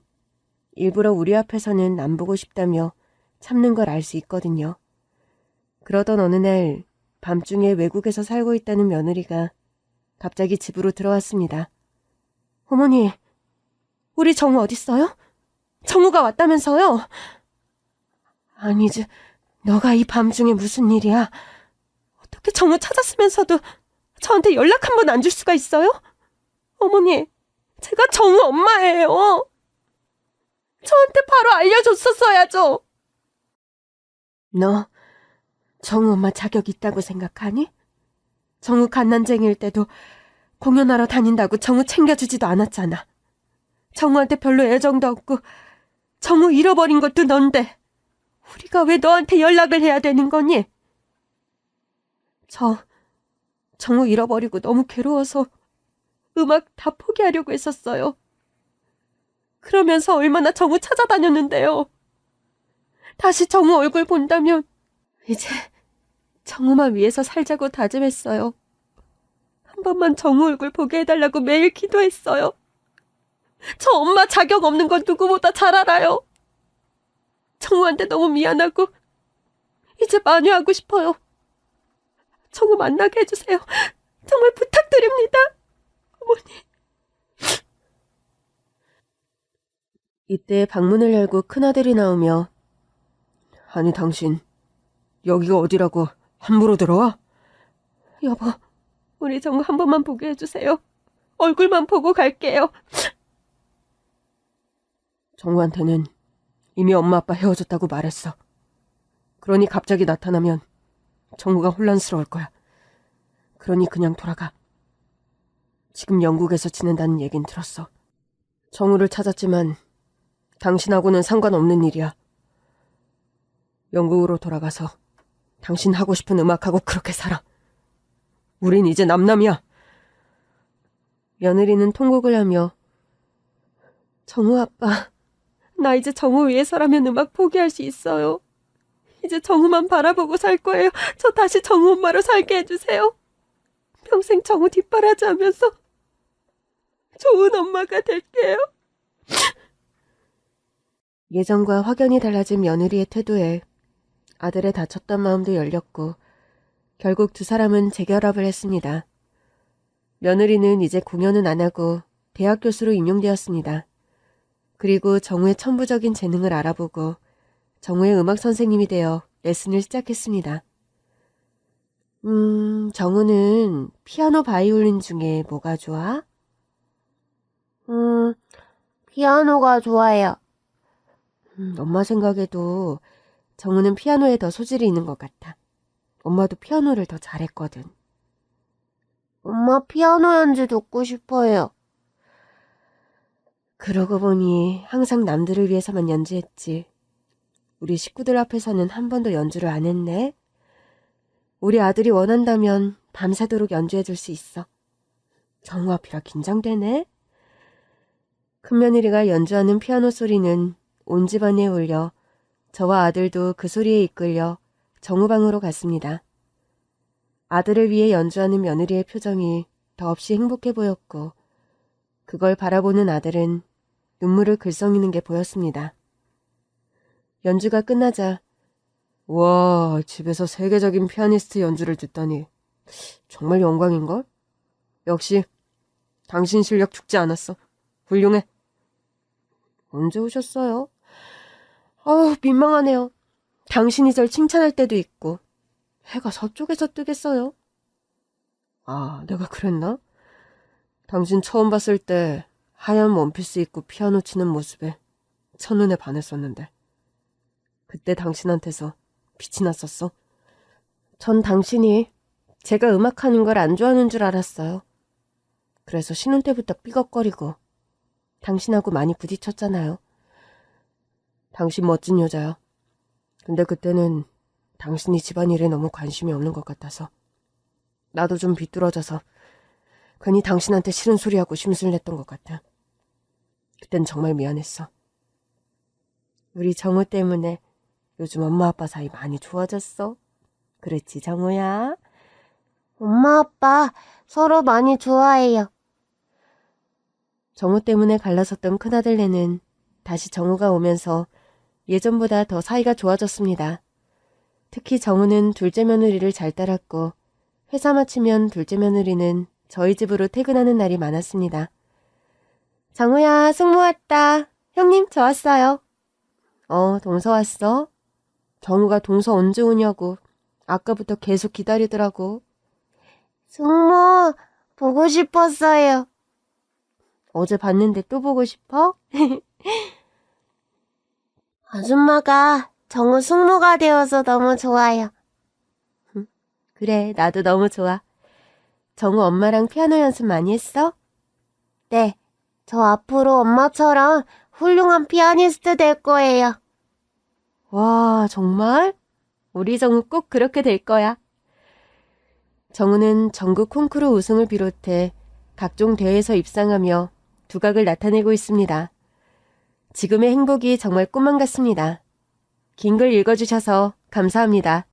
일부러 우리 앞에서는 안 보고 싶다며 참는 걸 알 수 있거든요. 그러던 어느 날 밤중에 외국에서 살고 있다는 며느리가 갑자기 집으로 들어왔습니다. 어머니, 우리 정우 어딨어요? 정우가 왔다면서요? 아니지, 너가 이 밤중에 무슨 일이야? 어떻게 정우 찾았으면서도 저한테 연락 한 번 안 줄 수가 있어요? 어머니, 제가 정우 엄마예요. 저한테 바로 알려줬었어야죠. 너 정우 엄마 자격 있다고 생각하니? 정우 갓난쟁이일 때도 공연하러 다닌다고 정우 챙겨주지도 않았잖아. 정우한테 별로 애정도 없고 정우 잃어버린 것도 넌데 우리가 왜 너한테 연락을 해야 되는 거니? 정우 잃어버리고 너무 괴로워서 음악 다 포기하려고 했었어요. 그러면서 얼마나 정우 찾아다녔는데요. 다시 정우 얼굴 본다면 이제 정우만 위해서 살자고 다짐했어요. 한 번만 정우 얼굴 보게 해달라고 매일 기도했어요. 저 엄마 자격 없는 건 누구보다 잘 알아요. 정우한테 너무 미안하고 이제 만회하고 싶어요. 정우 만나게 해주세요. 정말 부탁드립니다. 어머니. 이때 방문을 열고 큰아들이 나오며 아니 당신 여기가 어디라고 함부로 들어와? 여보, 우리 정우 한 번만 보게 해주세요. 얼굴만 보고 갈게요. 정우한테는 이미 엄마 아빠 헤어졌다고 말했어. 그러니 갑자기 나타나면 정우가 혼란스러울 거야. 그러니 그냥 돌아가. 지금 영국에서 지낸다는 얘긴 들었어. 정우를 찾았지만 당신하고는 상관없는 일이야. 영국으로 돌아가서 당신 하고 싶은 음악하고 그렇게 살아. 우린 이제 남남이야. 며느리는 통곡을 하며 정우 아빠, 나 이제 정우 위해서라면 음악 포기할 수 있어요. 이제 정우만 바라보고 살 거예요. 저 다시 정우 엄마로 살게 해주세요. 평생 정우 뒷바라지 하면서 좋은 엄마가 될게요. 예전과 확연히 달라진 며느리의 태도에 아들의 다쳤던 마음도 열렸고 결국 두 사람은 재결합을 했습니다. 며느리는 이제 공연은 안 하고 대학 교수로 임용되었습니다. 그리고 정우의 천부적인 재능을 알아보고 정우의 음악 선생님이 되어 레슨을 시작했습니다. 정우는 피아노 바이올린 중에 뭐가 좋아? 피아노가 좋아요. 엄마 생각에도 정우는 피아노에 더 소질이 있는 것 같아. 엄마도 피아노를 더 잘했거든. 엄마 피아노 연주 듣고 싶어요. 그러고 보니 항상 남들을 위해서만 연주했지. 우리 식구들 앞에서는 한 번도 연주를 안 했네. 우리 아들이 원한다면 밤새도록 연주해 줄 수 있어. 정우 앞이라 긴장되네. 큰며느리가 연주하는 피아노 소리는 온 집안에 울려 저와 아들도 그 소리에 이끌려 정우 방으로 갔습니다. 아들을 위해 연주하는 며느리의 표정이 더없이 행복해 보였고 그걸 바라보는 아들은 눈물을 글썽이는 게 보였습니다. 연주가 끝나자 와, 집에서 세계적인 피아니스트 연주를 듣다니 정말 영광인걸? 역시 당신 실력 죽지 않았어. 훌륭해. 언제 오셨어요? 아우, 민망하네요. 당신이 절 칭찬할 때도 있고 해가 서쪽에서 뜨겠어요. 아, 내가 그랬나? 당신 처음 봤을 때 하얀 원피스 입고 피아노 치는 모습에 첫눈에 반했었는데 그때 당신한테서 빛이 났었어. 전 당신이 제가 음악하는 걸 안 좋아하는 줄 알았어요. 그래서 신혼 때부터 삐걱거리고 당신하고 많이 부딪혔잖아요. 당신 멋진 여자야. 근데 그때는 당신이 집안일에 너무 관심이 없는 것 같아서 나도 좀 비뚤어져서 괜히 당신한테 싫은 소리하고 심술냈던 것 같아. 그땐 정말 미안했어. 우리 정우 때문에 요즘 엄마 아빠 사이 많이 좋아졌어. 그렇지, 정우야? 엄마 아빠 서로 많이 좋아해요. 정우 때문에 갈라섰던 큰아들네는 다시 정우가 오면서 예전보다 더 사이가 좋아졌습니다. 특히 정우는 둘째 며느리를 잘 따랐고 회사 마치면 둘째 며느리는 저희 집으로 퇴근하는 날이 많았습니다. 정우야, 승무 왔다. 형님, 저 왔어요. 동서 왔어? 정우가 동서 언제 오냐고 아까부터 계속 기다리더라고. 승모, 보고 싶었어요. 어제 봤는데 또 보고 싶어? 아줌마가 정우 승모가 되어서 너무 좋아요. 그래, 나도 너무 좋아. 정우 엄마랑 피아노 연습 많이 했어? 네, 저 앞으로 엄마처럼 훌륭한 피아니스트 될 거예요. 와, 정말? 우리 정우 꼭 그렇게 될 거야. 정우는 전국 콩쿠르 우승을 비롯해 각종 대회에서 입상하며 두각을 나타내고 있습니다. 지금의 행복이 정말 꿈만 같습니다. 긴 글 읽어주셔서 감사합니다.